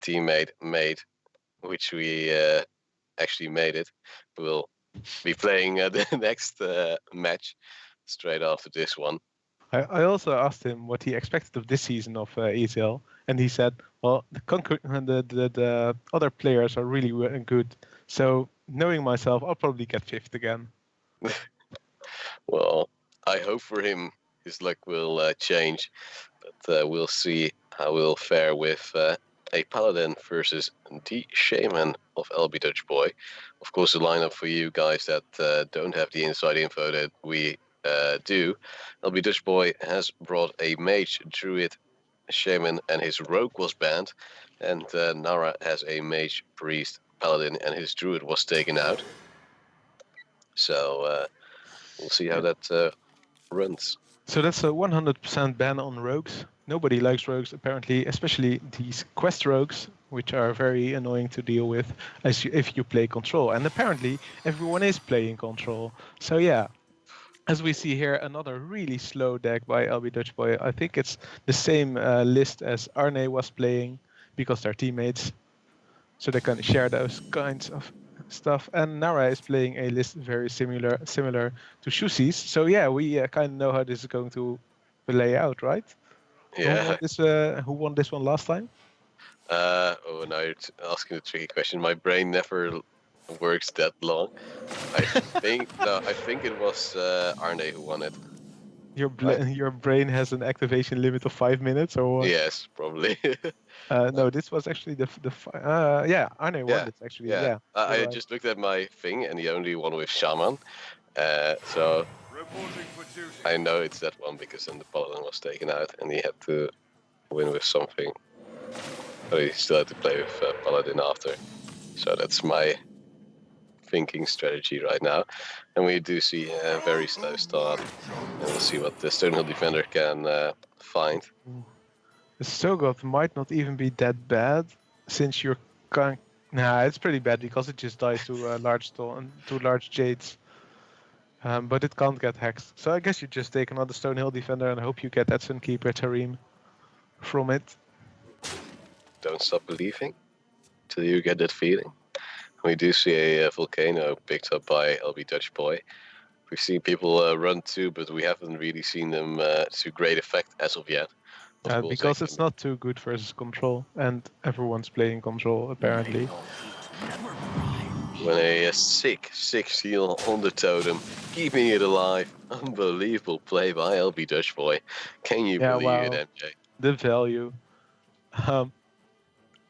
teammate made, which we actually made it. We'll be playing the next match straight after this one. I also asked him what he expected of this season of ESL, and he said, "Well, the other players are really good. So knowing myself, I'll probably get fifth again." Well, I hope for him his luck will change, but we'll see how we'll fare with a Paladin versus the Shaman of lbdutchboy. Of course, the lineup for you guys that don't have the inside info that we do. lbdutchboy has brought a Mage, Druid, Shaman, and his Rogue was banned, and Narra has a Mage, Priest, Paladin, and his Druid was taken out. So we'll see how that runs. So that's a 100% ban on rogues. Nobody likes rogues apparently, especially these quest rogues, which are very annoying to deal with if you play control. And apparently everyone is playing control. So yeah, as we see here, another really slow deck by lbdutchboy. I think it's the same list as Arne was playing because they're teammates. So they can share those kinds of stuff. And Narra is playing a list very similar to Shusi's. So yeah, we kind of know how this is going to play out, right? Yeah. Who won this one last time? Oh, now you're asking a tricky question. My brain never works that long. I think it was Arne who won it. Your brain has an activation limit of 5 minutes, or what? Yes, probably. No, this was actually yeah, Arne won this actually. Yeah. I just looked at my thing, and he only won with Shaman. So I know it's that one because then the Paladin was taken out, and he had to win with something. But he still had to play with Paladin after. So that's my thinking strategy right now. And we do see a very slow start. And we'll see what the Stonehill defender can find. The Stogoth might not even be that bad, since you're Nah, it's pretty bad because it just dies to large stone, to large jades. But it can't get hexed. So I guess you just take another Stonehill defender and hope you get that Sunkeeper Tarim from it. Don't stop believing till you get that feeling. We do see a volcano picked up by lbdutchboy. We've seen people run too, but we haven't really seen them to great effect as of yet. Because it's not too good versus control, and everyone's playing control apparently. When a sick seal on the totem, keeping it alive. Unbelievable play by lbdutchboy. Can you believe it, MJ? The value.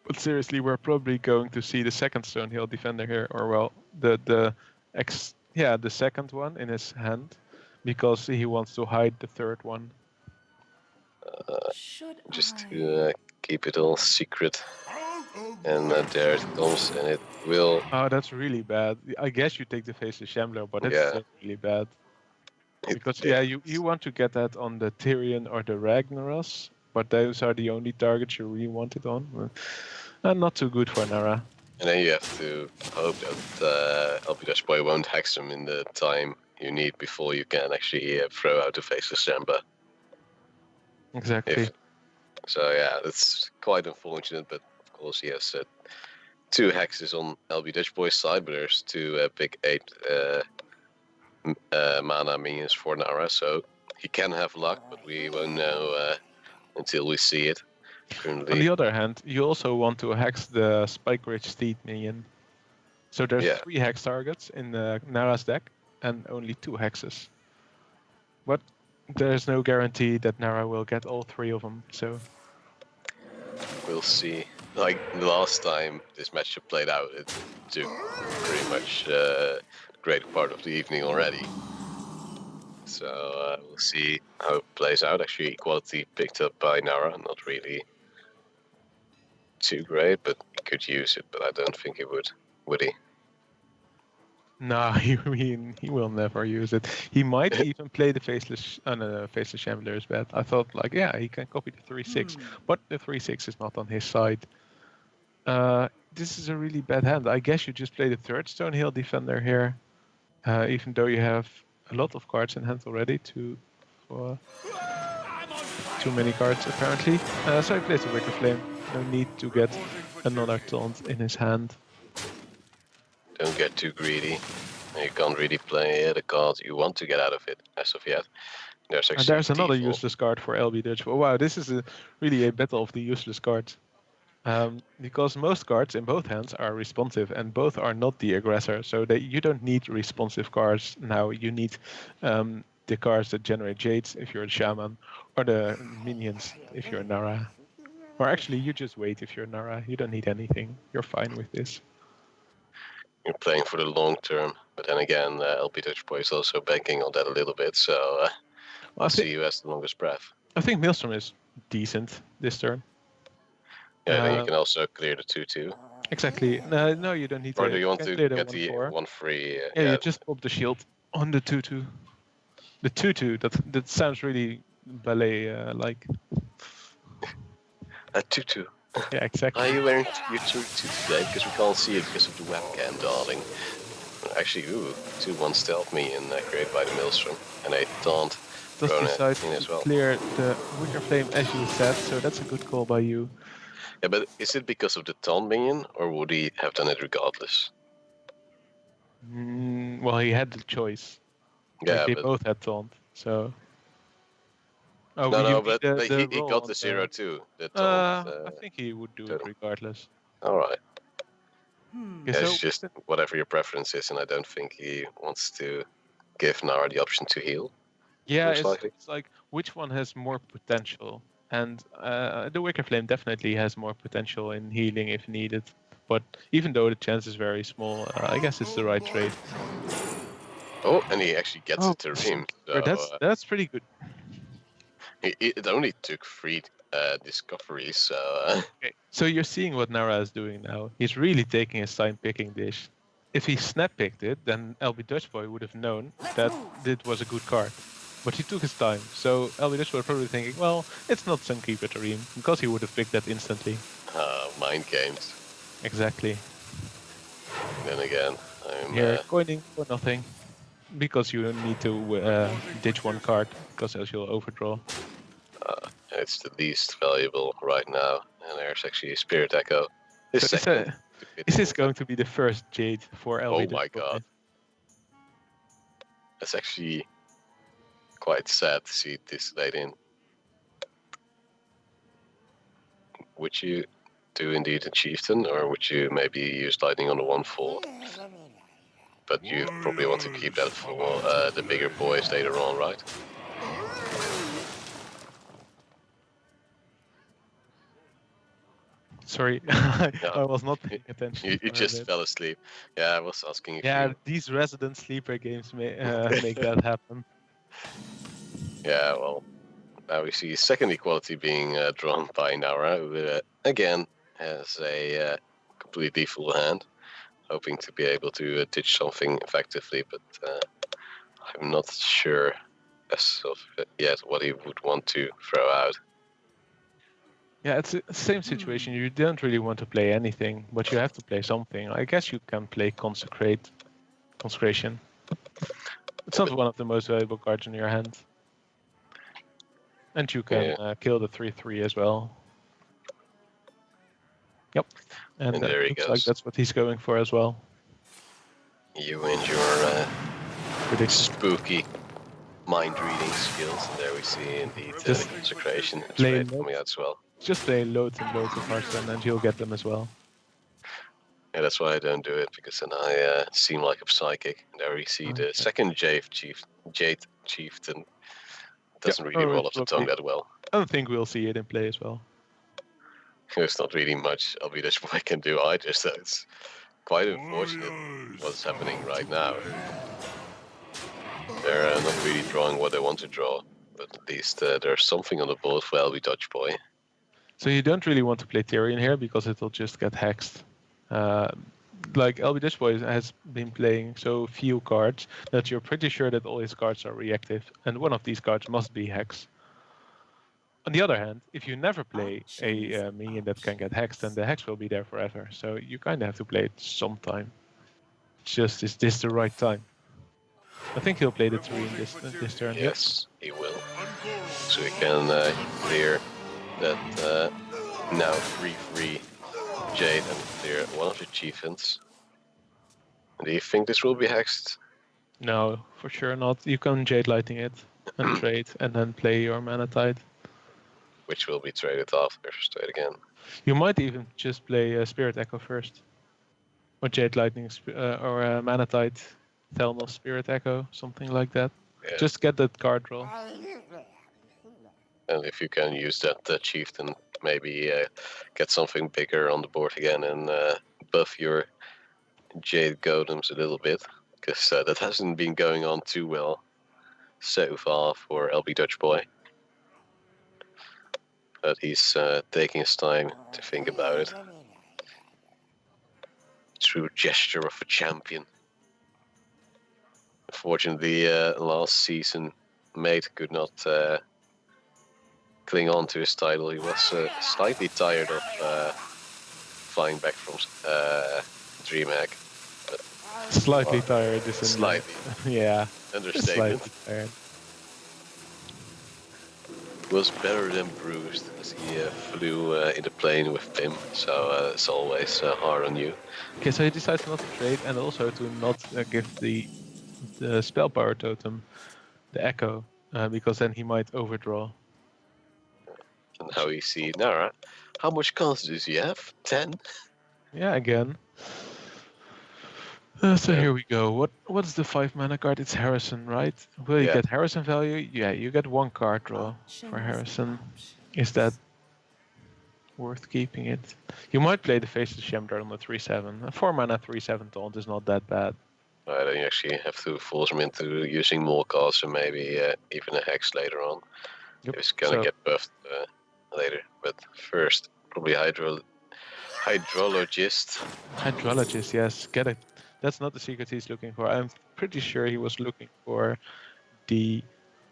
But seriously, we're probably going to see the second Stonehill defender here, or well, the second one in his hand, because he wants to hide the third one. Just to keep it all secret. And there it comes, and it will... Oh, that's really bad. I guess you take the Faceless Shambler, but it's still really bad. Because you want to get that on the Tyrion or the Ragnaros, but those are the only targets you really want it on. And not too good for Narra. And then you have to hope that lbdutchboy won't hex them in the time you need before you can actually throw out the Faceless Shambler. Exactly. So yeah, that's quite unfortunate, but of course he has 2 hexes on lbdutchboy's side, but there's 2 big 8 mana minions for Narra, so he can have luck, but we won't know until we see it. Currently. On the other hand, you also want to hex the Spike Ridge Steed minion. So there's 3 hex targets in Narra's deck, and only 2 hexes. But there's no guarantee that Narra will get all 3 of them, so... We'll see. Like the last time this matchup played out, it took pretty much a great part of the evening already. So we'll see how it plays out. Actually, equality picked up by Narra, not really too great, but he could use it, but I don't think he would he? Nah, he will never use it. He might even play the Faceless Faceless Shambler is bad. I thought, like, yeah, he can copy the 3/6, but the 3/6 is not on his side. This is a really bad hand. I guess you just play the third Stonehill defender here, even though you have a lot of cards in hand already. Too many cards apparently. So he plays the Wicker Flame. No need to get another taunt in his hand. Don't get too greedy. You can't really play the cards you want to get out of it as of yet. There's And actually there's another default. useless card for LB Dutch. Oh, wow, this is really a battle of the useless cards. Because most cards in both hands are responsive and both are not the aggressor. So that you don't need responsive cards now. You need the cards that generate Jades if you're a Shaman, or the minions if you're a Narra. Or actually, you just wait if you're Narra. You don't need anything. You're fine with this. You're playing for the long term, but then again, LB Dutch Boy is also banking on that a little bit, so we'll see who has the longest breath. I think Maelstrom is decent this turn. Yeah, then you can also clear the 2-2. Exactly. No, you don't need to. Or do you want to clear get the 1/4. 1 free? Yeah, you just pop the shield on the 2-2. The 2-2, that sounds really ballet-like. A 2-2. Yeah, exactly. Are you wearing your 2-2 today? Because we can't see it because of the webcam, darling. Actually, 2-1 stealth minion created by the Maelstrom, and a taunt Does thrown decide in as to well. clear the Wicker Flame as you said, so that's a good call by you. Yeah, but is it because of the taunt minion, or would he have done it regardless? Well, he had the choice. Yeah, like, they but both had taunt, so. Oh, no, but he roll got on the 0-2. The taunt. I think he would do total. it regardless. All right. Okay, Yeah, so it's just whatever your preference is, and I don't think he wants to give Narra the option to heal. yeah, most likely. it's like which one has more potential, and the Wicker Flame definitely has more potential in healing if needed. But even though the chance is very small, I guess it's the right trade. Oh, and he actually gets it to Reem. So, that's pretty good. It only took 3 discoveries, so... Okay. So you're seeing what Narra is doing now. He's really taking his time picking this. If he snap picked it, then LB Dutchboy would have known that it was a good card. But he took his time, so LB Dutchboy probably thinking, well, it's not Sunkeeper to Reem, because he would have picked that instantly. Mind games. Exactly. Then again, I'm... Here, coining for nothing. Because you need to ditch one card, because else you'll overdraw. it's the least valuable right now, and there's actually a Spirit Echo. Is this going to be the first Jade for LB? Oh my god. That's actually quite sad to see this late in. Would you do indeed a Chieftain, or would you maybe use Lightning on the 1/4? But you probably want to keep that for the bigger boys later on, right? Sorry, I was not paying attention. You just fell asleep. Yeah, I was asking if Yeah, you... these resident sleeper games make that happen. Yeah, well, now we see second equality being drawn by Narra, who again has a completely full hand, hoping to be able to ditch something effectively, but I'm not sure as of yet what he would want to throw out. Yeah, it's the same situation. You don't really want to play anything, but you have to play something. I guess you can play Consecration. It's not one of the most valuable cards in your hand. And you can kill the 3/3 as well. Yep. And there he looks goes. like that's what he's going for as well. You and your spooky mind reading skills. And there we see indeed the Consecration coming out as well. Just play loads and loads of Hearthstone and you'll get them as well. Yeah, that's why I don't do it, because then I seem like a psychic. And there we see the second Jade Chieftain. Doesn't really roll off the tongue that well. I don't think we'll see it in play as well. There's not really much LB Dutchboy can do either, so it's quite unfortunate what's happening right now. They're not really drawing what they want to draw, but at least there's something on the board for LB Dutchboy. So you don't really want to play Tyrion here because it'll just get hexed. Like LB Dutchboy has been playing so few cards that you're pretty sure that all his cards are reactive, and one of these cards must be Hex. On the other hand, if you never play a minion that can get hexed, then the Hex will be there forever. So you kind of have to play it sometime. It's just, is this the right time? I think he'll play the Tyrion this turn. Yes, he will. So he can clear that now 3/3 Jade and clear one of the chieftains. Do you think this will be hexed? No, for sure not. You can Jade Lightning it and trade, and then play your Mana Tide. Which will be traded after, straight again. You might even just play Spirit Echo first. Or Jade Lightning, or Mana Tide, Thelnos Spirit Echo, something like that. Yeah. Just get that card draw. And if you can use that chieftain, maybe get something bigger on the board again and buff your Jade Golems a little bit. Because that hasn't been going on too well so far for LB Dutch Boy. But he's taking his time to think about it. True gesture of a champion. Unfortunately, last season, Mate could not cling on to his title. He was slightly tired of flying back from DreamHack. Slightly tired. Slightly. Yeah. Understatement. Slightly tired. Was better than bruised as he flew in the plane with Pim, so it's always hard on you. Okay, so he decides not to trade and also to not give the spell power totem the echo, because then he might overdraw. And how you see Narra. How much cons does he have? 10? Yeah, again. So here we go. What's the 5 mana card? It's Harrison, right? Will you get Harrison value? Yeah, you get 1 card draw for Harrison. Is that worth keeping it? You might play the Faceless Shemdar on the 3/7. A 4 mana 3/7 taunt is not that bad. Then you actually have to force him into using more cards and maybe even a hex later on. Yep. If he's gonna get buffed later. But first, probably Hydrologist. Hydrologist, yes, get it. That's not the secret he's looking for. I'm pretty sure he was looking for the,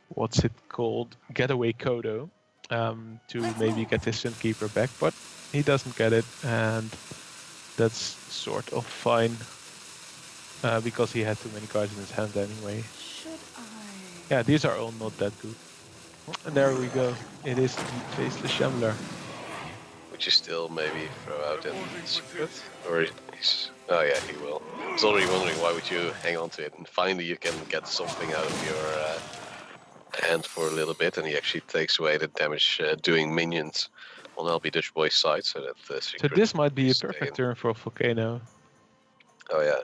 what's it called, Getaway Kodo, to maybe get his Sunkeeper back, but he doesn't get it, and that's sort of fine, because he had too many cards in his hand anyway. Yeah, these are all not that good. And there we go. It is the Faceless Shambler. Would you still maybe throw out that secret? Or he's... Oh yeah, he will. I was already wondering why would you hang on to it, and finally you can get something out of your hand for a little bit, and he actually takes away the damage doing minions on LB Dutch Boy's side, so that So this might be a perfect turn for Volcano. Oh yeah.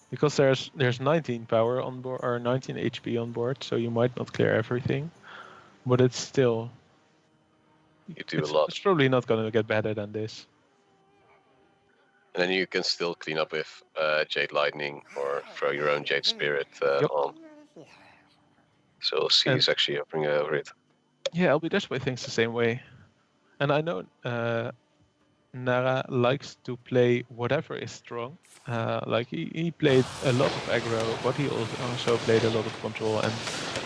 Because there's 19 power on board, or 19 HP on board, so you might not clear everything, but it's still... You do a lot. It's probably not going to get better than this. And then you can still clean up with Jade Lightning or throw your own Jade Spirit on. So we'll see who's actually upping over it. Yeah, LB Dutch Boy thinks the same way. And I know Narra likes to play whatever is strong. Like he played a lot of aggro, but he also played a lot of control. And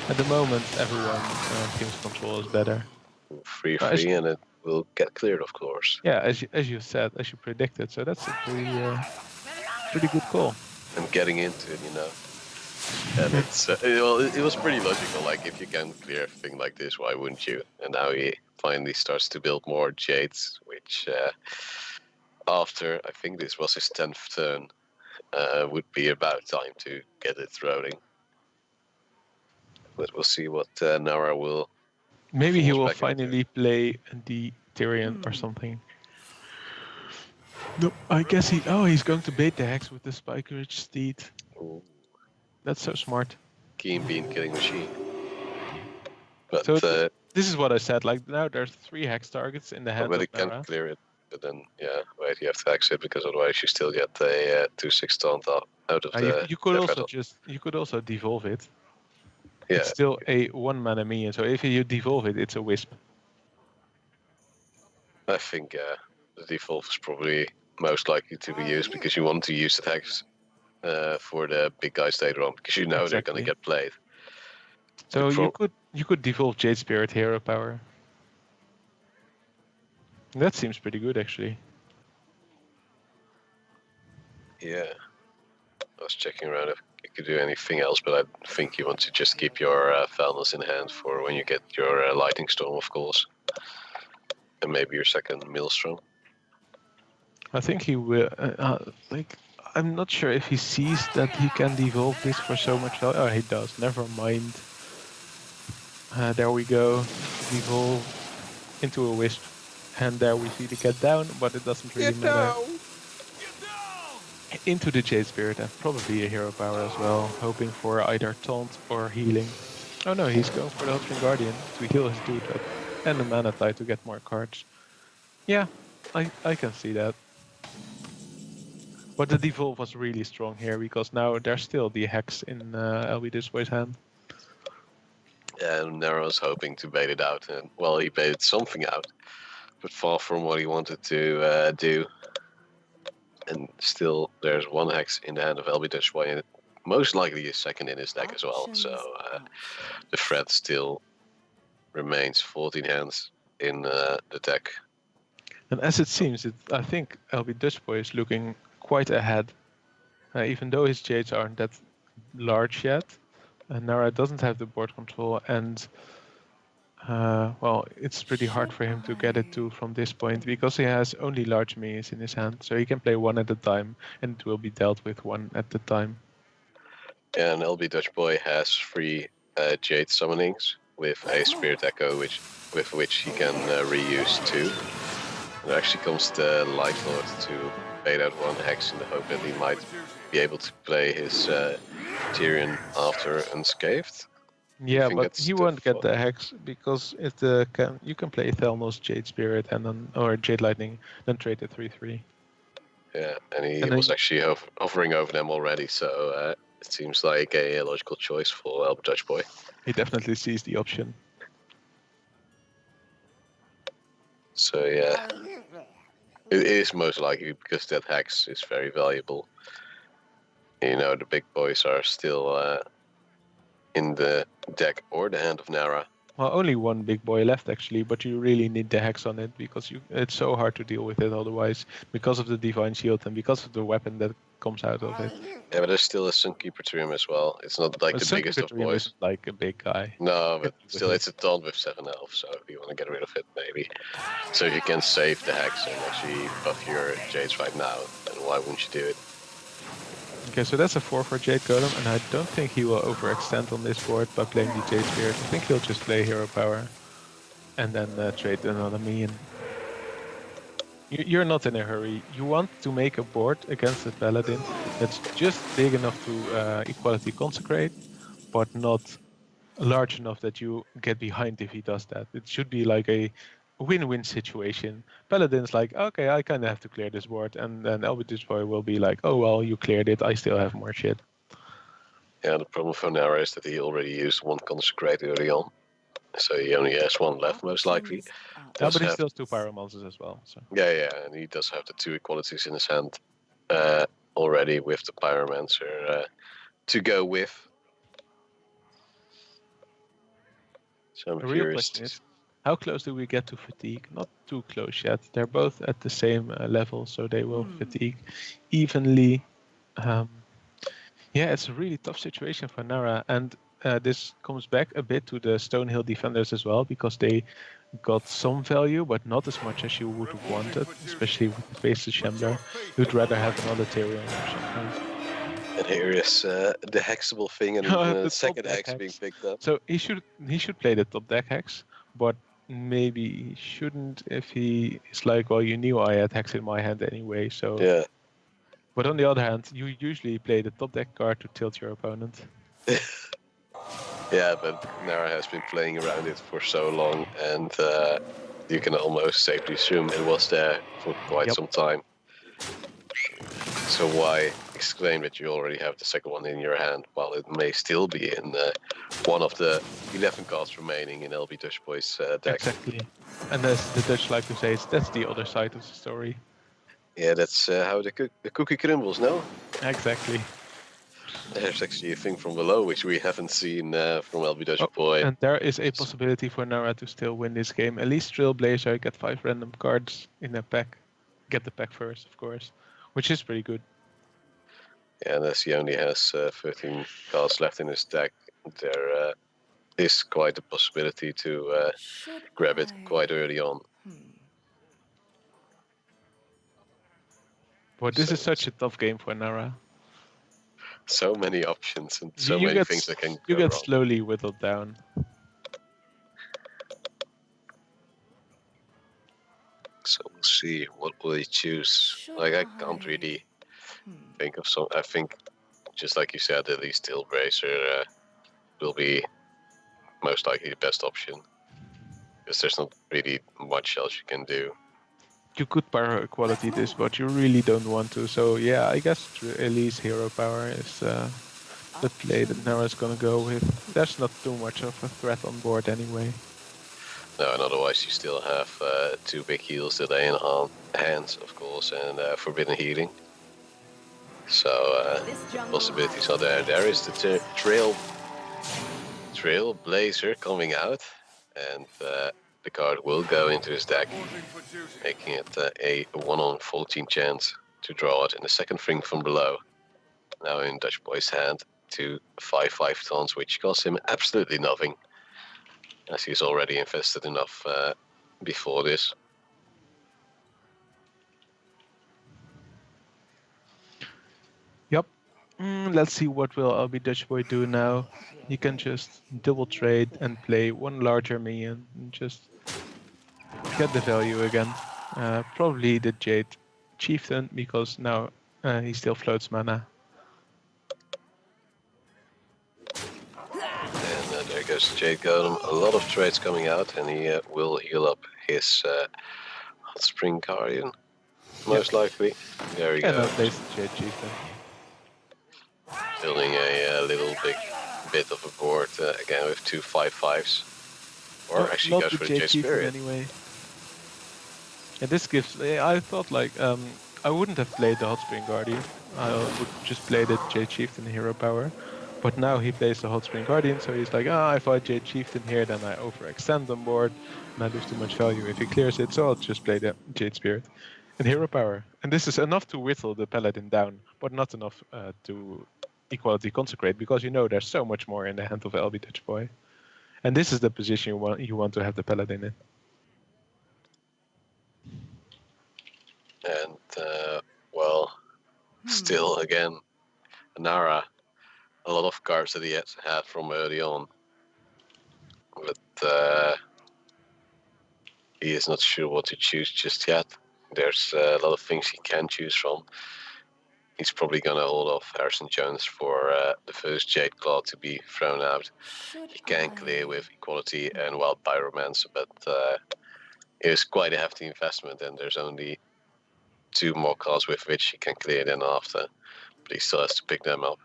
at the moment, everyone thinks control is better. Free, and it will get cleared, of course. Yeah, as you said, as you predicted. So that's a pretty good call. And getting into it, you know. And it's it was pretty logical. Like if you can clear a thing like this, why wouldn't you? And now he finally starts to build more Jades, which after I think this was his 10th turn, would be about time to get it rolling. But we'll see what Narra will. Maybe he will finally play the Tyrion or something. No, I guess he's going to bait the Hex with the Spikeridge Steed. Ooh. That's so smart. Keen Bean killing machine. But so this is what I said. Like now there's 3 Hex targets in the hand. But he can't clear it. But then wait, you have to Hex it because otherwise you still get a 2/6 taunt out of the. You could also you could also devolve it. Yeah. It's still a 1 mana minion, so if you devolve it, it's a Wisp. I think the devolve is probably most likely to be used because you want to use the Hex for the big guys later on because you know they're going to get played. So you could devolve Jade Spirit hero power. That seems pretty good actually. Yeah. I was checking around if you could do anything else, but I think you want to just keep your Falnos in hand for when you get your Lightning Storm, of course. And maybe your second Maelstrom. I think he will. Like, I'm not sure if he sees that he can devolve this for so much value. Oh, he does. Never mind. There we go. Devolve into a wisp. And there we see the get down, but it doesn't really matter. Into the Jade Spirit and probably a hero power as well, hoping for either taunt or healing. Oh no, he's going for the Hot Spring Guardian to heal his dude up. And the Mana Tide to get more cards. Yeah, I can see that. But the devolve was really strong here because now there's still the Hex in lbdutchboy's hand. And Narra's hoping to bait it out, and well, he baited something out, but far from what he wanted to do. And still, there's one hex in the hand of lbdutchboy, and most likely a second in his deck as well. So the threat still remains 14 hands in the deck. And as it seems, I think lbdutchboy is looking quite ahead, even though his Jades aren't that large yet. Narra doesn't have the board control, and well, it's pretty hard for him to get it to from this point because he has only large minions in his hand, so he can play one at a time, and it will be dealt with one at a time. And lbdutchboy has 3 Jade summonings with a Spirit Echo, with which he can reuse 2. And there actually comes the Light Lord to bait out 1 hex in the hope that he might be able to play his Tyrion after Unscathed. Yeah, but he won't get the hex because you can play Thelnos, Jade Spirit, and then or Jade Lightning, then trade it 3/3. Yeah, and he was actually hovering over them already, so it seems like a logical choice for lbdutchboy. He definitely sees the option. So yeah, it is most likely because that hex is very valuable. You know, the big boys are still in the deck or the hand of Narra. Well, only one big boy left actually, but you really need the hex on it because it's so hard to deal with it otherwise because of the Divine Shield and because of the weapon that comes out of it. Yeah, but there's still a Sunkeeper Trium as well. It's not like the biggest of boys. Isn't like a big guy. No, but still it's a taunt with 7 health, so if you want to get rid of it, maybe. So if you can save the hex and actually buff your Jades right now, then why wouldn't you do it? Okay, so that's a 4 for Jade Golem, and I don't think he will overextend on this board by playing the Jade Spirit. I think he'll just play Hero Power and then trade another minion. You're not in a hurry. You want to make a board against the Paladin that's just big enough to Equality Consecrate, but not large enough that you get behind if he does that. It should be like a win-win situation. Paladin's like, okay, I kind of have to clear this board, and then lbdutchboy will be like, oh well, you cleared it, I still have more shit. Yeah, the problem for Narra is that he already used 1 Consecrate early on, so he only has 1 left most likely. Yeah, but he still has 2 Pyromancers as well. So. Yeah, and he does have the 2 Equalities in his hand already with the Pyromancer to go with. So I'm real question is, how close do we get to fatigue? Not too close yet. They're both at the same level, so they will fatigue evenly. Yeah, it's a really tough situation for Narra, and this comes back a bit to the Stonehill defenders as well, because they got some value, but not as much as you would have wanted, especially with the Faceless Shambler. You'd rather have another Tyrion or something. And here is the hexable thing, and the second hex being picked up. So he should play the top deck hex, but maybe he shouldn't if he is like, well, you knew I had hex in my hand anyway, so... Yeah. But on the other hand, you usually play the top deck card to tilt your opponent. Yeah, but Narra has been playing around it for so long, and you can almost safely assume it was there for quite some time. So why exclaim that you already have the second one in your hand, while it may still be in one of the 11 cards remaining in lbdutchboy's deck? Exactly. And as the Dutch like to say, that's the other side of the story. Yeah, that's how the cookie crumbles, no? Exactly. There's actually a thing from below which we haven't seen from lbdutchboy. And there is a possibility for Narra to still win this game. At least Trailblazer get 5 random cards in a pack. Get the pack first, of course, which is pretty good. Yeah, and as he only has 13 cards left in his deck, there is quite a possibility to grab it quite early on. Boy, this So, is such a tough game for Narra. so many options and so You many get things that can you go get wrong. slowly whittled down. So we'll see what will he choose. Like I can't really think of some. I think just like you said, at least Stillbracer will be most likely the best option because there's not really much else you can do. You could power equality this, but you really don't want to. So yeah, I guess Elise hero power is the play that Nara's gonna go with. There's not too much of a threat on board anyway. No, and otherwise you still have two big heals that are in hands, of course, and forbidden healing. So the possibilities are there. There is the Trailblazer coming out, and the card will go into his deck, making it a 1 on 14 chance to draw it in the second thing from below. Now in Dutch Boy's hand, 2 5/5 taunts, which costs him absolutely nothing, as he's already invested enough before this. Yep. Let's see what will lbdutchboy do now. He can just double trade and play one larger minion and just get the value again. Probably the Jade Chieftain because now he still floats mana. And there goes the Jade Golem. A lot of trades coming out, and he will heal up his Hot Spring Guardian, most likely. There he Yeah, now goes. plays the Jade Chieftain. Building a little bit of a board again with 2 5/5s. Or No, actually not goes the for the Jade Jade Chieftain Spirit. anyway. Yeah, this gives. I thought like I wouldn't have played the Hot Spring Guardian. I would just play the Jade Chieftain hero power. But now he plays the Hot Spring Guardian, so he's like, if I Jade Chieftain here, then I overextend on board, and I lose too much value if he clears it, so I'll just play the Jade Spirit and hero power. And this is enough to whittle the Paladin down, but not enough to equality consecrate, because you know there's so much more in the hand of lbdutchboy. And this is the position you want to have the Paladin in. And, well, still again, Narra, a lot of cards that he has had from early on. But he is not sure what to choose just yet. There's a lot of things he can choose from. He's probably going to hold off Harrison Jones for the first Jade Claw to be thrown out. He can clear with Equality and Wild Pyromancer, but it is quite a hefty investment, and there's only 2 more cards with which he can clear then after. But he still has to pick them up.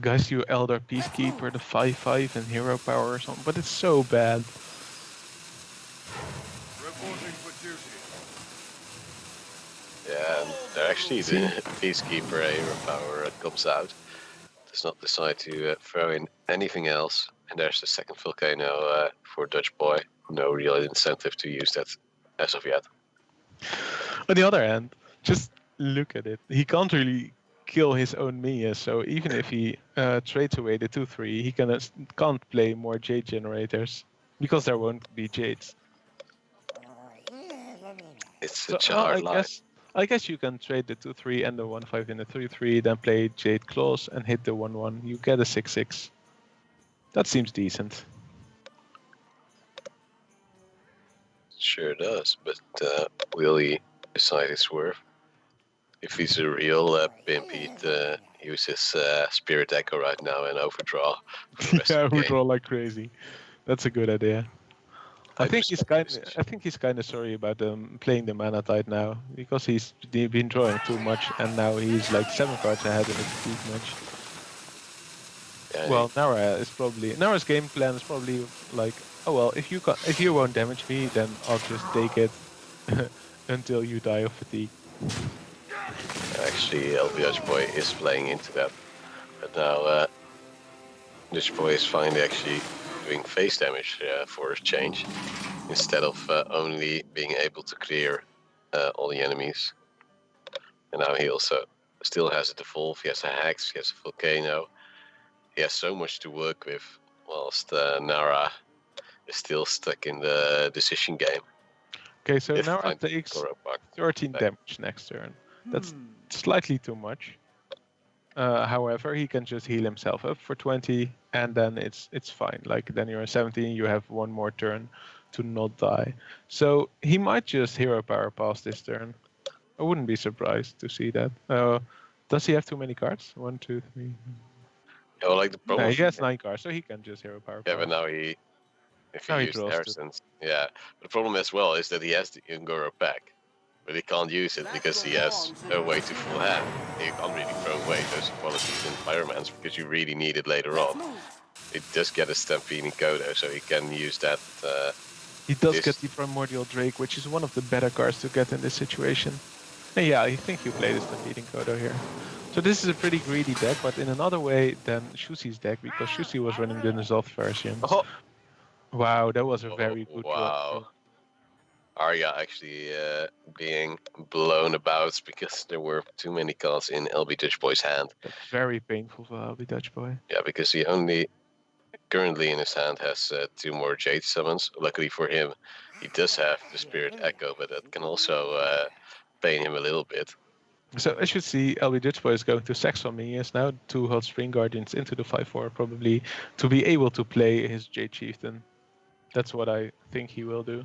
Guys, you Elder Peacekeeper, the 5/5 and hero power or something, but it's so bad. Yeah, and there actually the Peacekeeper hero power comes out. Does not decide to throw in anything else. And there's the second Volcano for Dutch Boy. No real incentive to use that as of yet. On the other hand, just look at it. He can't really kill his own minions, so even if he trades away the 2/3, he can't play more Jade generators because there won't be Jades. It's So such a hard line. I guess you can trade the 2/3 and the 1/5 in the 3/3, then play Jade Claws and hit the 1/1. You get a 6/6. That seems decent. Sure does, but will he decide it's worth? If he's a real pimp, he'd use his Spirit Echo right now and overdraw for the rest Yeah, I of the would game. roll like crazy. That's a good idea. I think he's kind of sorry about playing the mana tide now, because he's been drawing too much, and now he's like 7 cards ahead in the fatigue match. Yeah, Well, Nara's game plan is probably like, oh well, if you won't damage me, then I'll just take it until you die of fatigue. actually, LBH Boy is playing into that. But now, Dutch Boy is finally actually doing face damage for a change, instead of only being able to clear all the enemies. And now he also still has a Devolve, he has a Hex, he has a Volcano. He has so much to work with, whilst Narra is still stuck in the decision game. Okay, so If Nara find takes Goro back. 13 damage next turn. That's slightly too much. However, he can just heal himself up for 20, and then it's fine. Like then you're 17, you have one more turn to not die. So he might just hero power pass this turn. I wouldn't be surprised to see that. Does he have too many cards? 1, 2, 3. Yeah, well, like the No, problem. he has 9 cards, so he can just hero power Yeah, pass. but now if he Now he used draws Hearthstones, yeah. But the problem as well is that he has the Ungoro pack, but he can't use it because he has a way too full hand. You can't really throw away those equalities in Pyromance because you really need it later on. It does get a Stampeding Kodo, so he can use that. He does get the Primordial Drake, which is one of the better cards to get in this situation. And yeah, I think you play the Stampeding Kodo here. So this is a pretty greedy deck, but in another way than Shusi's deck, because Shusi was running the dissolved versions. Oh. Wow, that was a very good draw. Wow. Arya actually being blown about because there were too many cards in LB Dutch Boy's hand. That's very painful for LB Dutch Boy. Yeah, because he only currently in his hand has 2 more Jade summons. Luckily for him, he does have the Spirit Echo, but that can also pain him a little bit. So as you see, LB Dutch Boy is going to sack some minions now, 2 Hot Spring Guardians into the 5/4 probably, to be able to play his Jade Chieftain. That's what I think he will do.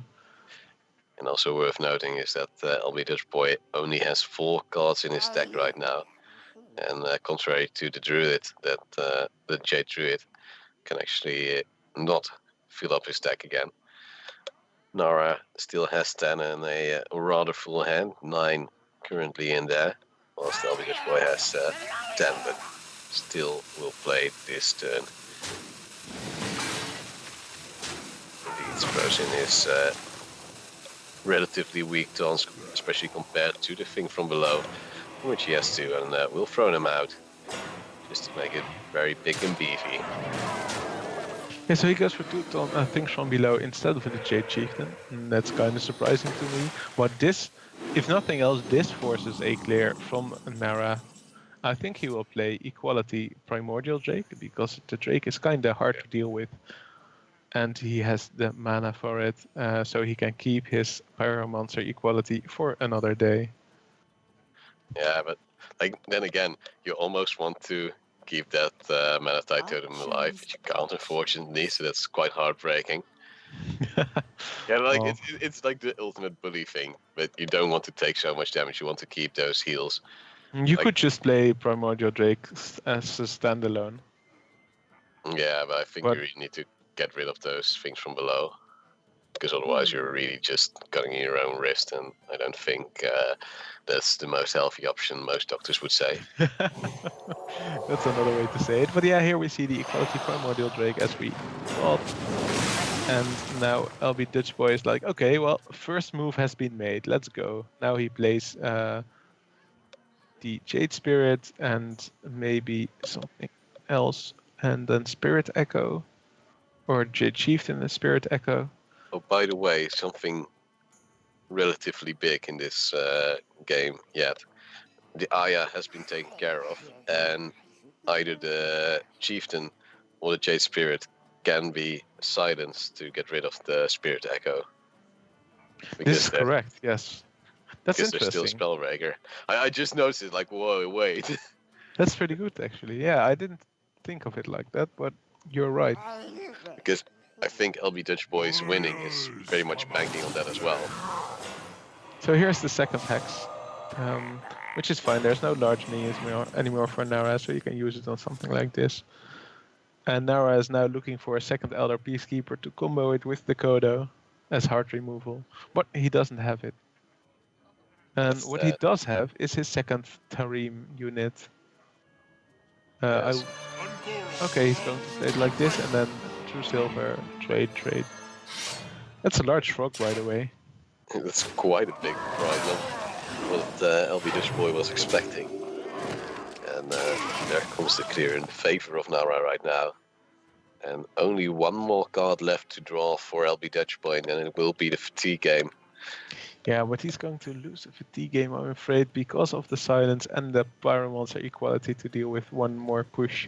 And also worth noting is that LB Dutch Boy only has 4 cards in his deck right now. And contrary to the Druid, that the Jade Druid can actually not fill up his deck again. Narra still has 10 and a rather full hand, 9 currently in there, whilst LB Dutch Boy has 10, but still will play this turn. Indeed, Frozen is relatively weak taunt, especially compared to the thing from below, which he has to, and we'll throw them out just to make it very big and beefy. Yeah, so he goes for 2 things from below instead of the Jade Chieftain. And that's kind of surprising to me. But this, if nothing else, this forces a clear from Narra. I think he will play Equality Primordial Drake because the Drake is kind of hard to deal with. And he has the mana for it, so he can keep his Pyromancer Equality for another day. Yeah, but like then again, you almost want to keep that Mana Tide Totem alive, but you can't, unfortunately, so that's quite heartbreaking. Yeah, like Well, it's like the ultimate bully thing, but you don't want to take so much damage, you want to keep those heals. you could just play Primordial Drake as a standalone. Yeah, but I think you really need to get rid of those things from below, because otherwise you're really just cutting your own wrist, and I don't think that's the most healthy option, most doctors would say. That's another way to say it. But yeah, here we see the Equality Primordial Drake as we thought. And now LB Dutch Boy is like, okay, well, first move has been made. Let's go. Now he plays the Jade Spirit and maybe something else. And then Spirit Echo. Or Jade Chieftain and Spirit Echo. Oh, by the way, something relatively big in this game yet. The Aya has been taken care of, and either the Chieftain or the Jade Spirit can be silenced to get rid of the Spirit Echo. This is correct, yes. That's because interesting. They're still Spellbreaker. I just noticed it, like, whoa, wait. That's pretty good, actually. Yeah, I didn't think of it like that, but you're right. Because I think LB Dutch Boy's winning is very much banking on that as well. So here's the second hex, which is fine. There's no large minions anymore for Narra, so you can use it on something like this. And Narra is now looking for a second Elder Peacekeeper to combo it with the Kodo as heart removal, but he doesn't have it. And what he does have is his second Tarim unit. Yes. Okay, he's going to play it like this, and then True Silver, trade. That's a large frog, by the way. That's quite a big problem. What LB Dutch Boy was expecting. And there comes the clear in favor of Narra right now. And only one more card left to draw for LB Dutch Boy, and then it will be the fatigue game. Yeah, but he's going to lose the fatigue game, I'm afraid, because of the silence and the Pyromancer equality to deal with one more push.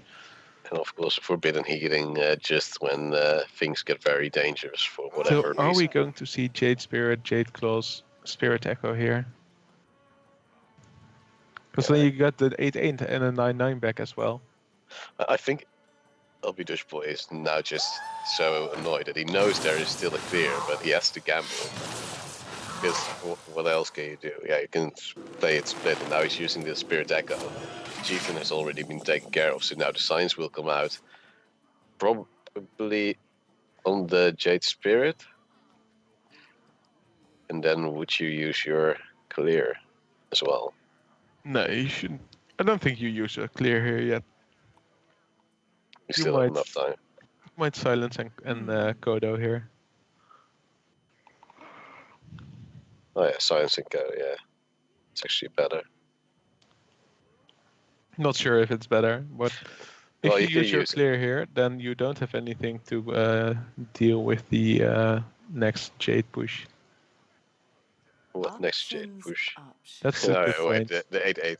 And of course, Forbidden Healing just when things get very dangerous for whatever reason. Are we going to see Jade Spirit, Jade Claws, Spirit Echo here? Because then you got the 8-8 and a 9-9 back as well. I think LB Dutch Boy is now just so annoyed that he knows there is still a clear, but he has to gamble. Because what else can you do? Yeah, you can play it split, and now he's using the Spirit Echo. Chieftain has already been taken care of, so now the signs will come out. Probably on the Jade Spirit. And then would you use your clear as well? No, you shouldn't. I don't think you use a clear here yet. You still have enough time. Might silence and Kodo here. Oh yeah, silence and Kodo, yeah. It's actually better. Not sure if it's better, but if Well, you you use your use clear here, then you don't have anything to deal with the next Jade push. What next Jade push? That's the wait, point. the 8-8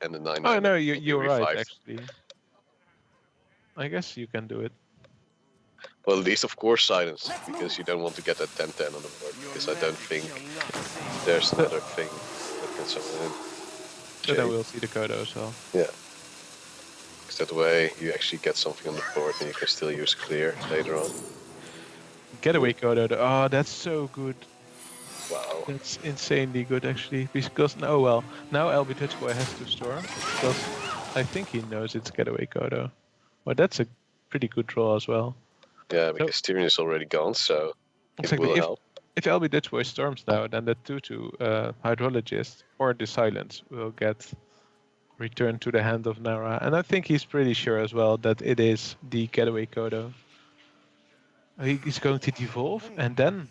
and the 9-9. Oh no, you're right actually. I guess you can do it. Well, at least of course silence, because you don't want to get that 10-10 on the board, because I don't think there's another thing that can summon in. So then we'll see the Kodo as well. Yeah. Because that way you actually get something on the board and you can still use clear later on. Getaway Kodo, oh that's so good. Wow. That's insanely good actually, because now LB Dutchboy has to storm, because I think he knows it's Getaway Kodo. Well, that's a pretty good draw as well. Yeah, because Tyrion is already gone, so exactly. It will help. If LB Dutchboy storms now, then the 2-2 Hydrologist or the Silence will get returned to the hand of Narra. And I think he's pretty sure as well that it is the Getaway Kodo. He's going to devolve and then...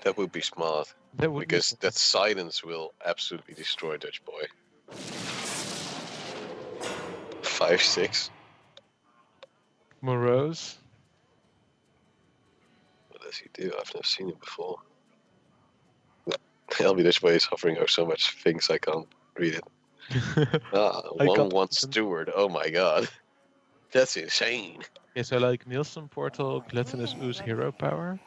That would be smart. Because that Silence will absolutely destroy Dutch Boy. 5-6. Morose. What does he do? I've never seen him before. LB Dutch Boy is hovering over so much things I can't read it. 1-1 Steward. Oh my god. That's insane. Yeah, so like Nielsen Portal, Gluttonous Ooze, Hero Power.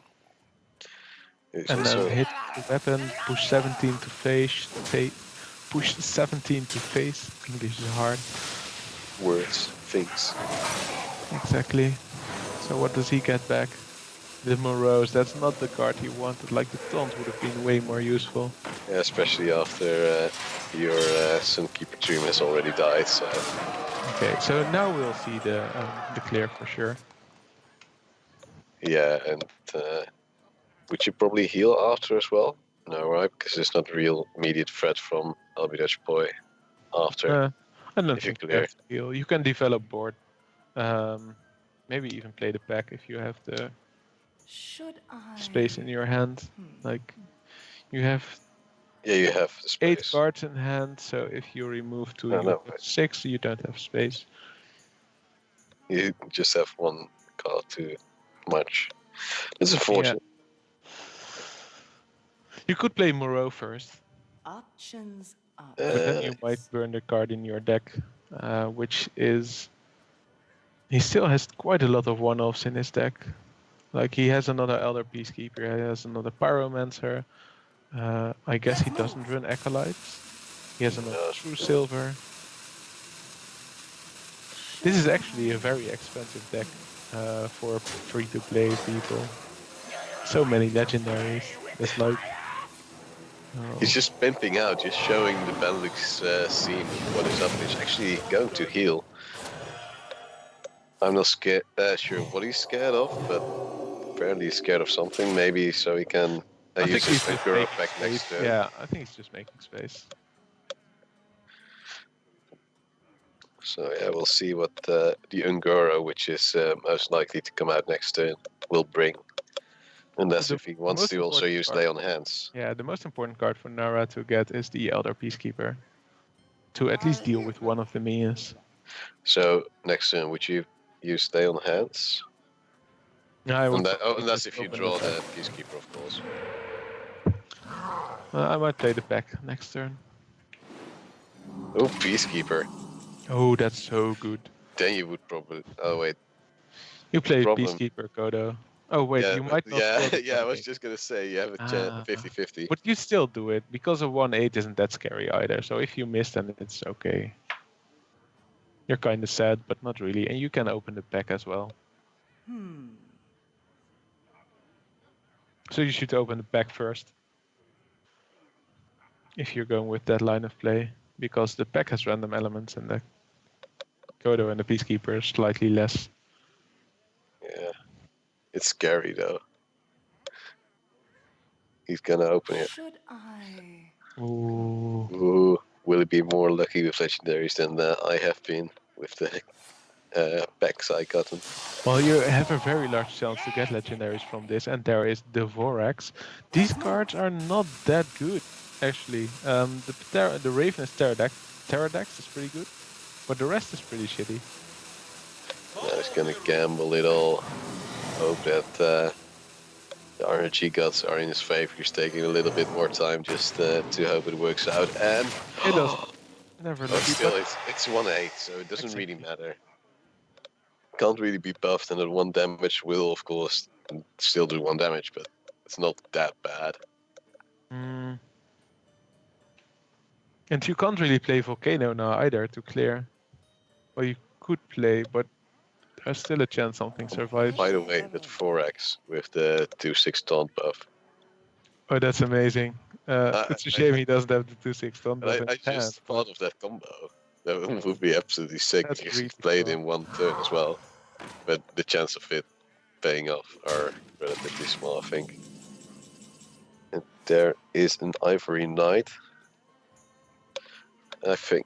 And then hit the weapon, push 17 to face, push 17 to face. English is hard. Words, things. Exactly. So what does he get back? The Morose, that's not the card he wanted. Like the Taunt would have been way more useful. Yeah, especially after your Sunkeeper Dream has already died, so... Okay, so now we'll see the clear for sure. Yeah, and would you probably heal after as well? No, right? Because there's not a real immediate threat from LB Dutch Boy after. I don't think you have to heal. You can develop board. Maybe even play the pack if you have the space in your hand. Like, you have... Yeah, you have the space. 8 cards in hand, so if you remove 2, you have 6, you don't have space. You just have 1 card too much. It's unfortunate. Yeah. You could play Moreau first. Options up. But then you might burn the card in your deck, which is... He still has quite a lot of one-offs in his deck. Like, he has another Elder Peacekeeper, he has another Pyromancer. I guess he doesn't run Acolytes. He has another True Silver. This is actually a very expensive deck for free-to-play people. So many legendaries. It's like... He's just pimping out, just showing the Benelux scene what is up. He's actually going to heal. I'm not sure what he's scared of, but apparently he's scared of something. Maybe so he can use his Vampiro back next to him. Yeah, I think he's just making space. So yeah, we'll see what the Ungoro, which is most likely to come out next turn, will bring. Unless if he wants to also use Lay on Hands. Yeah, the most important card for Narra to get is the Elder Peacekeeper. To at least deal with one of the minions. So next turn, would you use Lay on Hands? No, I would. Unless if you draw the Peacekeeper, of course. I might play the pack next turn. Oh, Peacekeeper. Oh, that's so good. Then you would probably... Oh, wait. You play Peacekeeper, Kodo. Oh wait, Yeah, you might not yeah, kill the yeah. I was Viking. just gonna say you have a chance, Ah, 50-50. but you still do it because a 1-8 isn't that scary either. So if you miss, then it's okay. You're kind of sad, but not really, and you can open the pack as well. So you should open the pack first if you're going with that line of play, because the pack has random elements and the Kodo and the Peacekeeper is slightly less. Yeah, it's scary though. He's gonna open it. Should I? Ooh. Ooh, will he be more lucky with legendaries than I have been with the packs I gotten? Well, you have a very large chance to get legendaries from this, and there is the Vorax. These cards are not that good, actually. The Ravenous Pterodax is pretty good, but the rest is pretty shitty. Now he's gonna gamble it all. Hope that the RNG gods are in his favor. He's taking a little bit more time just to hope it works out. And It does. Never but lucky, still, but it's 1-8, so it doesn't really exactly. matter. Can't really be buffed, and that 1 damage will, of course, still do 1 damage, but it's not that bad. Mm. And you can't really play Volcano now either to clear. Well, you could play, but there's still a chance something survives. By the way, that 4x with the 2/6 taunt buff. Oh, that's amazing. It's a shame he doesn't have the 2/6 stun buff in I his hand, just but thought of that combo. That would be absolutely sick that's because really he's played cool. in 1 turn as well. But the chance of it paying off are relatively small, I think. And there is an Ivory Knight. I think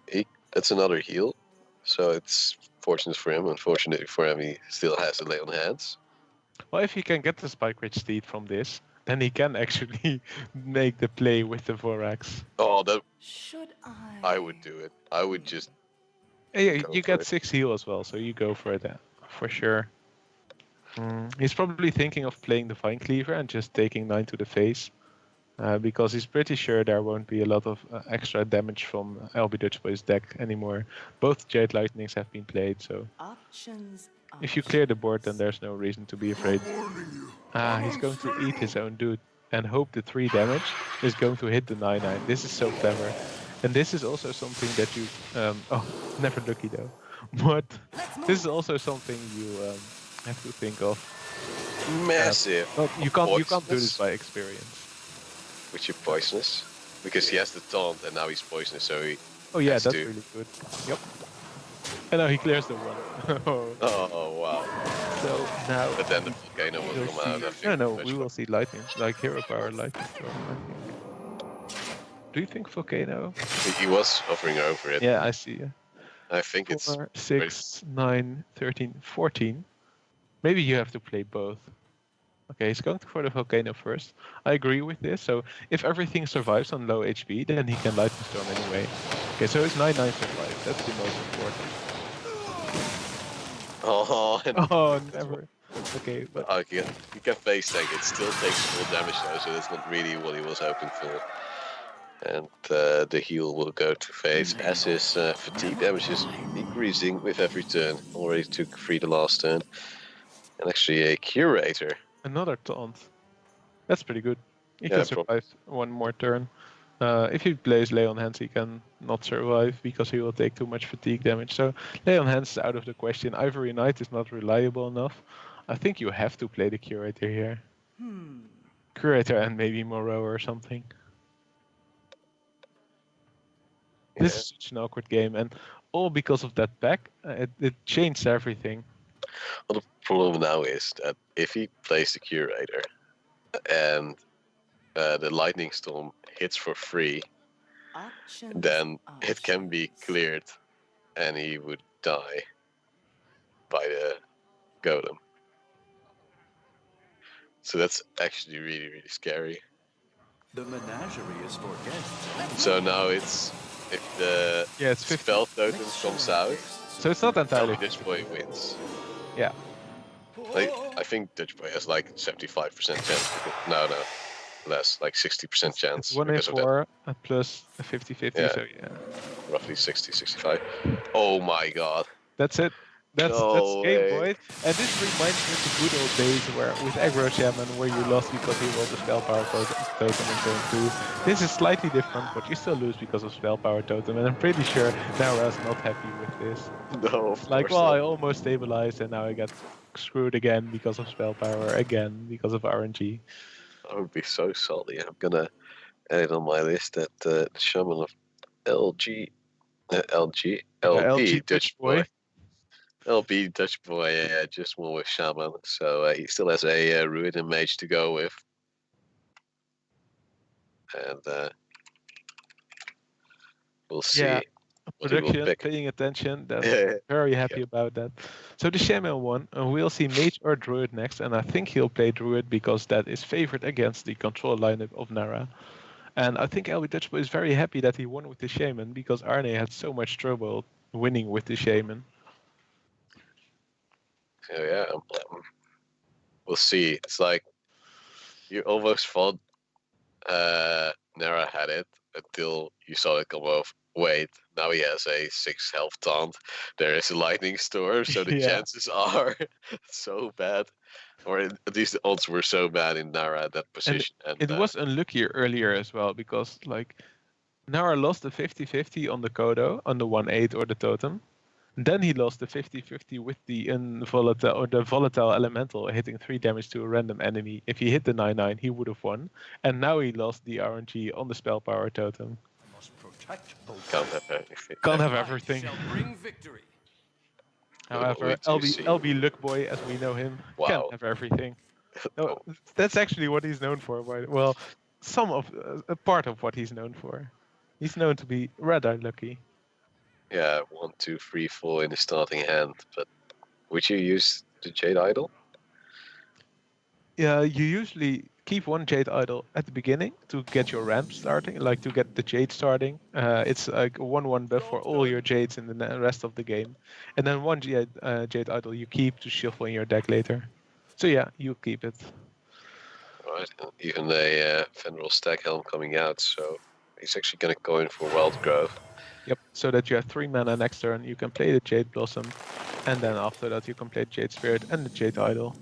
that's another heal. So it's fortunate for him. Unfortunately for him, he still has a lay on hands. Well, if he can get the Spike Ridge Steed from this, then he can actually make the play with the Vorax. Oh, that Should I? I would do it. I would just Yeah, go you for get it. 6 heal as well, so you go for it for sure. He's probably thinking of playing the Vine Cleaver and just taking 9 to the face. Because he's pretty sure there won't be a lot of extra damage from lbdutchboy's deck anymore. Both Jade Lightnings have been played, so Options. if you clear the board, then there's no reason to be afraid. He's going to eat his own dude and hope the 3 damage is going to hit the 9/9. This is so clever. And this is also something that you... oh, never lucky though. But this is also something you have to think of. Massive. Well, you can't do this Poisonous. by experience. Which is poisonous. Because he has the taunt and now he's poisonous, so he Oh yeah, has that's to. really good. Yep. And now he clears the one. Oh wow. So now But then the volcano will we'll come out, I see. think. No, much we will more. see lightning, like hero power lightning storm. I think. Do you think volcano? He was hovering over it. Yeah, I see. I think it's 4, 6, 9, 13, 14. Maybe you have to play both. Okay, he's going for the volcano first. I agree with this. So if everything survives on low HP, then he can lightning storm anyway. Okay, so his 9/9 survives. That's the most important. Oh, and Oh, never. Okay, but oh, you can face tank. It still takes full damage though, so that's not really what he was hoping for. And the heal will go to face as his fatigue damage is increasing with every turn. Already took 3 the last turn. And actually a curator. another taunt. That's pretty good. He Yeah, can survive one more turn. If he plays Lay on Hands, he can not survive because he will take too much fatigue damage. So Lay on Hands is out of the question. Ivory Knight is not reliable enough. I think you have to play the Curator here. Curator and maybe Moreau or something. Yeah. This is such an awkward game, and all because of that pack. It changed everything. Well, the problem now is that if he plays the curator and the lightning storm hits for free, Options. then it can be cleared and he would die by the golem. So that's actually really, really scary. The menagerie is for guests. So now it's if the Yeah, it's 50. spell totem comes out, So it's not entirely. Dutch boy wins. Yeah. Like, I think Dutch boy has like 75% chance. No, less, like 60% chance. It's 1 in because of that. 4 plus a 50/50. Yeah. So yeah. Roughly 60, 65. Oh my god. That's it. That's No Game way. Boy, and this reminds me of the good old days where with Aggro Shaman, where you lost because he rolled a spell power totem in turn 2. This is slightly different, but you still lose because of spell power totem, and I'm pretty sure Nara's not happy with this. No, It's of like, course well, not. I almost stabilized, and now I got screwed again because of spell power, again because of RNG. I would be so salty. I'm gonna add it on my list that the shaman of LG, LB LG Dutch Dutch boy, Boy. LB Dutch boy, just won with shaman, so he still has a Ruin and Mage to go with, and we'll Yeah, see what he will production, pick. paying attention. That's Yeah, very happy about that. So the Shaman won. We'll see Mage or Druid next, and I think he'll play Druid because that is favored against the control lineup of Narra. And I think LB Dutchboy is very happy that he won with the Shaman because Arne had so much trouble winning with the Shaman. so yeah, we'll see. It's like you almost thought Nara had it until you saw it come off. Wait, now he has a 6 health taunt. There is a lightning storm, so the Yeah. chances are so bad. Or at least the odds were so bad in Nara at that And position. And it was unlucky earlier as well because like Nara lost the 50-50 on the Kodo, on the 1-8 or the totem. Then he lost the 50-50 with the volatile or the volatile elemental hitting 3 damage to a random enemy. If he hit the 9-9, he would have won. And now he lost the RNG on the spell power totem. Must protect both. can't have anything. Can't have I everything. shall bring victory. However, We do see. LB Luckboy, as we know him, can't Wow. have everything. No, Oh, that's actually what he's known for. Well, some of a part of what he's known for. He's known to be rather lucky. yeah, 1, 2, 3, 4 in the starting hand. But would you use the Jade Idol? Yeah, you usually keep one Jade Idol at the beginning to get your ramp starting, like to get the Jade starting. It's like a 1/1 buff for all your Jades in the rest of the game. And then one Jade Idol you keep to shuffle in your deck later. So yeah, you keep it. Right, and even a Fenrir Stack Helm coming out, so he's actually going to go in for Wild Growth. Yep, so that you have 3 mana next turn, you can play the Jade Blossom, and then after that you can play Jade Spirit and the Jade Idol.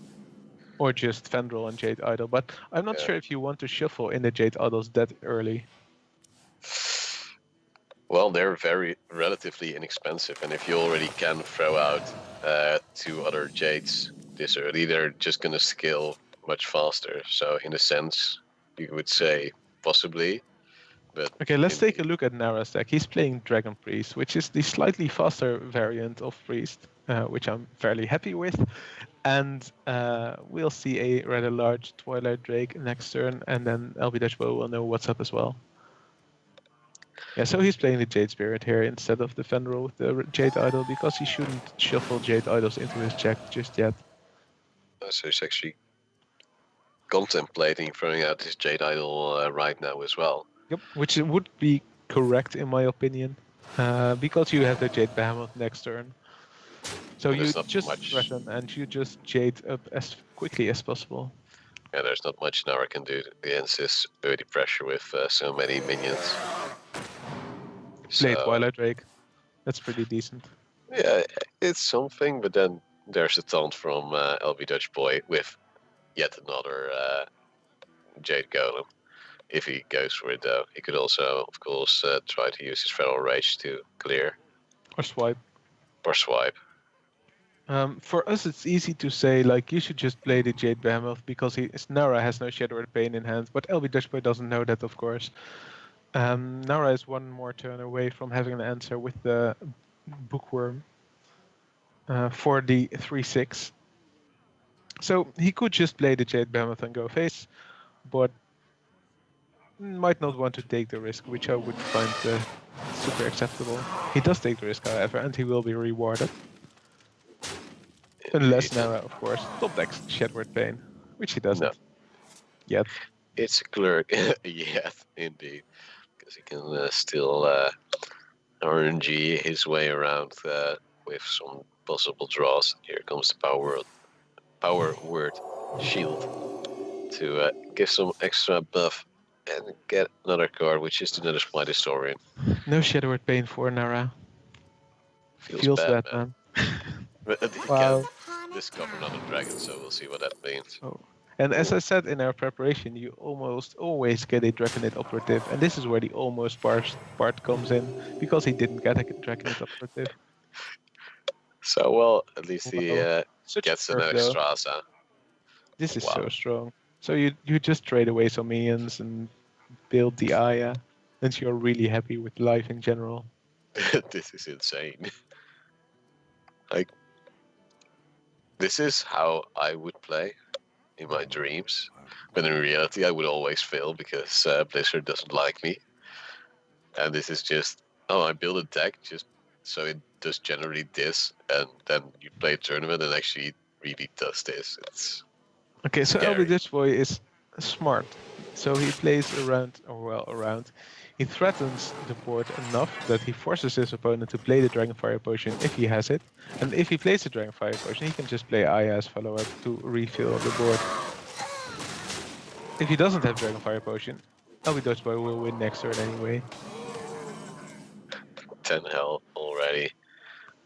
Or just Fendril and Jade Idol, but I'm not Yeah. sure if you want to shuffle in the Jade Idols that early. Well, they're very relatively inexpensive, and if you already can throw out 2 other Jades this early, they're just going to scale much faster. So in a sense, you would say possibly, but Okay, let's take a look at Narra's deck. He's playing Dragon Priest, which is the slightly faster variant of Priest, which I'm fairly happy with. And we'll see a rather large Twilight Drake next turn, and then LB Dutchboy will know what's up as well. Yeah, so he's playing the Jade Spirit here instead of the Fenrir with the Jade Idol, because he shouldn't shuffle Jade Idols into his deck just yet. so he's actually contemplating throwing out his Jade Idol right now as well. Yep, which would be correct in my opinion, because you have the Jade Behemoth next turn. So And you there's not just much. threaten and you just Jade up as quickly as possible. Yeah, there's not much Nara can do against this early pressure with so many minions. Play So, Twilight Drake. That's pretty decent. yeah, it's something, but then there's a taunt from LB Dutch Boy with yet another Jade Golem. If he goes for it, though, he could also, of course, try to use his Feral Rage to clear Or swipe. or swipe. For us, it's easy to say, like, you should just play the Jade Behemoth because Nara has no Shadow or Pain in hand, but LB Dutchboy doesn't know that, of course. Nara is one more turn away from having an answer with the Bookworm for the 3/6. So he could just play the Jade Behemoth and go face, but might not want to take the risk, which I would find super acceptable. He does take the risk, however, and he will be rewarded. Unless Narra, of course, top decks Shedward Pain, which he doesn't. No. Yet. It's a clerk, yet, indeed. Because he can still RNG his way around with some possible draws. Here comes the power word shield to give some extra buff and get another card, which is the Nether's Might Historian. No Shedward Pain for Narra. Feels bad, man. But he Wow. can discover another dragon, so we'll see what that means. Oh. And as I said in our preparation, you almost always get a Draconid operative, and this is where the almost part comes in, because he didn't get a Draconid operative. So, well, at least he Wow. Such a gets an curve, though. extra asa. This is Wow. so strong. So you just trade away some minions and build the Aya, and you're really happy with life in general. This is insane. Like, this is how I would play in my dreams. But in reality, I would always fail because Blizzard doesn't like me. And this is just, oh, I build a deck just so it does generally this, and then you play a tournament and actually really does this. It's Okay, so scary. lbdutchboy is smart. So he plays around. He threatens the board enough that he forces his opponent to play the Dragonfire Potion if he has it. And if he plays the Dragonfire Potion, he can just play Aya as follow-up to refill the board. If he doesn't have Dragonfire Potion, lbdutchboy will win next turn anyway. 10 health already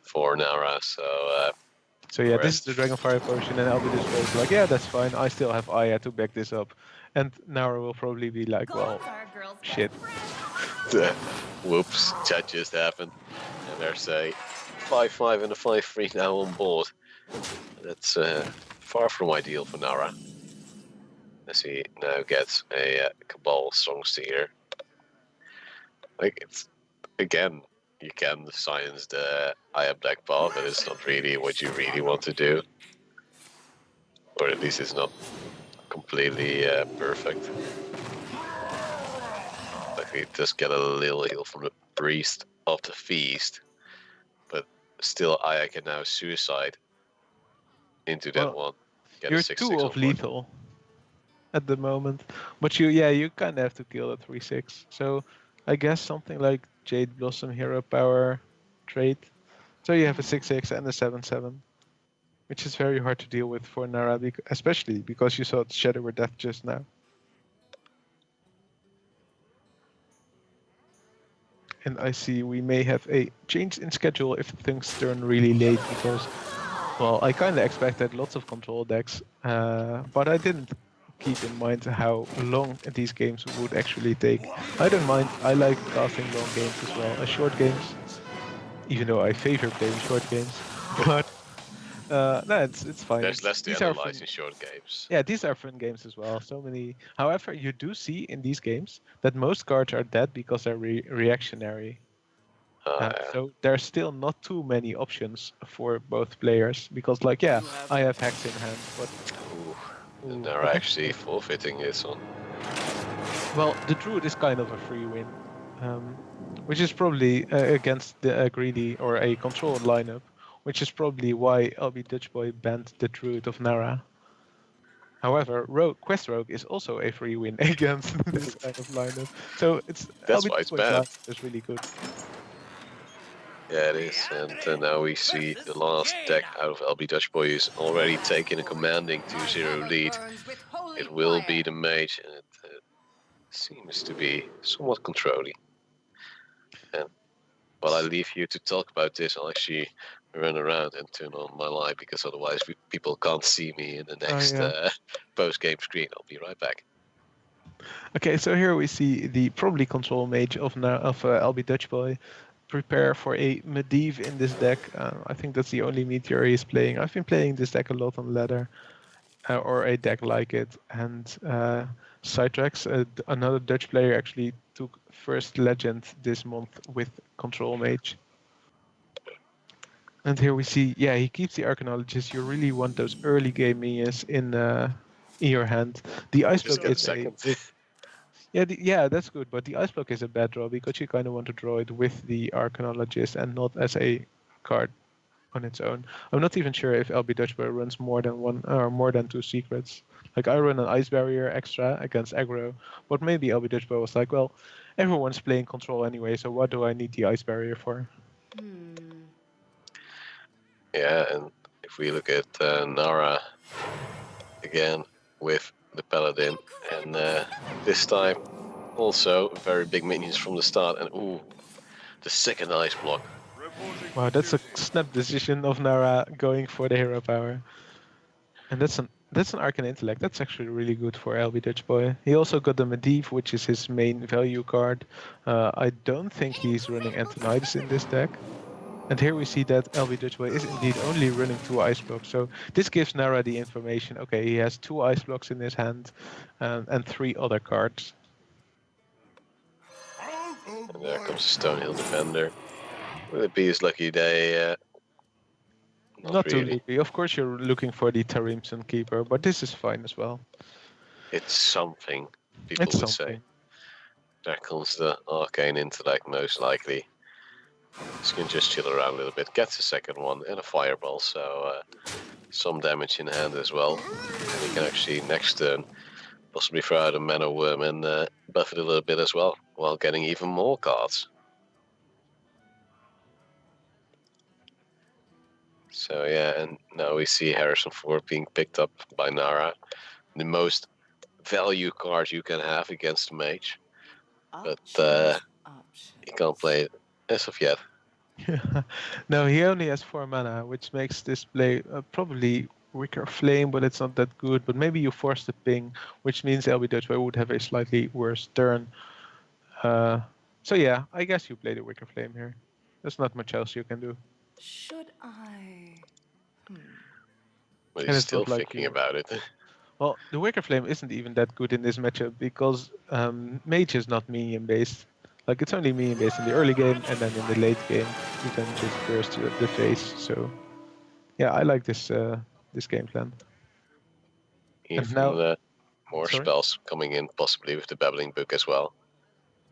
for Narra, So yeah, this is rest. the Dragonfire Potion, and lbdutchboy is like, yeah, that's fine, I still have Aya to back this up. And Narra will probably be like, well, shit. Whoops, that just happened. And there's a 5-5 and a 5-3 now on board. That's far from ideal for Narra. As he now gets a Cabal Songsteer. Like, it's, again, you can science the Aya Black Path, but it's not really what you really want to do. Or at least it's not completely perfect. Like, we just get a little heal from the Priest of the Feast. But still, Aya can now suicide into that Well, one. Get You're a 6-6 two on of board. lethal at the moment, but you kind of have to kill a 3/6. So I guess something like Jade Blossom Hero Power trait. So you have a 6/6 and a 7/7, which is very hard to deal with for Narra, especially because you saw Shadow or Death just now. And I see we may have a change in schedule if things turn really late because, well, I kind of expected lots of control decks, but I didn't keep in mind how long these games would actually take. I don't mind. I like casting long games as well as short games, even though I favor playing short games. But no, it's fine. There's less to These are analyze fun. in short games. Yeah, these are fun games as well. So many. However, you do see in these games that most cards are dead because they're reactionary. Yeah. So there's still not too many options for both players because, like, yeah, I have hacks in hand, but And ooh, they're but actually forfeiting this one. well, the Druid is kind of a free win, which is probably against the greedy or a control lineup, which is probably why lbdutchboy banned the Druid of Narra. However, Quest Rogue is also a free win against this kind of lineup, so it's That's why it's lbdutchboy's banned. lineup is really good. Yeah, it is. And now we see the last deck out of lbdutchboy is already taking a commanding 2-0 lead. It will be the mage, and it seems to be somewhat controlling. And while I leave you to talk about this, I'll actually run around and turn on my light because otherwise people can't see me in the next yeah. post-game screen. I'll be right back. Okay, so here we see the probably control mage of lbdutchboy prepare for a Medivh in this deck. I think that's the only meteor he's playing. I've been playing this deck a lot on ladder, or a deck like it. And Cytrax, another Dutch player, actually took first legend this month with control mage. And here we see, yeah, he keeps the Arcanologist. You really want those early game minions in your hand. The Ice Just Block get is second. yeah, that's good, but the Ice Block is a bad draw because you kind of want to draw it with the Arcanologist and not as a card on its own. I'm not even sure if lbdutchboy runs more than one or more than two secrets. Like I run an Ice Barrier extra against aggro, but maybe lbdutchboy was like, well, everyone's playing control anyway, so what do I need the Ice Barrier for? Yeah, and if we look at Narra again with the Paladin, and this time also very big minions from the start, and ooh, the second ice block. Wow, that's a snap decision of Narra going for the hero power. And that's an Arcane Intellect. That's actually really good for LB Dutch Boy. He also got the Medivh, which is his main value card. I don't think he's running Antonidas in this deck. And here we see that LB Dutch Boy is indeed only running 2 ice blocks. So this gives Narra the information. Okay, he has 2 ice blocks in his hand and 3 other cards. And there comes Stonehill Defender. Will it be his lucky day? Not too really. loopy. Of course, you're looking for the Tarimson Keeper, but this is fine as well. It's something, people It's would something. say. There comes the Arcane Intellect, most likely. He's going to just chill around a little bit. Gets a second one and a Fireball, so some damage in hand as well. And he can actually, next turn, possibly throw out a Mana Worm and buff it a little bit as well, while getting even more cards. So yeah, and now we see Harrison Ford being picked up by Narra. The most value card you can have against a mage. But he can't play it as of yet. No, he only has 4 mana, which makes this play probably Wicker Flame, but it's not that good. But maybe you force the ping, which means LB Dutch Boy would have a slightly worse turn. So yeah, I guess you play the Wicker Flame here. There's not much else you can do. Should I? But And he's it's still not like thinking you. about it. Well, the Wicker Flame isn't even that good in this matchup because Mage is not minion based. Like it's only minion based in the early game, and then in the late game you can just burst the face. So yeah, I like this game plan. Even now- more Sorry? spells coming in, possibly with the Babbling Book as well.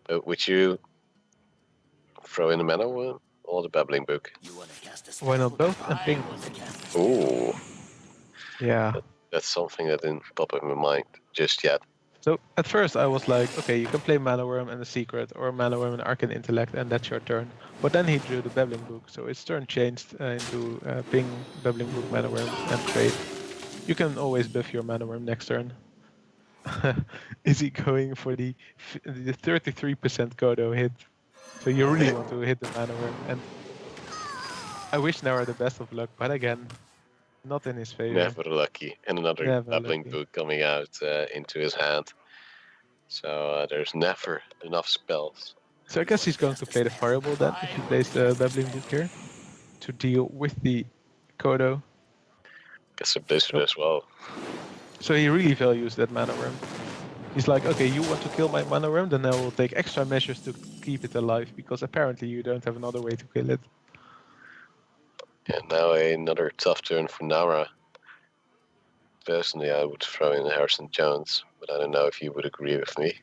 But would you throw in the Mana Worm or the Babbling Book? Why not both and ping? Ooh, Yeah. that's something that didn't pop in my mind just yet. So at first I was like, okay, you can play Mana Worm and a Secret, or Mana Worm and Arcane Intellect, and that's your turn. But then he drew the Babbling Book, so its turn changed into ping, Babbling Book, Mana Worm, and trade. You can always buff your Mana Worm next turn. Is he going for the 33% Kodo hit? So you really want to hit the Mana Worm, and I wish Nara the best of luck, but again, not in his favor. Never lucky. And another Never Babbling lucky. Book coming out into his hand. So there's never enough spells. So I guess he's going to play the Fireball then, if he plays the Babbling Book here, to deal with the Kodo. Gets a Blizzard as well. So he really values that Mana Worm. He's like, okay, you want to kill my Mana Worm, then I will take extra measures to keep it alive, because apparently you don't have another way to kill it. And now another tough turn for Narra. Personally, I would throw in Harrison Jones, but I don't know if you would agree with me.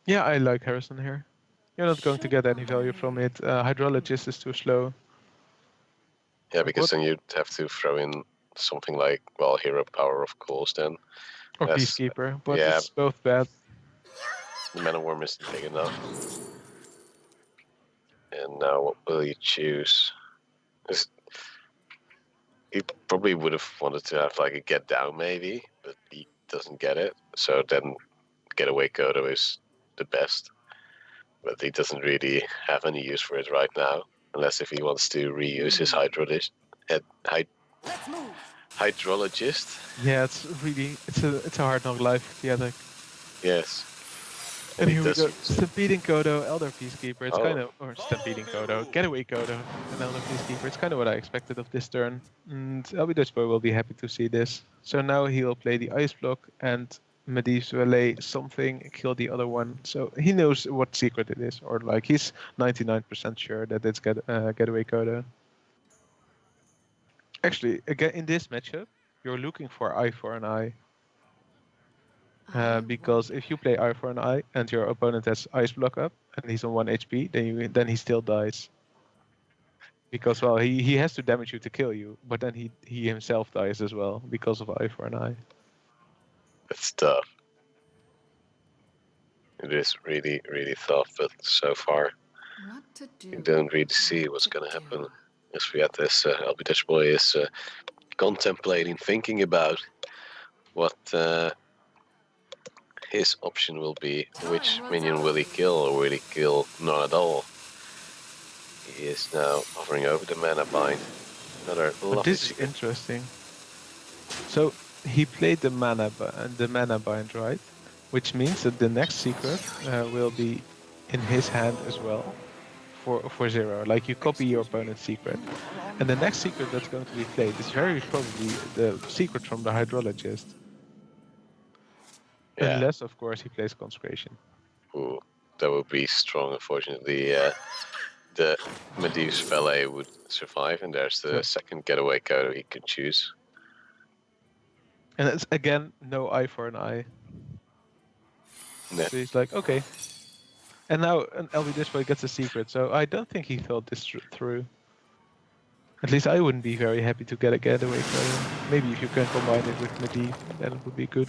Yeah, I like Harrison here. You're not going to get any value from it. Hydrologist is too slow. Yeah, because then you'd have to throw in something like, well, Hero Power, of course, then. Or Yes. Peacekeeper, but Yeah. it's both bad. The Mana Worm isn't big enough. And now what will you choose? He probably would have wanted to have like a Get Down maybe, but he doesn't get it. So then Getaway Kodo is the best. But he doesn't really have any use for it right now. Unless if he wants to reuse his hydrologist. Yeah, it's a hard knock life. Yeah, like. Yes. And he here we does go. use it. Stampeding Kodo, Elder Peacekeeper. It's Oh. kind of, or Stampeding Kodo, Getaway Kodo, and Elder Peacekeeper. It's kind of what I expected of this turn. And LB Dutchboy will be happy to see this. So now he'll play the Ice Block and Medivh will lay something, kill the other one. So he knows what secret it is, or like he's 99% sure that it's Getaway Kodo. Actually, again in this matchup, you're looking for eye for an eye. Because if you play eye for an eye and your opponent has ice block up and he's on 1 HP, then he still dies. Because well, he has to damage you to kill you, but then he himself dies as well because of eye for an eye. It's tough. It is really, really tough, but so far What to do? you don't really see what's going to happen. As we had this, LB Dutchboy is contemplating, thinking about what his option will be which minion will he kill, or will he kill none at all. He is now hovering over the mana bind. Another But lovely this is secret. interesting. So he played the mana bind, right? Which means that the next secret will be in his hand as well for 0. Like you copy your opponent's secret. And the next secret that's going to be played is very probably the secret from the hydrologist. Yeah. Unless, of course, he plays consecration. Ooh, that would be strong. Unfortunately, the Medivh's valet would survive, and there's the So- second getaway code he could choose. And it's again no eye for an eye. Yeah. So he's like, okay. And now an lbdutchboy gets a secret, so I don't think he thought this through. At least I wouldn't be very happy to get a getaway code. Maybe if you can combine it with Medivh, then it would be good.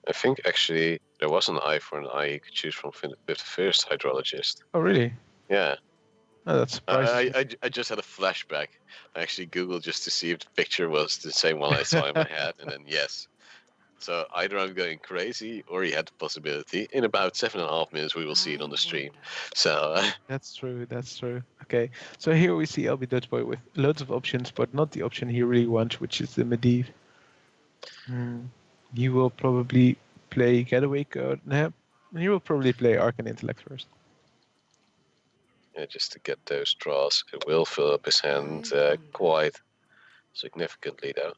I think actually there was an eye for an eye you could choose from with the first hydrologist. Oh, really? Yeah. Oh, that's surprising. I just had a flashback. I actually Googled just to see if the picture was the same one I saw in my head, and then yes. So either I'm going crazy, or he had the possibility. In about 7.5 minutes, we will see it on the stream. So That's true, that's true. Okay, so here we see lbdutchboy with loads of options, but not the option he really wants, which is the Medivh. He will probably play Getaway Code. Nah, he will probably play Arcane Intellect first. yeah, just to get those draws, it will fill up his hand quite significantly, though.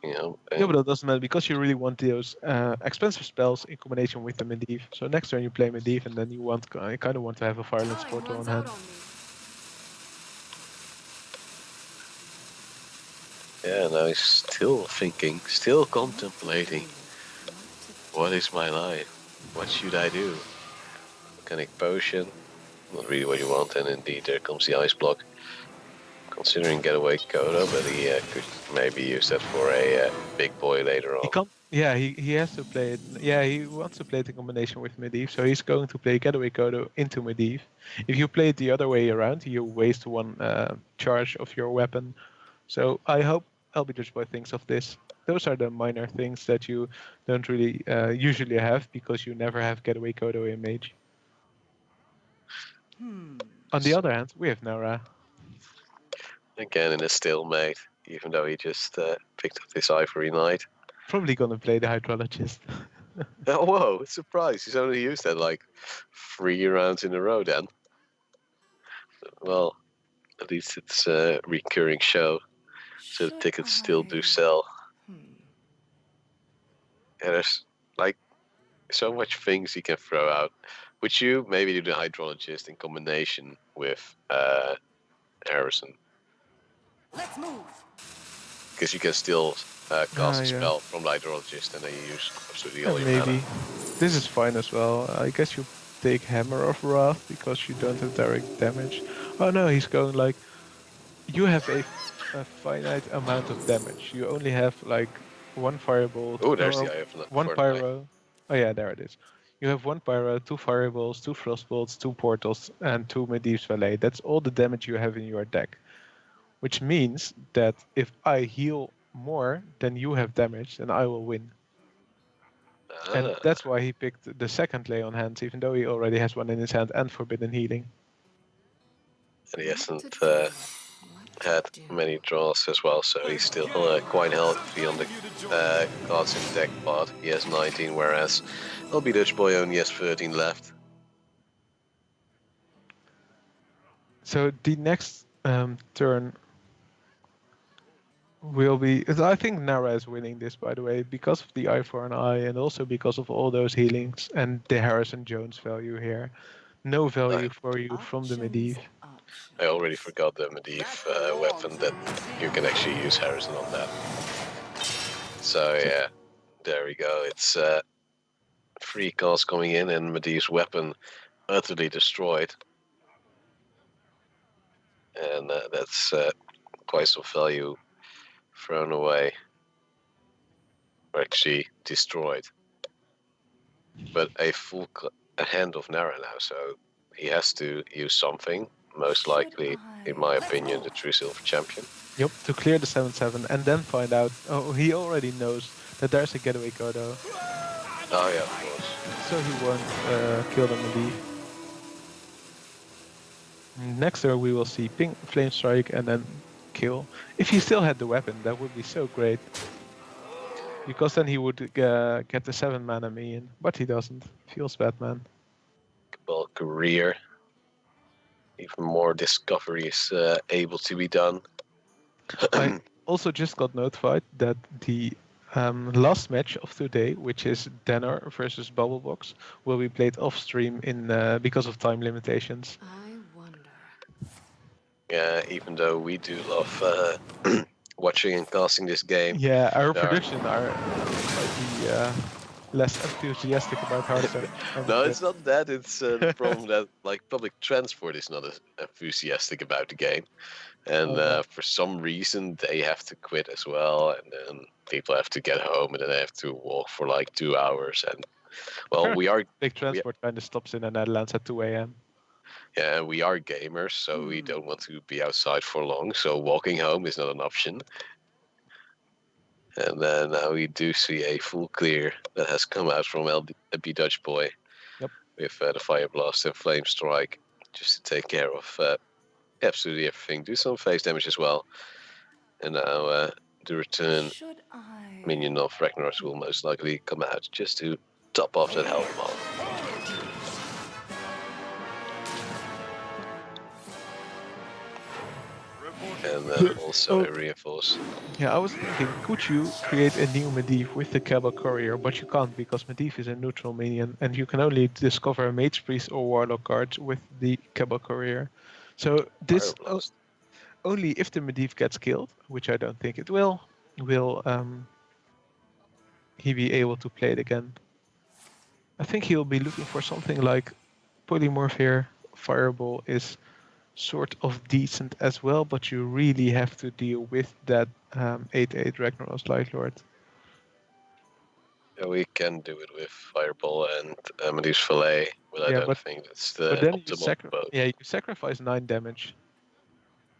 You know, Yeah, but that doesn't matter because you really want those expensive spells in combination with the Medivh. So next turn you play Medivh, and then you kind of want to have a Violence Portal on hand. yeah, now he's still thinking, still contemplating. What is my life? What should I do? Volcanic Potion, not really what you want, and indeed there comes the Ice Block. Considering Getaway Kodo, but he could maybe use that for a big boy later on. He can't. Yeah, he has to play it. Yeah, he wants to play it in combination with Medivh, so he's going to play Getaway Kodo into Medivh. If you play it the other way around, you waste one charge of your weapon. So I hope lbdutchboy thinks of this. Those are the minor things that you don't really usually have because you never have Getaway Kodo in Mage. On the other hand, we have Narra. Again in a stalemate, even though he just picked up this Ivory Knight. Probably gonna play the Hydrologist. Oh, whoa, surprise! He's only used that like 3 rounds in a row then. Well, at least it's a recurring show, so the tickets still do sell. And there's like so much things he can throw out. Would you maybe do the Hydrologist in combination with Harrison? Let's move. Because you can still cast a yeah. spell from the Hydrologist and then you use absolutely Yeah, all your maybe. mana. This is fine as well. I guess you take Hammer of Wrath because you don't have direct damage. Oh no, he's going like... You have a finite amount of damage. You only have like one Fireball... Oh, there's or the Eye of one Fortnite. Pyro. Oh yeah, there it is. You have one Pyro, 2 Fireballs, 2 Frostbolts, 2 Portals, and 2 Medivh's Valet. That's all the damage you have in your deck. Which means that if I heal more than you have damage, then I will win. And Ah, that's why he picked the second Lay on Hands, even though he already has one in his hand and Forbidden Healing. and he hasn't had many draws as well, so he's still quite healthy on the cards in deck part. He has 19, whereas lbdutchboy only has 13 left. So the next turn will be... I think Narra is winning this, by the way, because of the Eye for an Eye and also because of all those healings and the Harrison Jones value here. No value for you from the Medivh. I already forgot the Medivh weapon that you can actually use Harrison on that. So yeah, there we go. It's 3 cards coming in and Medivh's weapon utterly destroyed. And that's quite some value thrown away. Or actually destroyed. But a full hand of Narra now, so he has to use something. Most likely, in my opinion, the True Silver Champion. Yep, to clear the 7/7 and then find out... Oh, he already knows that there's a getaway Kodo. Oh yeah, of course. So he won't kill them indeed. Next turn we will see ping, flame strike, and then kill. If he still had the weapon, that would be so great. Because then he would get the 7 mana minion, but he doesn't. Feels bad, man. Well, career. Even more discovery is able to be done. I also just got notified that the last match of today, which is Denner versus Bubblebox, will be played off stream in because of time limitations. I wonder. Yeah, even though we do love watching and casting this game. Yeah, our there are- prediction are slightly less enthusiastic about Hearthstone. No, it's not that. It's the problem that like public transport is not as enthusiastic about the game, and Oh. for some reason they have to quit as well, and then people have to get home, and then they have to walk for like 2 hours. And well, we are Big transport kind of stops in the Netherlands at 2 a.m. yeah, we are gamers, so we don't want to be outside for long. So walking home is not an option. And then now we do see a full clear that has come out from lbdutchboy. Yep. With the Fire Blast and Flame Strike, just to take care of absolutely everything. Do some face damage as well. And now the return Should I? minion of Ragnaros will most likely come out just to top off that health bar. And then also a reinforce. Yeah, I was thinking, could you create a new Medivh with the Cabal Courier? But you can't because Medivh is a neutral minion, and you can only discover Mage Priest or Warlock cards with the Cabal Courier. So this Fire Blast. only if the Medivh gets killed, which I don't think it will he be able to play it again. I think he'll be looking for something like Polymorph here. Fireball is sort of decent as well, but you really have to deal with that 8/8 Ragnaros Lightlord. Yeah, we can do it with Fireball and Medivh's Fillet, but I Yeah, don't but- think that's the But then optimal boat. you sacrifice 9 damage,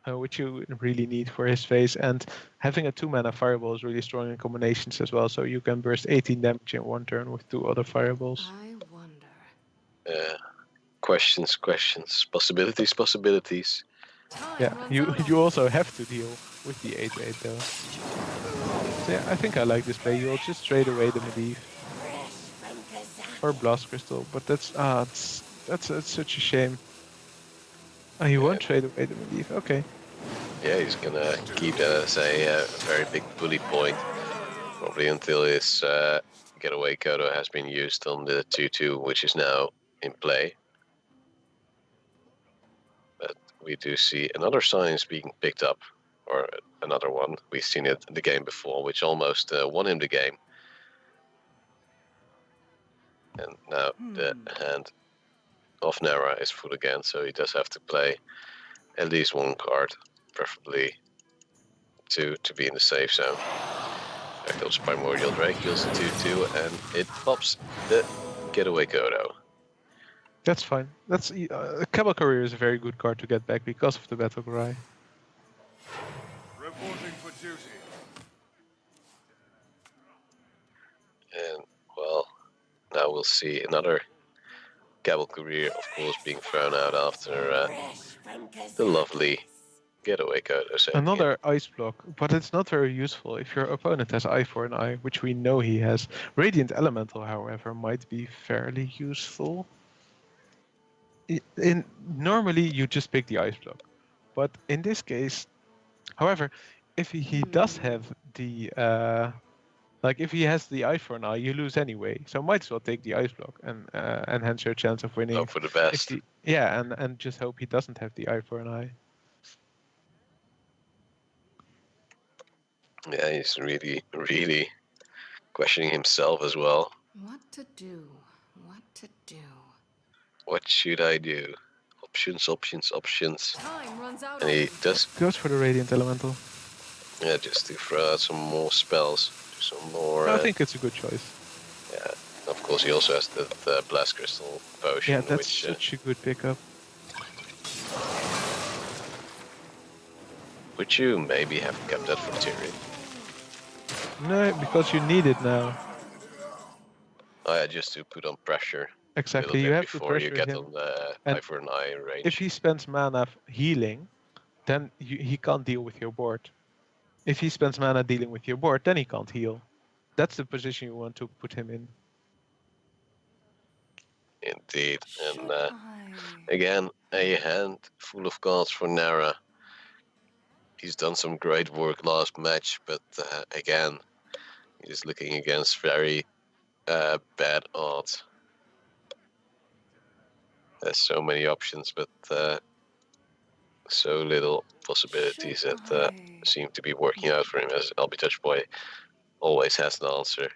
which you really need for his face, and having a 2-mana Fireball is really strong in combinations as well, so you can burst 18 damage in one turn with 2 other Fireballs. I wonder. Yeah. Questions, possibilities. Time Yeah, runs you out on you me. also have to deal with the 8/8 though. So yeah, I think I like this play. You'll just trade away the Medivh or Blast Crystal, but that's such a shame. Oh, he won't trade away the Medivh. Okay. Yeah, he's gonna keep that as a very big bully point, probably until his getaway Kodo has been used on the 2/2, which is now in play. But we do see another science being picked up, or another one. We've seen it in the game before, which almost won him the game. And now the hand of Narra is full again, so he does have to play at least one card, preferably two, to be in the safe zone. There goes Primordial Drake, kills the 2/2, and it pops the getaway Kodo. That's fine. That's Cabal Courier is a very good card to get back because of the Battle Cry. Reporting for duty. And, well, now we'll see another Cabal Courier, of course, being thrown out after the lovely getaway Kodo. So Another Ice Block, but it's not very useful if your opponent has Eye for an Eye, which we know he has. Radiant Elemental, however, might be fairly useful. Normally you just pick the Ice Block, but in this case, however, if he does have the like if he has the Eye for an Eye, you lose anyway. So might as well take the Ice Block and enhance your chance of winning. hope for the best. And just hope he doesn't have the Eye for an Eye. Yeah, he's really questioning himself as well. What to do? What to do? What should I do? Options. Time runs out And on he me. does, Goes for the Radiant Elemental. yeah, just to throw out some more spells, do some more. I think it's a good choice. Yeah, of course he also has that Blast Crystal potion, Yeah, that's which such a good pickup. would you maybe have kept that for Tyrion? No, because you need it now. Oh, yeah, just to put on pressure a little Exactly, you bit have to before you pressure get him. on the And eye for an eye if range. he spends mana healing, then he can't deal with your board. If he spends mana dealing with your board, then he can't heal. That's the position you want to put him in. Indeed. And Should I? again, a hand full of cards for Narra. He's done some great work last match, but again, he's looking against very bad odds. There's so many options, but so little possibilities Should that I? seem to be working out for him, as lbdutchboy always has an answer.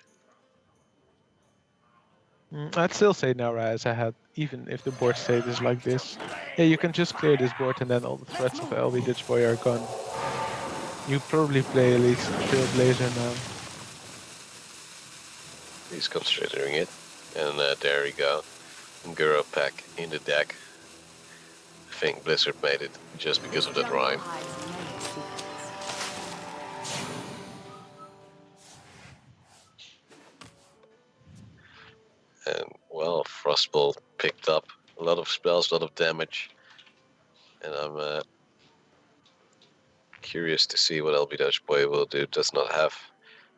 I'd still say Narra is ahead, even if the board state is like this. Yeah, you can just clear this board and then all the threats of lbdutchboy are gone. You probably play at least Trailblazer now. He's considering it. And there we go. Guro pack in the deck. I think Blizzard made it just because of that rhyme. And well, Frostbolt picked up a lot of spells, a lot of damage. And I'm curious to see what lbdutchboy will do. Does not have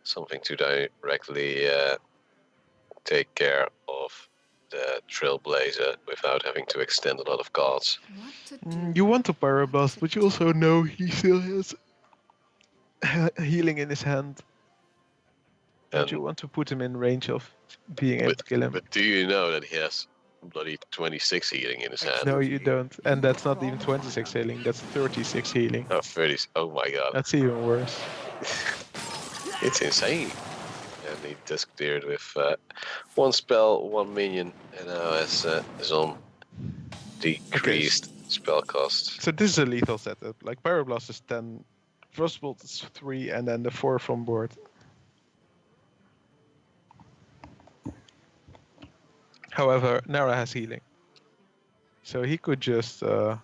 something to directly take care of the Trailblazer without having to extend a lot of cards. What to do? You want to Pyroblast, but you also know he still has healing in his hand. Don't you And want to put him in range of being able to kill him? But do you know that he has bloody 26 healing in his hand? No, you don't. And that's not even 26 healing, that's 36 healing. Oh, 30. Oh my god. That's even worse. It's insane. And he just cleared with one spell, one minion, and now has on decreased spell cost. So this is a lethal setup. Like Pyroblast is 10, Frostbolt is 3, and then the 4 from board. However, Narra has healing. So he could just, well,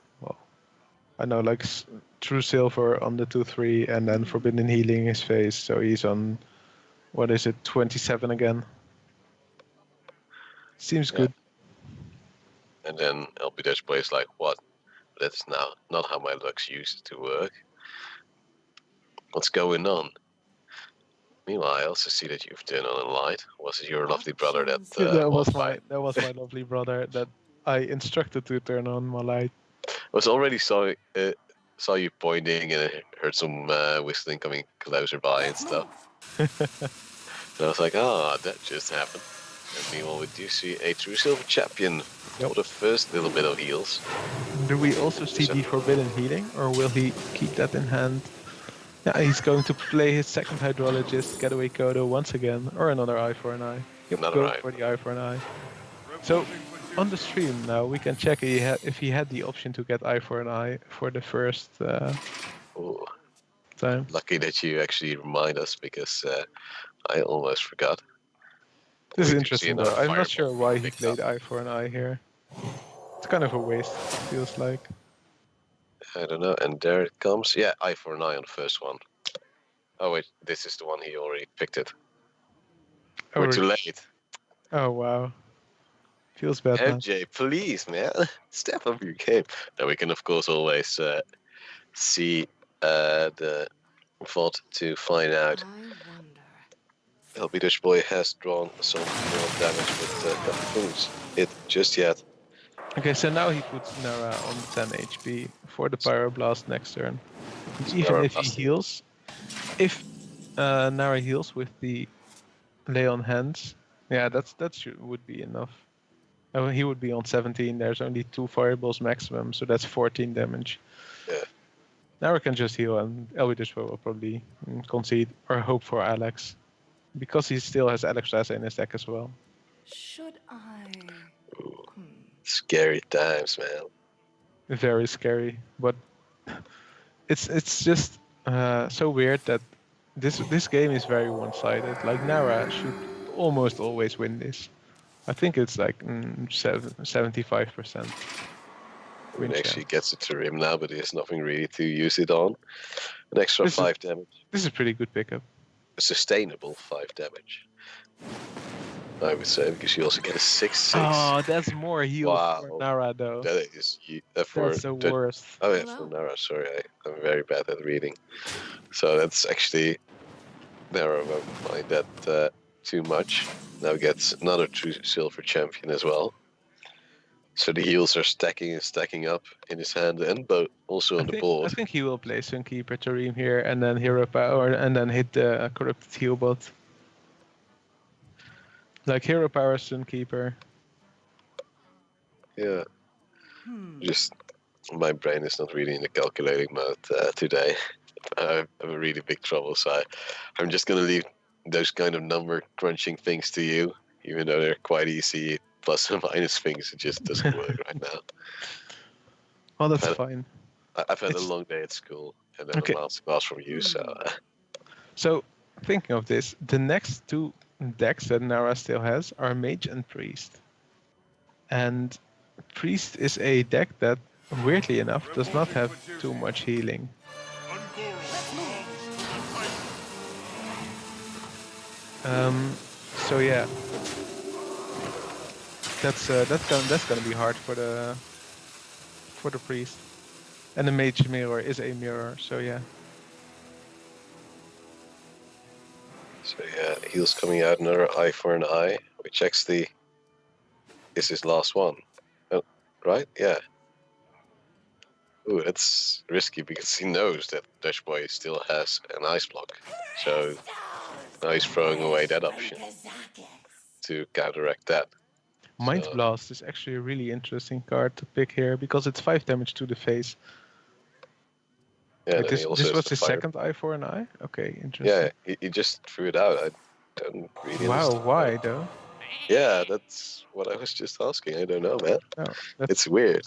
I know, like True Silver on the 2-3, and then Forbidden Healing his face. So he's on, what is it, 27 again. Seems good. And then lbdutchboy is like, what? That's now not how my Lux used to work. What's going on? Meanwhile, I also see that you've turned on a light. Was it your lovely brother that that was by? my lovely brother that I instructed to turn on my light. I was already saw you pointing and I heard some whistling coming closer by and stuff. And I was like, that just happened. And meanwhile, we do see a True Silver champion for the first little bit of heals. Do we also see the Forbidden Healing, or will he keep that in hand? Yeah, he's going to play his second Hydrologist, Getaway Kodo once again, or another Eye for an Eye. Yep, Another go eye. for the Eye for an Eye. So, on the stream now, we can check if he had the option to get Eye for an Eye for the first Ooh, time. lucky that you actually remind us, because I almost forgot. This is We do interesting see though. another I'm not sure fireball why he picked played up. Eye for an Eye here. It's kind of a waste, feels like. I don't know. And there it comes. Yeah, eye for an eye on the first one. Oh wait, this is the one he already picked it. Oh, We're too really? late. Oh wow. Feels bad, man. MJ, please, man, step up your game. Now we can of course always see the VOD to find out. I wonder. lbdutchboy has drawn some more damage, but can't finish it just yet. Okay, so now he puts Narra on 10 HP for the Pyroblast next turn. And even if he Pyroblast. heals, if Narra heals with the Lay on Hands, yeah, would be enough. Oh, he would be on 17. There's only 2 fireballs maximum, so that's 14 damage. Yeah. Narra can just heal, and lbdutchboy will probably concede or hope for Alex, because he still has Alex Rasa in his deck as well. Should I? Ooh, scary times, man. Very scary, but it's just so weird that this game is very one-sided. Like Narra should almost always win this. I think it's like 75%. I mean, actually gets it to him now, but he has nothing really to use it on. An extra This is- 5 damage. This is a pretty good pickup. sustainable 5 damage. I would say, because you also get a 6/6. Oh, that's more heals for Wow. Narra though. That is for That's the worst. Oh yeah, Hello. for Narra. Sorry, I'm very bad at reading. So that's actually Narra won't mind that too much. Now gets another true silver champion as well. So the heals are stacking and stacking up in his hand and also on the I board. think he will play Sunkeeper to Ream here and then Hero Power and then hit the corrupted heal bot. Like Hero Power, Sunkeeper. Yeah. Just my brain is not really in the calculating mode today. I'm in really big trouble, so I'm just gonna leave those kind of number crunching things to you, even though they're quite easy plus and minus things. It just doesn't work right now. Well, that's I've had, fine. I've had a It's- long day at school and then Okay. a masterclass from you, so So, thinking of this, the next two decks that Nara still has are Mage and Priest. And Priest is a deck that, weirdly enough, does not have too much healing. So yeah, that's gonna be hard for the Priest. And the Mage mirror is a mirror, so yeah. So yeah, heals coming out, another eye for an eye, which actually is his last one. Oh, right? Yeah. Ooh, that's risky because he knows that Dutch Boy still has an ice block. So now he's throwing away that option to counteract that. Mind So, Blast is actually a really interesting card to pick here because it's 5 damage to the face. yeah, Wait, then he also this has was the his fire. second eye for an eye? Okay, interesting. Yeah, he just threw it out. I don't really Wow, understand. why though? Yeah, that's what I was just asking. I don't know, man. Oh, It's weird.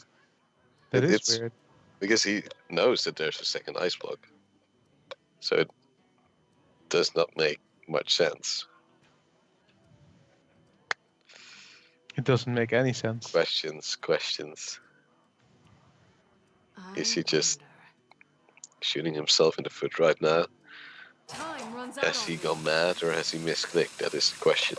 that is It's weird. because he knows that there's a second ice block. So it does not make much sense. It doesn't make any sense. Questions. Is he just wonder. shooting himself in the foot right now? Time runs out Has on he me. gone mad or has he misclicked? That is the question.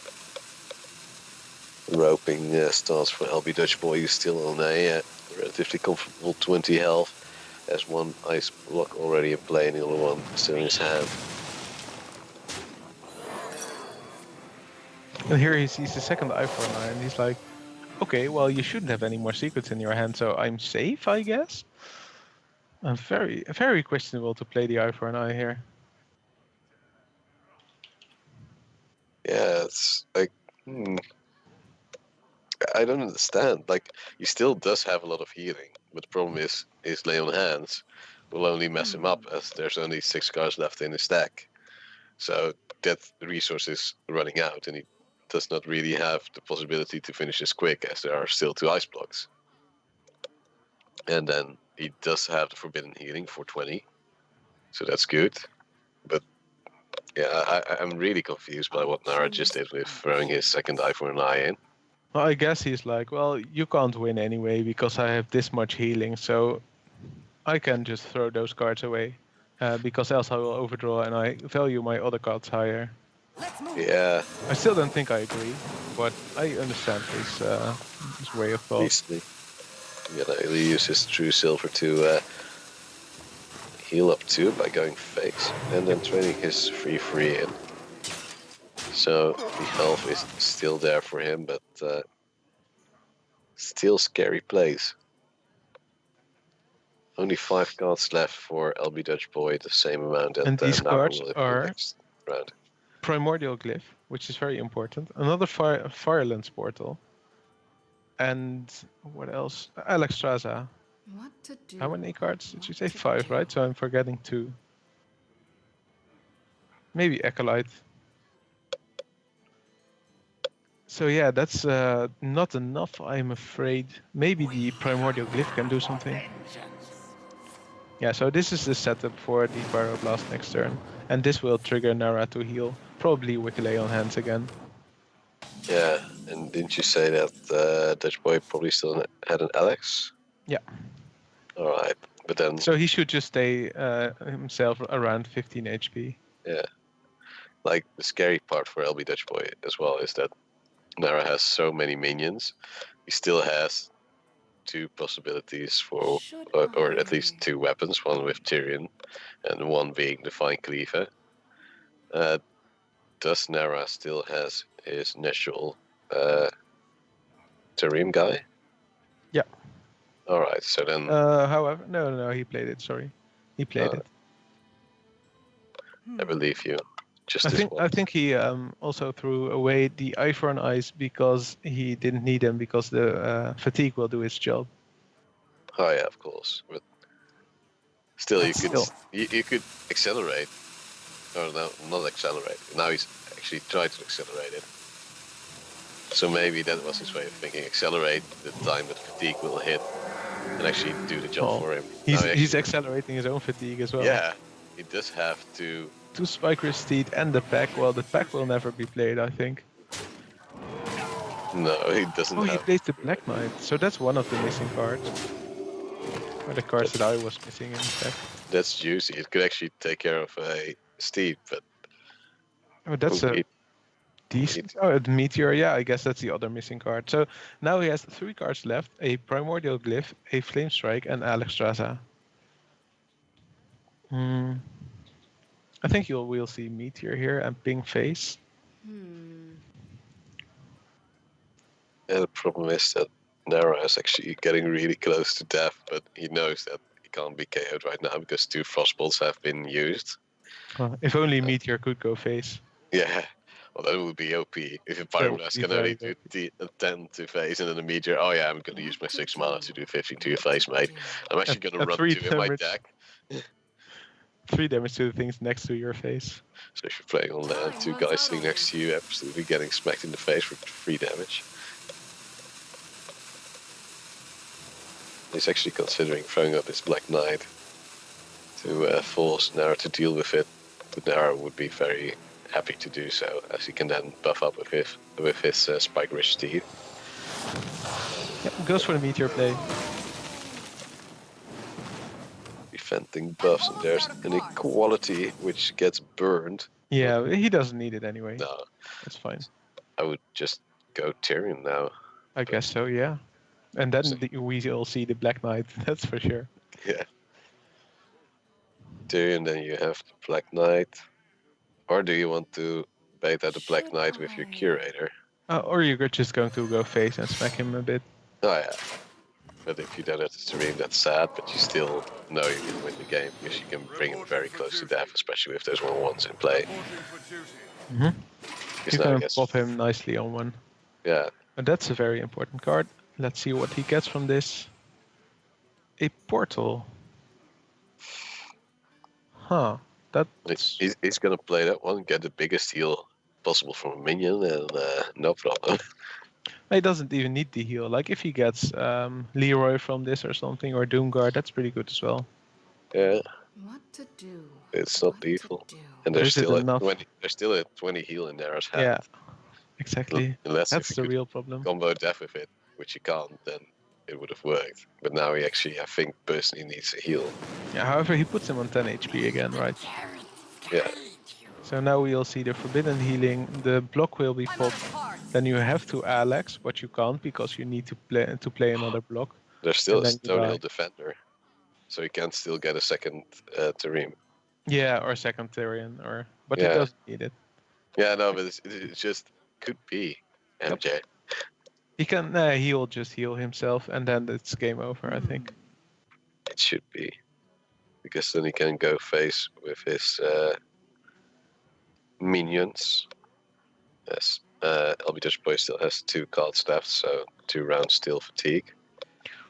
Roping stance for LB Dutch Boy, who's still on a relatively comfortable 20 health. Has one ice block already in play and the other one still in his hand. And here he sees the second eye for an eye, and he's like, okay, well, you shouldn't have any more secrets in your hand, so I'm safe, I guess? Very questionable to play the eye for an eye here. Yeah, it's like, I don't understand. Like, he still does have a lot of healing, but the problem is his lay on hands will only mess him up as there's only 6 cards left in his stack. So that resource is running out, and he does not really have the possibility to finish this quick as there are still 2 ice blocks. And then he does have the forbidden healing for 20, so that's good. But yeah, I'm really confused by what Nara just did with throwing his second eye for an eye in. Well, I guess he's like, well, you can't win anyway because I have this much healing, so I can just throw those cards away. Because else I will overdraw and I value my other cards higher. Yeah, I still don't think I agree, but I understand his way of thought. basically. He'll use his true silver to heal up 2 by going fakes and then trading his 3/3 in. So the health is still there for him, but still scary plays. Only 5 cards left for LB Dutch Boy, the same amount that And these Narra cards will have are next round. Primordial Glyph, which is very important. Another Firelands portal. And what else? Alexstrasza. What to do? How many cards did you say? What to 5, do? right? So I'm forgetting 2. Maybe Acolyte. So yeah, that's not enough, I'm afraid. Maybe the Primordial Glyph can do something. Yeah, so this is the setup for the Pyroblast next turn. And this will trigger Narra to heal. Probably with Lay on Hands again. Yeah, and didn't you say that Dutch Boy probably still had an Alex? Yeah. Alright, but then... So he should just stay himself around 15 HP. Yeah. Like, the scary part for LB Dutch Boy as well is that Narra has so many minions. He still has two possibilities for, Should or at I? least two weapons, one with Tyrion and one being Divine Cleaver. Does Narra still has his natural Tyrion guy? Yeah. Alright, so then However, no, he played it. Sorry, he played it. I believe you. Just I this think once. I think he also threw away the Eye for an Ice because he didn't need them because the fatigue will do its job. Oh yeah, of course. But still, you But could still. you could accelerate. Oh no, not accelerate. Now he's actually tried to accelerate it. So maybe that was his way of thinking. Accelerate the time that fatigue will hit and actually do the job Oh, for him. he's Now he he's actually, accelerating his own fatigue as well. yeah, he does have to. To Spike Steed and the pack. Well, the pack will never be played, I think. No, he doesn't Oh, he have. plays the Black Knight, so that's one of the missing cards. Or the cards that I was missing in fact. That's juicy. It could actually take care of a Steve, but Oh, that's a decent. Oh, a Meteor. Yeah, I guess that's the other missing card. So now he has 3 cards left: a Primordial Glyph, a Flame Strike, and Alexstrasza. I think we'll see Meteor here and Ping Face. yeah, the problem is that Narra is actually getting really close to death, but he knows that he can't be KO'd right now because 2 Frostbolts have been used. If only Meteor could go face. Yeah, well, that would be OP. If a That would Pyroblast be can only very do 10 to face and then a Meteor, oh yeah, I'm going to use my 6 mana to do 15 to your face, mate. I'm actually going to At run 3 2 in my damage. deck. 3 damage to the things next to your face. So if you're playing on land, 2 guys sitting next to you, absolutely getting smacked in the face for 3 damage. He's actually considering throwing up his Black Knight to force Narra to deal with it, but Narra would be very happy to do so, as he can then buff up with his Spike Rich Steed. Yep, goes for the Meteor play. Defending buffs, and there's an equality which gets burned. Yeah, he doesn't need it anyway. No, That's fine. I would just go Tyrion now. I guess so, yeah. And then So- we all see the Black Knight, that's for sure. Yeah. Tyrion, then you have the Black Knight. Or do you want to bait out the Black Knight with your Curator? Or you're just going to go face and smack him a bit. Oh yeah. But if you don't have the Serene, that's sad, but you still know you can win the game because you can bring him very close to death, especially if there's 1/1s in play. You Because now he can gets, pop him nicely on one. yeah, And that's a very important card. Let's see what he gets from this. A portal. Huh. That's... he's gonna play that one, get the biggest heal possible from a minion, and no problem. He doesn't even need the heal. Like if he gets Leroy from this or something, or Doomguard, that's pretty good as well. Yeah, What to do? it's not What to lethal. do? And But there's is it still a enough? 20. There's still a 20 heal in Narra's hand. Yeah, exactly. Unless That's if the you could real problem. combo death with it, which you can't, then it would have worked. But now he actually, I think, personally needs a heal. Yeah, however, he puts him on 10 HP again, right? Yeah. So now we'll see the Forbidden Healing. The block will be popped. Then you have to Alex, but you can't because you need to play another block. There's still And a then you Stonehill die. Defender, so he can still get a second Tareem. Yeah, or second Tyrion, but Yeah. it doesn't need it. Yeah, no, but it's just could be MJ. He can. He will just heal himself, and then it's game over. I think. It should be, because then he can go face with his minions. Yes, LB Dutchboy still has 2 cards left, so 2 rounds still fatigue.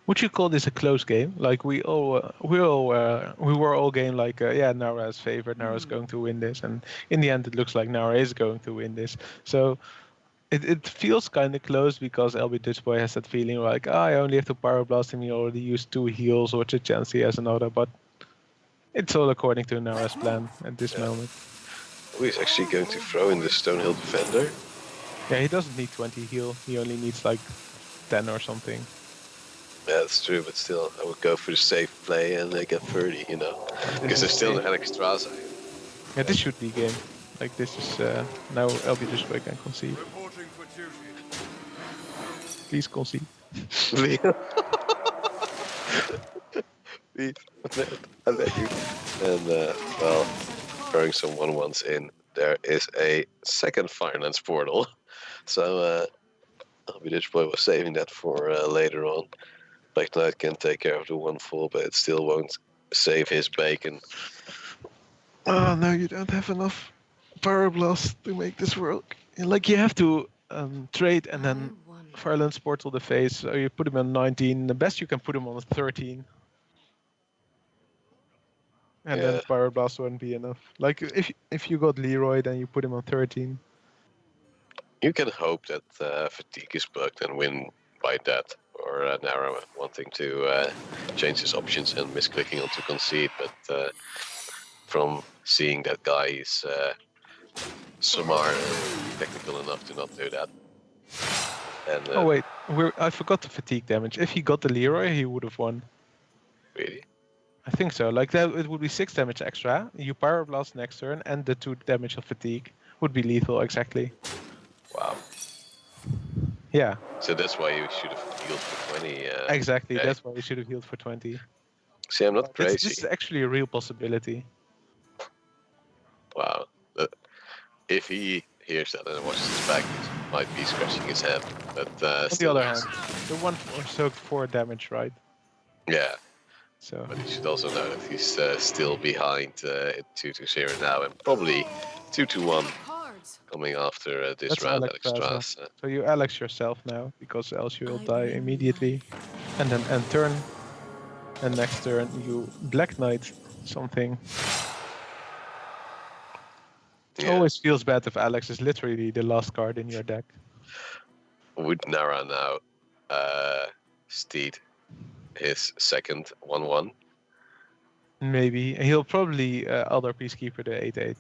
Would you call this a close game? Like we were all game like Narra is favored. Narra's going to win this, and in the end it looks like Narra is going to win this. So it feels kind of close because LB Dutchboy has that feeling like I only have to Pyroblast him. He already used 2 heals, what's a chance he has another? But it's all according to Narra's plan at this moment. Who is actually going to throw in the Stonehill Defender? Yeah, he doesn't need 20 heal. He only needs like 10 or something. Yeah, that's true, but still, I would go for the safe play and get 30, you know? Because there's still an Alexstrasza. Yeah, this should be game. Like this is now lbdutchboy can concede. Reporting for duty. Please concede. Leave. I beg you. And well, throwing some 1-1s in, there is a second finance portal. So lbdutchboy was saving that for later on. Black Knight can take care of the 1-4, but it still won't save his bacon. Oh no, you don't have enough power blast to make this work. Like you have to trade and then Firelands portal the face. So you put him on 19. The best you can put him on 13. And then Power Blast wouldn't be enough. Like if you got Leroy, then you put him on 13. You can hope that Fatigue is bugged and win by that, or Narra wanting to change his options and misclicking onto concede, but from seeing that guy is smart and technical enough to not do that. And, oh wait, I forgot the fatigue damage. If he got the Leroy, he would have won. Really? I think so. Like that, it would be 6 damage extra. You Power Blast next turn, and the 2 damage of fatigue would be lethal exactly. Wow. Yeah. So that's why you should have healed for 20. Exactly. okay. That's why you should have healed for 20. See, I'm not crazy. This is actually a real possibility. Wow. If he hears that and watches this back, he might be scratching his head. But On the other hand, the 1 soaked 4 damage, right? Yeah. So. But you should also know that he's still behind 2-0 now, and probably 2-1 coming after this That's round, Alex Alex. So you Alex yourself now, because else you will die immediately. And then end turn. And next turn you Black Knight something. It always feels bad if Alex is literally the last card in your deck. Would Narra now steed his second 1-1? Maybe. And he'll probably other Peacekeeper the 8-8.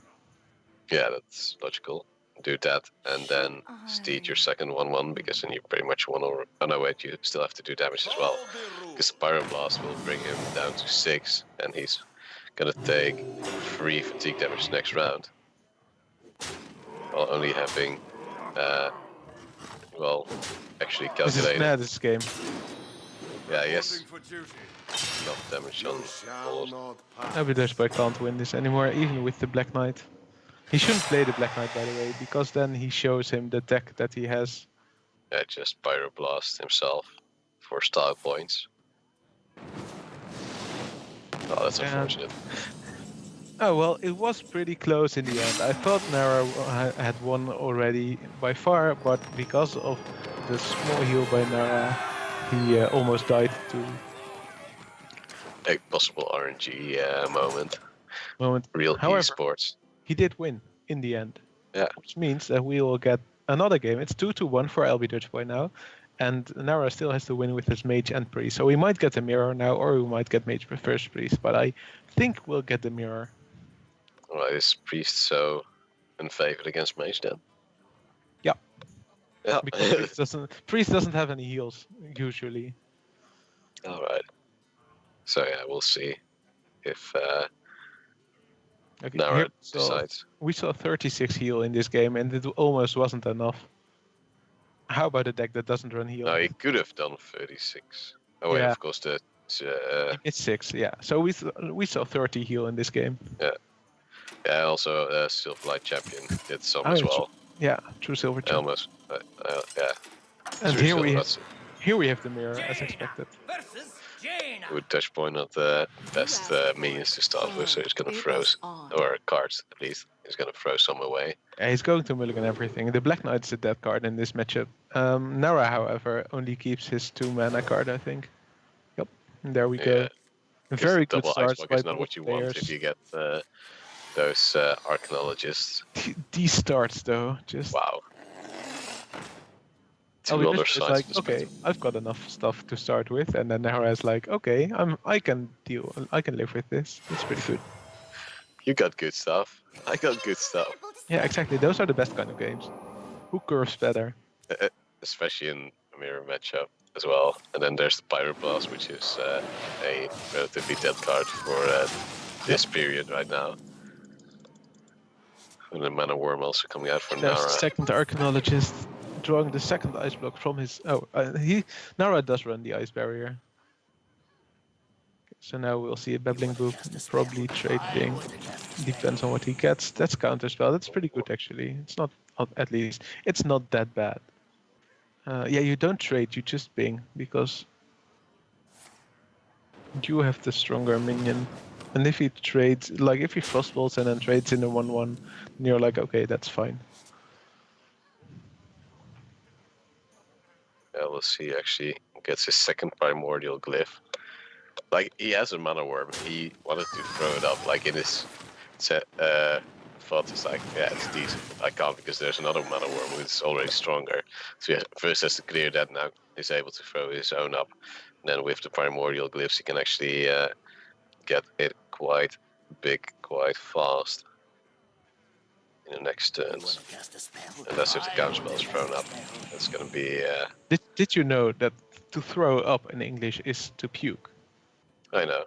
Yeah, that's logical. Do that, and then steed your second 1-1, because then you pretty much won over... Oh no, wait, you still have to do damage as well. Because the Pyro Blast will bring him down to 6, and he's gonna take 3 fatigue damage next round. While only having, well, actually This is calculated. mad, this game. Yeah, yes. Enough damage on all. lbdutchboy can't win this anymore, even with the Black Knight. He shouldn't play the Black Knight, by the way, because then he shows him the deck that he has. Yeah, just Pyroblast himself for style points. Oh, that's unfortunate. Oh, well, it was pretty close in the end. I thought Narra had won already by far, but because of the small heal by Narra, he almost died too. A possible RNG moment. Real However, esports. he did win in the end. Yeah. Which means that we will get another game. It's 2-1 for lbdutchboy now. And Narra still has to win with his Mage and Priest. So we might get the mirror now, or we might get Mage first Priest. But I think we'll get the mirror. Well, is Priest so unfavored against Mage then? Yeah. Yeah. Because Priest doesn't have any heals, usually. Alright. So yeah, we'll see if Okay, Narra decides. We saw 36 heal in this game, and it almost wasn't enough. How about a deck that doesn't run heal? No, he could have done 36. Oh, yeah, of course, it's 6, yeah. So we saw 30 heal in this game. Yeah. Yeah, also Silverlight Champion did some as well. Yeah, true Silver Champion. Almost. Yeah. And here we have the mirror, as expected. With Dutchboy not the best minions to start with, so he's gonna throw, or cards at least, he's gonna throw some away. Yeah, he's going to mulligan everything. The Black Knight's a dead card in this matchup. Narra, however, only keeps his 2-mana card, I think. Yep, and there we go. Very good starts by is not what you want if you get those archaeologists. These starts, though, just... Wow. It's like, okay, I've got enough stuff to start with, and then Narra's like, okay, I can live with this. It's pretty good. You got good stuff. I got good stuff. Yeah, exactly. Those are the best kind of games. Who curves better? Especially in a mirror matchup as well. And then there's the Pyroblast, which is a relatively dead card for this period right now. And the Mana Worm also coming out for There's the Narra. second Archaeologist drawing the second ice block from his. Oh, Narra does run the ice barrier. So now we'll see a Babbling Brook, probably trading. Depends on what he gets. That's counterspell. That's pretty good actually. It's not, at least, it's not that bad. Yeah, you don't trade, you just ping, because you have the stronger minion. And if he trades, like if he frostbolts and then trades in a 1-1, then you're like, okay, that's fine. Yeah, we'll see. Actually, gets his second Primordial Glyph. Like, he has a Mana Worm. He wanted to throw it up, like in his thought is like, yeah, it's decent. I can't because there's another Mana Worm who's already stronger. So he first has to clear that, now he's able to throw his own up. And then with the Primordial Glyphs, he can actually get it quite big, quite fast in the next turns. Unless if the counterspell is thrown up, that's gonna be. Did you know that to throw up in English is to puke? I know.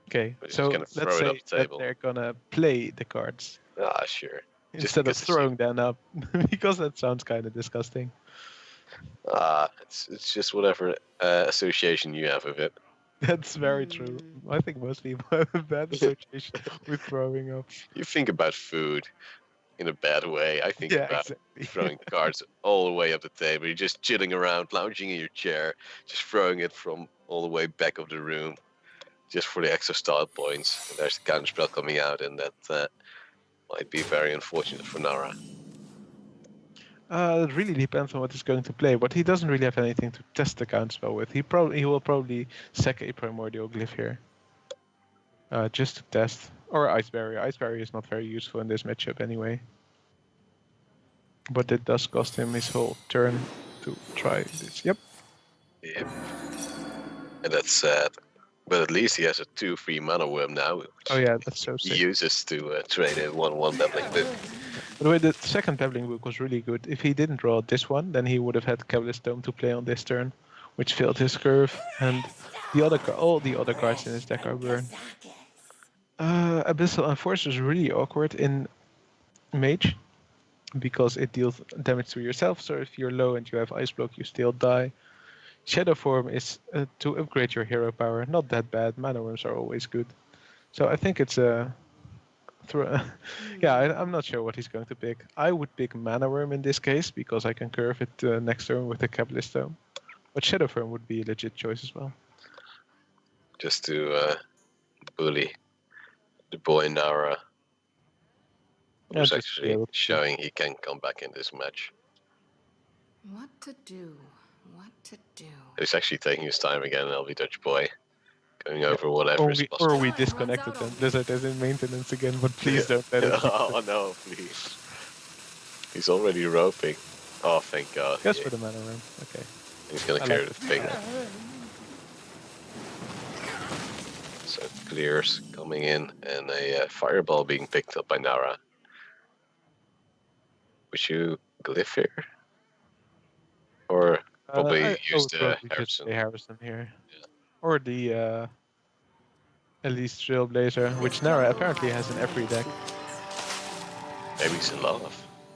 Okay, But he's so gonna let's throw it up say the that table. they're gonna play the cards Ah, sure. instead of because throwing them up, because that sounds kind of disgusting. It's just whatever association you have with it. That's very true. I think most people have a bad association with throwing up. You think about food in a bad way. I think Yeah, about exactly. throwing cards all the way up the table. You're just chilling around, lounging in your chair, just throwing it from all the way back of the room, just for the extra style points. And there's the counterspell coming out, and that might be very unfortunate for Nara. It really depends on what he's going to play, but he doesn't really have anything to test the counterspell with. He will probably sack a Primordial Glyph here, just to test, or Ice Barrier. Ice Barrier is not very useful in this matchup anyway, but it does cost him his whole turn to try this. Yep. Yep. And that's sad. But at least he has a 2/3 Mana Worm now, which Oh yeah, that's so he sick. uses to trade a 1/1 Babbling Brook. By the way, the second Babbling Brook was really good. If he didn't draw this one, then he would have had Cabalist Dome to play on this turn, which failed his curve, and all the other cards in his deck are burned. Abyssal Enforcer is really awkward in Mage, because it deals damage to yourself, so if you're low and you have Ice Block, you still die. Shadow Form is to upgrade your hero power, not that bad. Mana Worms are always good. So I think it's a... yeah, I'm not sure what he's going to pick. I would pick Mana Worm in this case, because I can curve it next turn with the Cabalist Dome. But Shadow Form would be a legit choice as well. Just to bully the boy Nara. Yeah, Who's just to be actually able to- showing he can come back in this match. What to do? What to do? He's actually taking his time again, LB Dutch Boy. Going over whatever is Or possible. we disconnected them. Blizzard is in maintenance again, but please don't let it. Oh no, please. He's already roping. Oh, thank God. Guess for the Mana Worm. Okay. He's gonna I clear like the ping. So clears coming in, and a fireball being picked up by Nara. Would you glyph here? Or probably use the probably just Hearthstone. the Harrison here. Yeah. Or the Elise Trailblazer, which Nara apparently has in every deck. Maybe he's in love.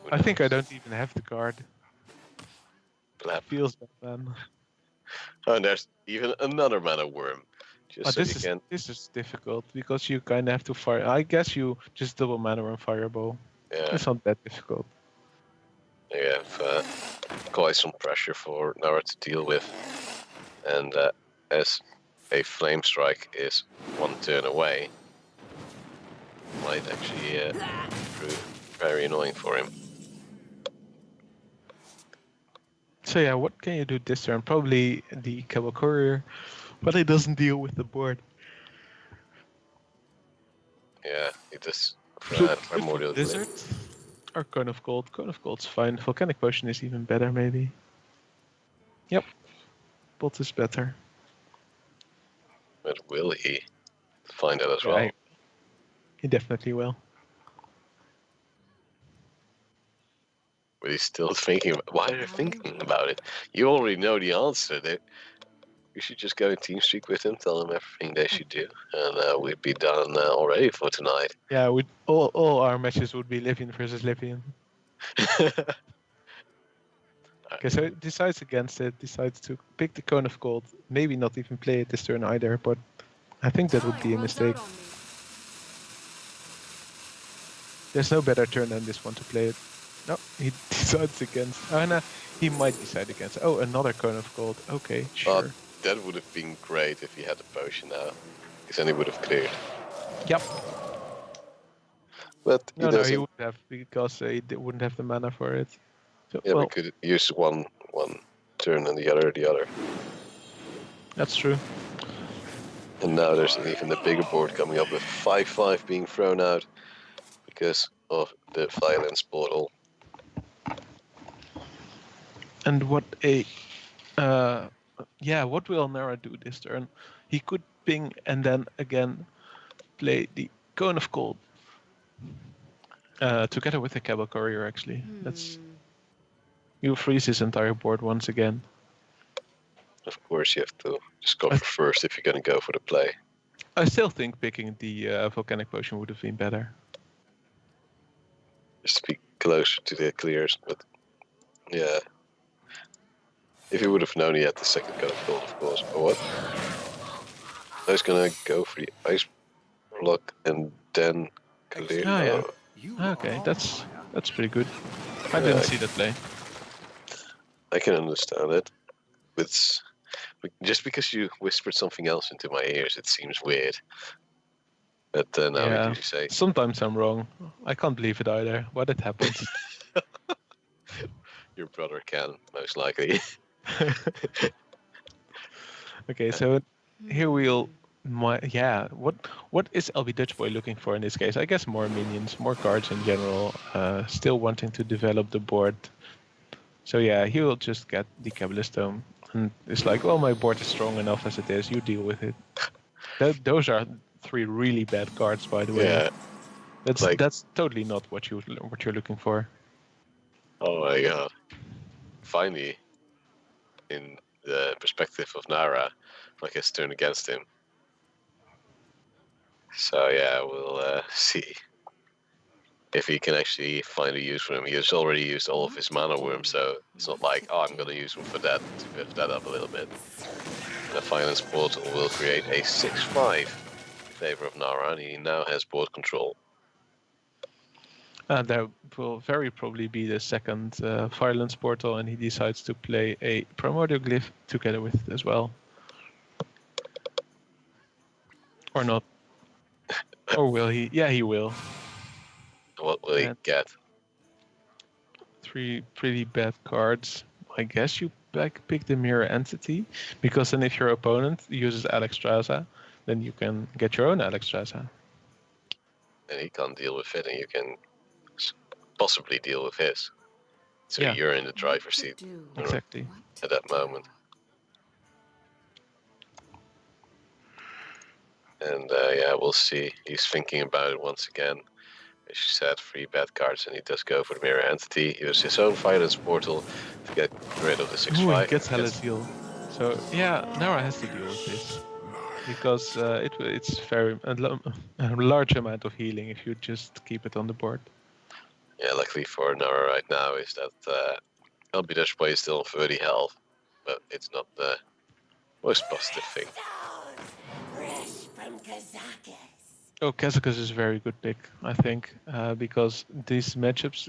Who I think I knows? don't even have the card. Blap. Feels bad, man. Oh, and there's even another Mana Worm. Just so you can. This is difficult because you kind of have to fire. I guess you just double Mana Worm Fireball. Yeah, It's not that difficult. you have quite some pressure for Nara to deal with. And as a Flame Strike is one turn away, might actually prove very annoying for him. So yeah, what can you do this turn? Probably the Cabal Courier, but it doesn't deal with the board. Yeah, it is Good for Primordial Blizzard Glyph. or Cone of Gold. Cone of Gold's fine. Volcanic Potion is even better, maybe. Yep, Bolt is better. But will he find out as well? He definitely will. But he's still thinking. Why are they thinking about it? You already know the answer. we should just go in team streak with them, tell them everything they should do, and we'd be done already for tonight. Yeah, we all our matches would be Livian versus Livian. Okay, so it decides against it, decides to pick the Cone of Gold, maybe not even play it this turn either, but I think that would be a mistake. There's no better turn than this one to play it. No, he decides against. Oh, no, he might decide against. Oh, another Cone of Gold. Okay, sure. That would have been great if he had the potion now, because then he would have cleared. Yep. But No, he wouldn't have, because he wouldn't have the mana for it. So, yeah, well, we could use one turn and the other. that's true. And now there's even a bigger board coming up with 5/5 being thrown out because of the violence portal. And what will Narra do this turn? He could ping and then again play the Cone of Gold. Together with the Cabal Courier, actually. He'll freeze his entire board once again. Of course, you have to just cover first if you're going to go for the play. I still think picking the Volcanic Potion would have been better. Just to be closer to the clears, but yeah. If you would have known he had the second Cone of Gold, of course. Or what? I was going to go for the Ice Block and then clear. Oh, yeah. Okay, that's pretty good. I didn't see that play. I can understand it. It's just because you whispered something else into my ears, it seems weird. But now you say sometimes I'm wrong. I can't believe it either. But it happens. Your brother can, most likely. Okay, so here we'll. What is lbdutchboy looking for in this case? I guess more minions, more cards in general. Still wanting to develop the board. So yeah, he will just get the Cabalistome, and it's like, well, my board is strong enough as it is. You deal with it. Those are 3 really bad cards, by the way. Yeah. That's totally not what you're looking for. Oh my god! Finally, in the perspective of Narra, like his turn against him. So yeah, we'll see if he can actually find a use for him. He has already used all of his mana worms, so it's not like, oh, I'm gonna use them for that to build that up a little bit. The Violence Portal will create a 6/5 in favor of Narra, and he now has board control. There will very probably be the second Violence Portal, and he decides to play a Primordial Glyph together with it as well. Or not. Or will he? Yeah, he will. What will he get? 3 pretty bad cards. I guess you pick the Mirror Entity, because then if your opponent uses Alexstrasza, then you can get your own Alexstrasza. And he can't deal with it, and you can possibly deal with his. So you're in the driver's seat. Exactly. At that moment. And we'll see. He's thinking about it once again. As you said, 3 bad cards, and he does go for the Mirror Entity. He uses his own Violence Portal to get rid of the 6/5. He gets Hellas-Heal. So yeah, Narra has to deal with this, because it's very a large amount of healing if you just keep it on the board. Yeah, luckily for Narra right now is that lbdutchboy is still on 30 health, but it's not the most positive thing. Oh, Kazakus is a very good pick, I think, because these matchups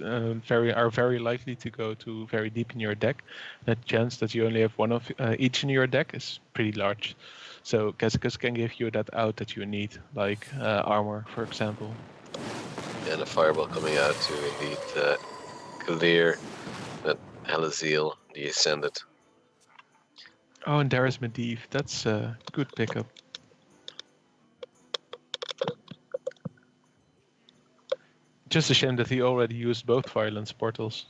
are very likely to go to very deep in your deck. That chance that you only have one of each in your deck is pretty large. So Kazakus can give you that out that you need, like armor, for example. And a Fireball coming out to indeed clear that Hellas-Heal, the Ascended. Oh, and there is Medivh. That's a good pickup. Just a shame that he already used both Violence Portals.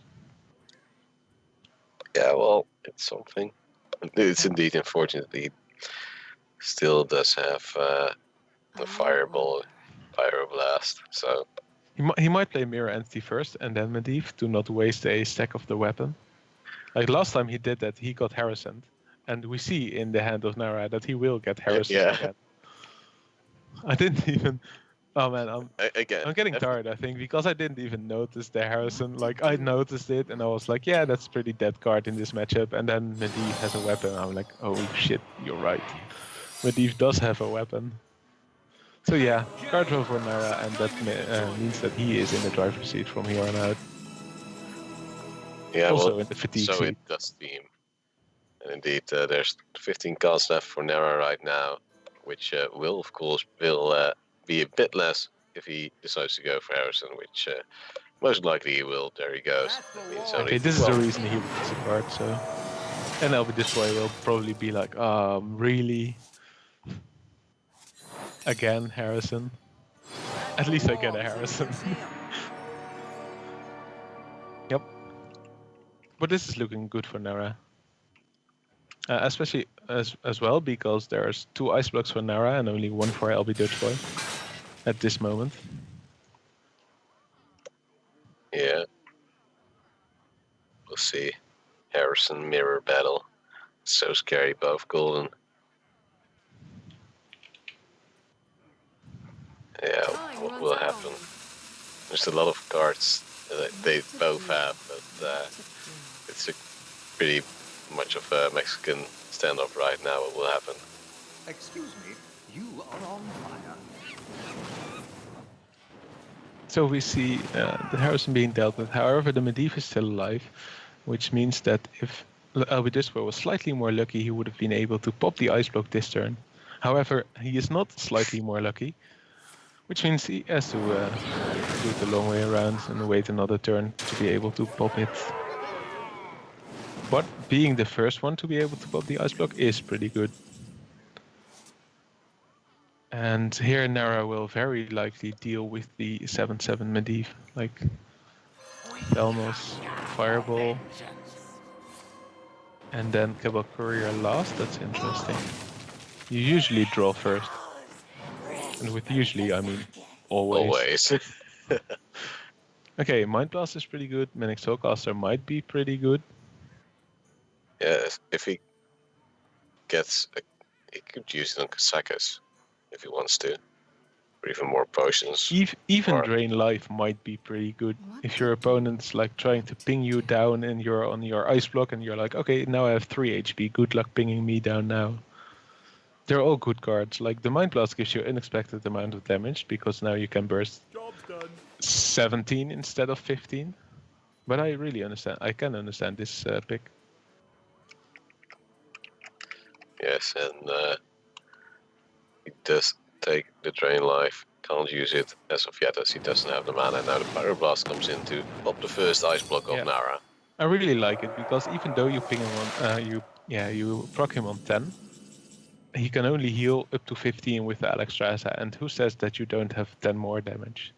Yeah, well, it's something. It's indeed unfortunate that he still does have the Fireball, Pyroblast, so... He might play Mirror Entity first and then Medivh to not waste a stack of the weapon. Like last time he did that, he got Harassant. And we see in the hand of Narra that he will get Harrison Yeah. again. I didn't even. Oh man, Again, I'm getting tired. I think because I didn't even notice the Harrison. Like I noticed it, and I was like, yeah, that's pretty dead card in this matchup. And then Medivh has a weapon. I'm like, oh shit, you're right. Medivh does have a weapon. So yeah, card draw for Narra, and that means that he is in the driver's seat from here on out. yeah, Also well, in the fatigue so seat. it does seem. And indeed, there's 15 cards left for Narra right now, which will, of course, be a bit less if he decides to go for Harrison, which most likely he will. There he goes. That means only Okay, this is the 12. reason he wants a card. So, and lbdutchboy will probably be like, really? Again, Harrison. At least I get a Harrison. Yep. But this is looking good for Narra. Especially as well because there's 2 ice blocks for Narra and only 1 for lbdutchboy at this moment. Yeah. We'll see. Harrison mirror battle. So scary, both golden. Yeah, what will happen? There's a lot of cards that they both have, but it's a pretty much of a Mexican standoff right now. What will happen? Excuse me, you are on fire. So we see the Harrison being dealt with. However, the Medivh is still alive, which means that if lbdutchboy was slightly more lucky, he would have been able to pop the ice block this turn. However, he is not slightly more lucky, which means he has to do it the long way around and wait another turn to be able to pop it. But being the first one to be able to pop the ice block is pretty good. And here Narra will very likely deal with the 7/7 Medivh, like Thelmos, Fireball, and then Cabal Courier last. That's interesting. You usually draw first. And with usually, I mean always. Always. Okay, Mind Blast is pretty good. Manic Soulcaster might be pretty good. Yeah, if he gets, he could use it on Kasakas if he wants to, or even more potions. Even Or- Drain Life might be pretty good. If your opponent's like trying to ping you down and you're on your ice block and you're like, okay, now I have 3 HP. Good luck pinging me down now. They're all good cards. Like the Mind Blast gives you unexpected amount of damage because now you can burst 17 instead of 15. But I really understand. I can understand this pick. Yes, and he does take the Drain Life. Can't use it as of yet as he doesn't have the mana. Now the Pyroblast comes in to pop the first ice block of Yeah. Narra. I really like it because even though you ping him on, you proc him on 10, he can only heal up to 15 with the Alexstrasza. And who says that you don't have 10 more damage?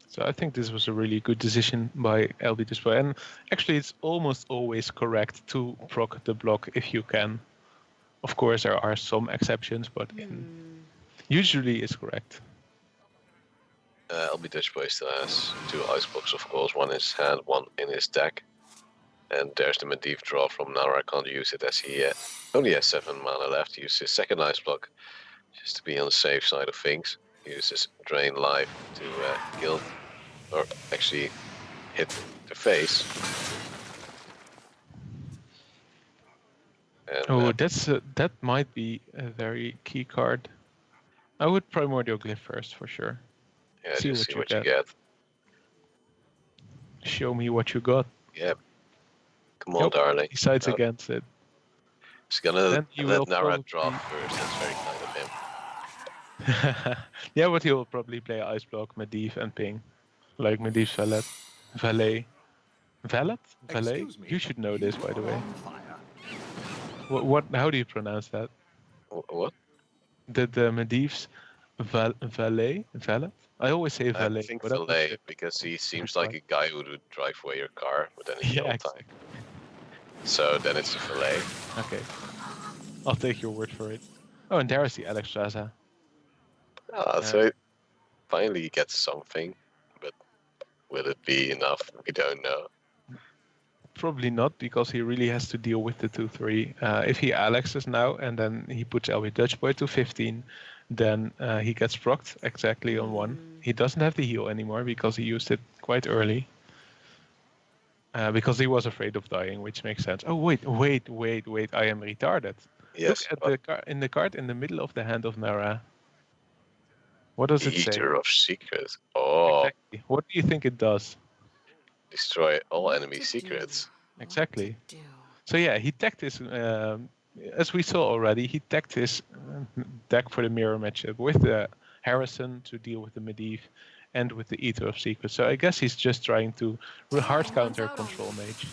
So I think this was a really good decision by lbdutchboy. And actually, it's almost always correct to proc the block if you can. Of course, there are some exceptions, but usually it's correct. lbdutchboy still has 2 ice blocks, of course, one in his hand, one in his deck. And there's the Medivh draw from Narra. Can't use it as he only has 7 mana left. Use his second ice block just to be on the safe side of things. Uses Drain Life to kill, or actually hit the face. And, That might be a very key card. I would Primordial Glyph first for sure. yeah, see just what see you what you get. Show me what you got. Yeah. Come on, Nope, darling. he sides No. against it. He's gonna Then he let will Narra probably- draw first. That's very kind of him. Yeah, but he will probably play Ice Block, Medivh, and Ping. Like Medivh's Valet. Valet? Excuse me, You should know this, by the you way. are on fire. What? How do you pronounce that? What? The Medivh's Valet? Valet? I always say Valet. I think but that was Valet, the- because he seems first like one. a guy who would drive away your car with any Yeah, kill time. So then it's a Valet. Okay. I'll take your word for it. Oh, and there is the Alexstrasza. So finally he gets something, but will it be enough? We don't know. Probably not, because he really has to deal with the 2-3. If he Alexes now and then he puts LB Dutch Boy to 15, then he gets procced exactly on 1. He doesn't have the heal anymore because he used it quite early. Because he was afraid of dying, which makes sense. Oh, wait, I am retarded. Yes. Look at the card in the middle of the hand of Narra. What does it say? Eater of secrets. Oh, Exactly. What do you think it does? destroy all What enemy to secrets. do? What Exactly. to do? So yeah, he tagged his, as we saw already, he tagged his deck for the mirror matchup with the Harrison to deal with the Medivh and with the Eater of Secrets. So I guess he's just trying to hard counter Control Mage.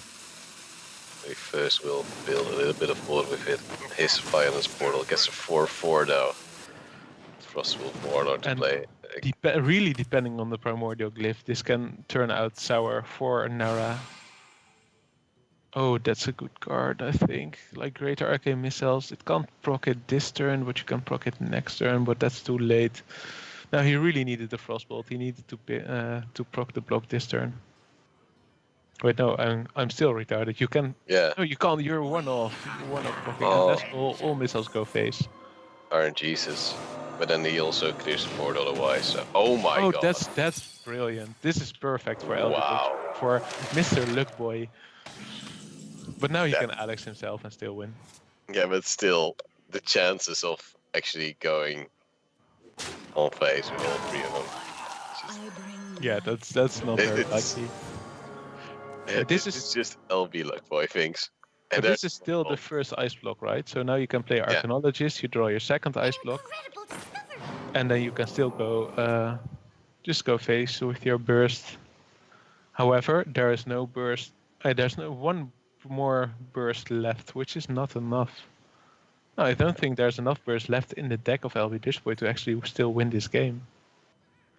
We first will build a little bit of wood with it. His Violence Portal gets a 4/4 though. Frostwolf Warlord to And play. really depending on the Primordial Glyph, this can turn out sour for Narra. Oh, that's a good card, I think. Like Greater Arcane Missiles, it can't proc it this turn, but you can proc it next turn, but that's too late. Now he really needed the Frostbolt. He needed to proc the block this turn. Wait, no, I'm still retarded. You can. Yeah. No, you can't. You're one off. You're one off procking, Oh. unless all missiles go face. RNGesus. But then he also clears the board otherwise. So, oh my god. That's brilliant. This is perfect for LB Wow. for Mr. Luckboy. But now he That- can Alex himself and still win. Yeah, but still, the chances of actually going on face with all 3 of them. Yeah, that's not very It's- likely. This is just LB Luckboy things. But And this is still the first ice block, right? So now you can play Arcanologist, you draw your second ice block, and then you can still go, just go face with your burst. However, there is no burst. There's no one more burst left, which is not enough. No, I don't think there's enough burst left in the deck of LB Dutchboy to actually still win this game.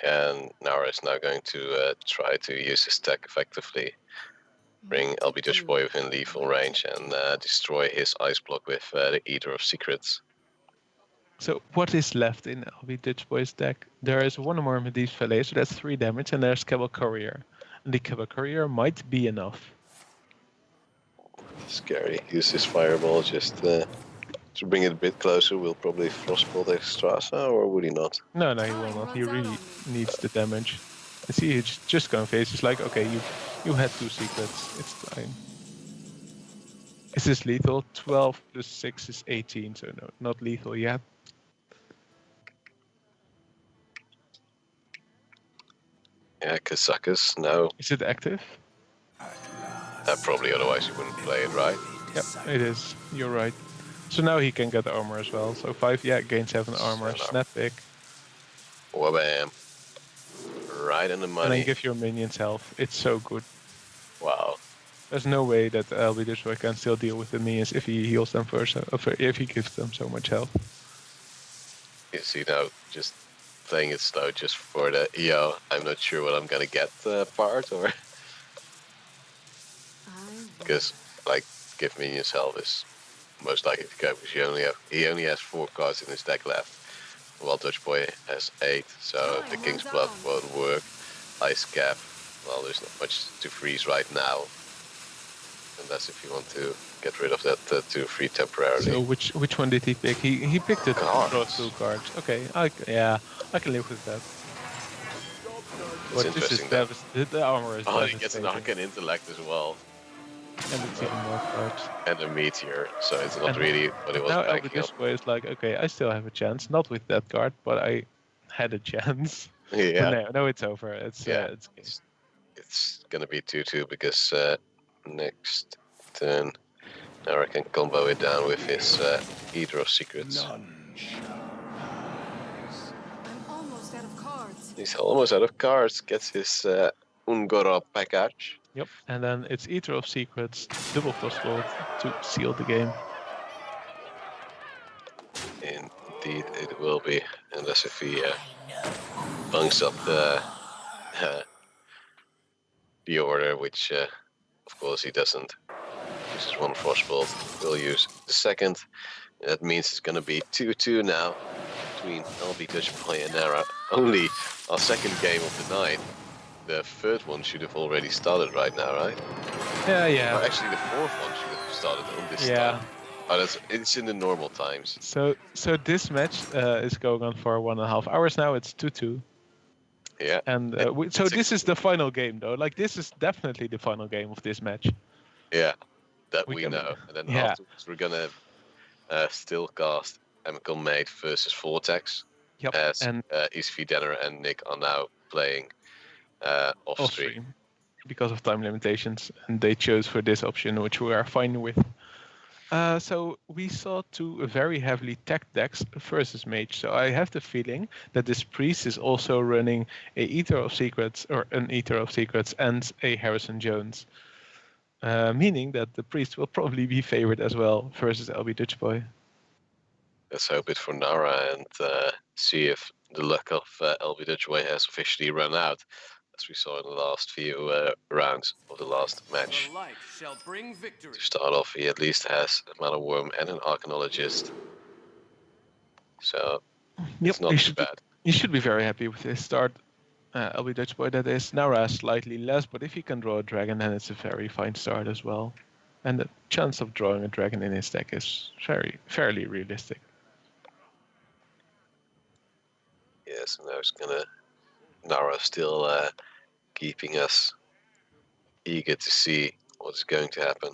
And Narra is now going to try to use his tech effectively. Bring LB Dutchboy within lethal range and destroy his ice block with the Eater of Secrets. So what is left in LB Dutchboy's deck? There is one more Medivh Valet, so that's 3 damage, and there's Cabal Courier. And the Cabal Courier might be enough. Scary. Use his fireball just to bring it a bit closer. We'll probably Frostbolt Extrasa, or would he not? No, he will not. He really needs the damage. I see he's just going face. He's like, okay, you had 2 secrets. It's fine. Is this lethal? 12 plus 6 is 18, so no, not lethal yet. Yeah, Kazakus, no. Is it active? Probably, otherwise you wouldn't play it, right? Yep, it is. You're right. So now he can get armor as well. So 5, gain 7 armor. Snap pick. Wabam. Right in the And money. then give your minions health. It's so good. Wow. There's no way that LB Dutchboy can still deal with the minions if he heals them first, if he gives them so much health. You see now, just playing it slow just for the, I'm not sure what I'm gonna get part, or... Because, like, give minions health is most likely to go, because he only has 4 cards in his deck left, while Dutchboy has 8, so the King's Blood won't work. Ice Cap, well, there's not much to freeze right now, unless if you want to get rid of that 2-3 temporarily. So which one did he pick? He picked the Cards. draw 2 cards. Okay, I can live with that. It's But this is interesting the armor is Oh, he gets an devastating. Arcane Intellect as well, And it's even more cards. and a Meteor, so it's not And really what it was Now banking on. Dutchboy is like, okay, I still have a chance. Not with that card, but I had a chance. Yeah. But no, it's over. It's It's gonna be 2-2 because next turn Narra can combo it down with his Eater of Secrets. None shall rise. I'm almost out of cards. He's almost out of cards, gets his Ungoro package. Yep. And then it's Eater of Secrets, double Frostbolt to seal the game. Indeed it will be, unless if he bunks up the order, which of course he doesn't. Uses 1 Frostbolt, we'll use the second. That means it's gonna be 2-2 now between LB Dutchboy and Narra. Only our second game of the night. the third one should have already started right now, right? Yeah. Or actually, the fourth one should have started on this Yeah. time. Oh, it's in the normal times. So this match is going on for 1.5 hours now. It's 2-2. Yeah. And so this is the final game, though. Like, this is definitely the final game of this match. Yeah, that we can- know. And then yeah. afterwards, we're gonna still cast Amical Mate versus Vortex. Yep. As And Isvi Denner and Nick are now playing off stream. because of time limitations, and they chose for this option, which we are fine with. So we saw two very heavily tagged decks versus Mage. So I have the feeling that this Priest is also running a Eater of Secrets or an Eater of Secrets and a Harrison Jones, meaning that the Priest will probably be favored as well versus LB Dutchboy. Let's hope it for Narra and see if the luck of LB Dutchboy has officially run out, as we saw in the last few rounds of the last match. The light shall bring victory. To start off, he at least has a Mana Worm and an Arcanologist. So, it's not too bad. You should be very happy with his start. LB Dutchboy, that is. Narra slightly less, but if he can draw a dragon, then it's a very fine start as well. And the chance of drawing a dragon in his deck is fairly realistic. Yes, and now it's gonna... Narra still keeping us eager to see what's going to happen.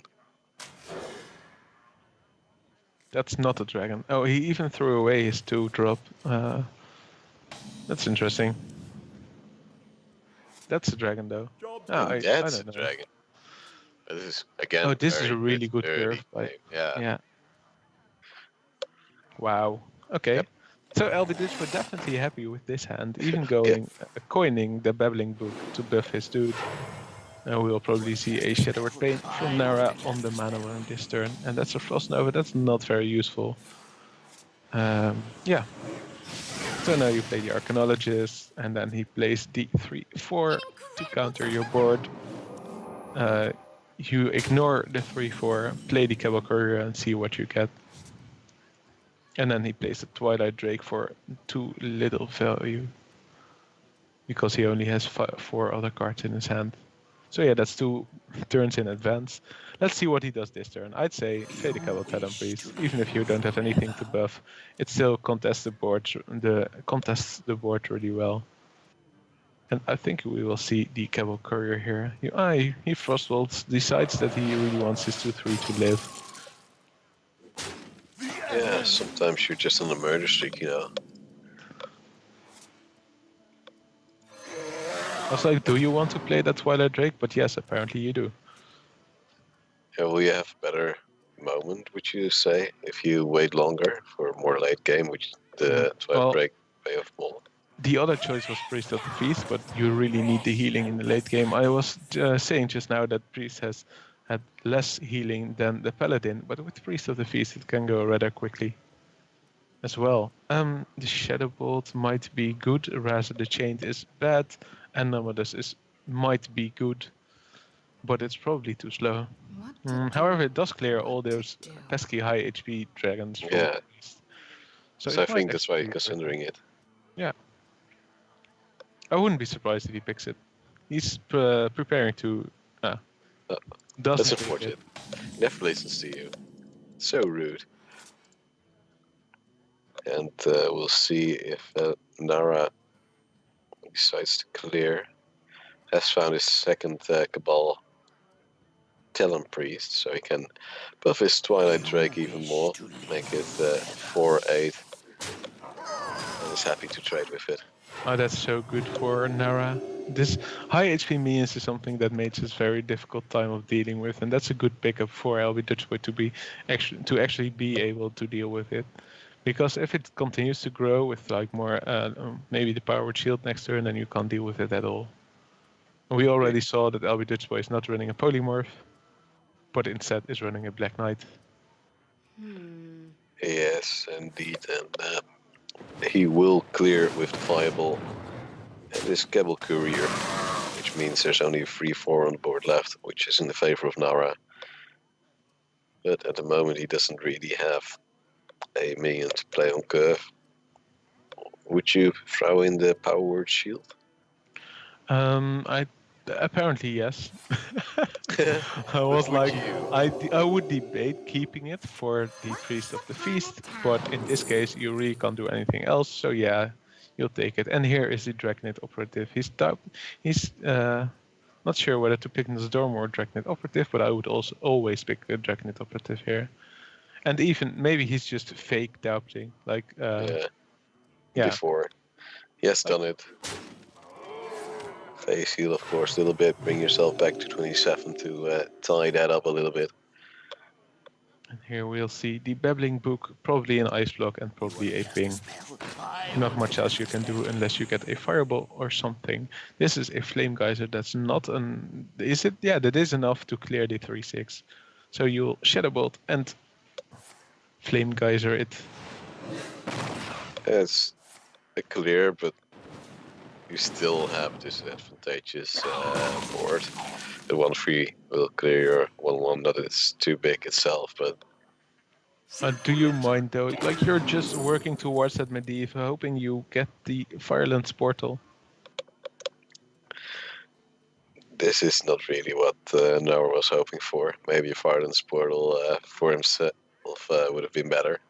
That's not a dragon. Oh, he even threw away his 2-drop. That's interesting. That's a dragon, though. I That's don't a know. dragon. This is, again, Oh, this is a very really good early curve. By, game. Yeah. Wow. Okay. Yep. So LB Dutchboy definitely happy with this hand, even going coining the Babbling Book to buff his dude. And we'll probably see a Shadowed Pain from Narra on the mana worm this turn. And that's a Frost Nova. That's not very useful. Yeah. So now you play the Arcanologist, and then he plays the 3-4 to counter your board. You ignore the 3-4, play the Cabal Courier, and see what you get. And then he plays the Twilight Drake for 2 little value, because he only has 4 other cards in his hand. So yeah, that's 2 turns in advance. Let's see what he does this turn. I'd say play the Cabal Talon Priest, even if you don't have anything to buff. It still contests the board really well. And I think we will see the Cabal Courier here. He Frostbolts, decides that he really wants his 2-3 to live. Yeah, sometimes you're just on a murder streak, you know. I was like, do you want to play that Twilight Drake? But yes, apparently you do. Yeah, will you have a better moment, would you say, if you wait longer for a more late game, which the Twilight Drake pay off more? The other choice was Priest of the Feast, but you really need the healing in the late game. I was saying just now that Priest has had less healing than the Paladin, but with Priest of the Feast it can go rather quickly as well. The Shadow Bolt might be good, Razor the Chained is bad, and Nomadus might be good, but it's probably too slow. However, it does clear all those pesky high HP dragons. Yeah. So I think that's why you're you're considering it. Yeah. I wouldn't be surprised if he picks it. He's preparing to... That's unfortunate. Never listens to you. So rude. And we'll see if Narra decides to clear. Has found his second Cabal Talon Priest, so he can buff his Twilight Drake even more, make it 4-8. And is happy to trade with it. Oh, that's so good for Narra. This high HP minions is something that makes a very difficult time of dealing with, and that's a good pickup for LB Dutchboy to actually be able to deal with it. Because if it continues to grow with like more maybe the Powered Shield next turn, then you can't deal with it at all. We already saw that LB Dutchboy is not running a Polymorph, but instead is running a Black Knight. Yes, indeed, and he will clear with the Fireball and this Cabal Courier, which means there's only a 3-4 on the board left, which is in the favor of Narra. But at the moment he doesn't really have a minion to play on curve. Would you throw in the Power Word Shield? I apparently yes. I But was would like, you? I would debate keeping it for the Priest of the Feast, but in this case you really can't do anything else. So yeah, you'll take it. And here is the Dragonet Operative. He's not sure whether to pick Storm or Dragonet Operative, but I would also always pick a Dragonet Operative here. And even maybe he's just fake doubting, like Yeah. yeah, Before he has done it. Face heal, of course, a little bit. Bring yourself back to 27 to tie that up a little bit. And here we'll see the Babbling Book, probably an Ice Block and probably a Ping. Not much else you can do unless you get a Fireball or something. This is a Flame Geyser that's not an... Is it? Yeah, that is enough to clear the 3-6. So you'll Shadow Bolt and Flame Geyser it. It's a clear, but you still have disadvantageous board. The 1-3 will clear your 1-1 that is too big itself, but Do you mind though? Like you're just working towards that Medivh, hoping you get the Firelands portal. this is not really what Noah was hoping for. Maybe a Firelands portal for himself would have been better.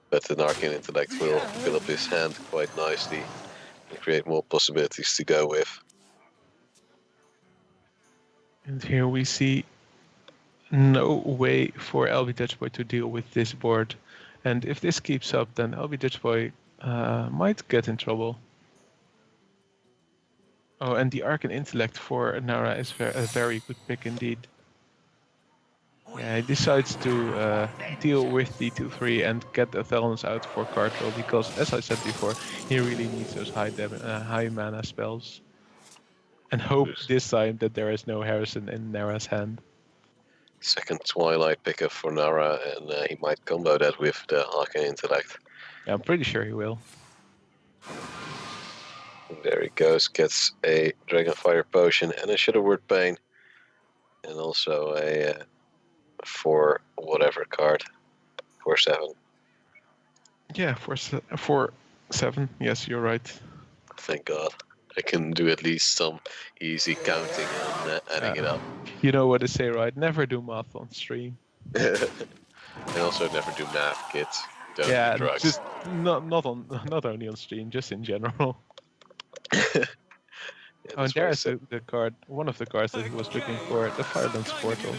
But an Arcane Intellect will fill up his hand quite nicely and create more possibilities to go with. And here we see no way for lbdutchboy to deal with this board. And if this keeps up, then lbdutchboy might get in trouble. Oh, and the Arcane Intellect for Narra is a very good pick indeed. Yeah, he decides to deal with the 2-3 and get the Thelons out for card draw because, as I said before, he really needs those high mana spells. And hope this time that there is no Harrison in Narra's hand. Second Twilight pickup for Narra, and he might combo that with the Arcane Intellect. Yeah, I'm pretty sure he will. There he goes, gets a Dragonfire Potion and a Shadowword Pain. And also a 4 whatever card. 4/7. Yeah, 4/7. Yes, you're right. Thank God. I can do at least some easy counting and adding it up. You know what to say, right? Never do math on stream. And also never do math, kids. Don't do drugs. Just not only on stream, just in general. Yeah, and there's the card, one of the cards that he was looking for, the Firelands portal.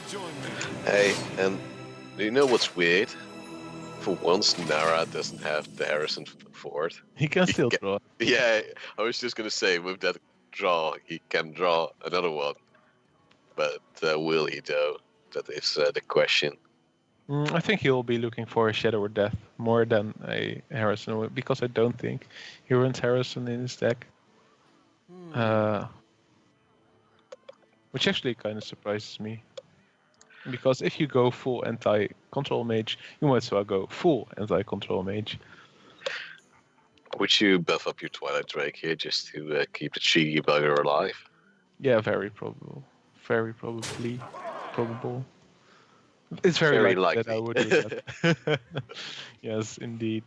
Hey, and do you know what's weird? For once, Narra doesn't have the Harrison Ford. He can still draw. Yeah, I was just gonna say, with that draw, he can draw another one. But will he, though? That is the question. I think he'll be looking for a Shadow or Death more than a Harrison, because I don't think he runs Harrison in his deck. Which actually kind of surprises me. Because if you go full anti-control mage, you might as well go full anti-control mage. Would you buff up your Twilight Drake here just to keep the cheeky bugger alive? Yeah, very probable. Very probable. It's very likely that I would do that. Yes, indeed.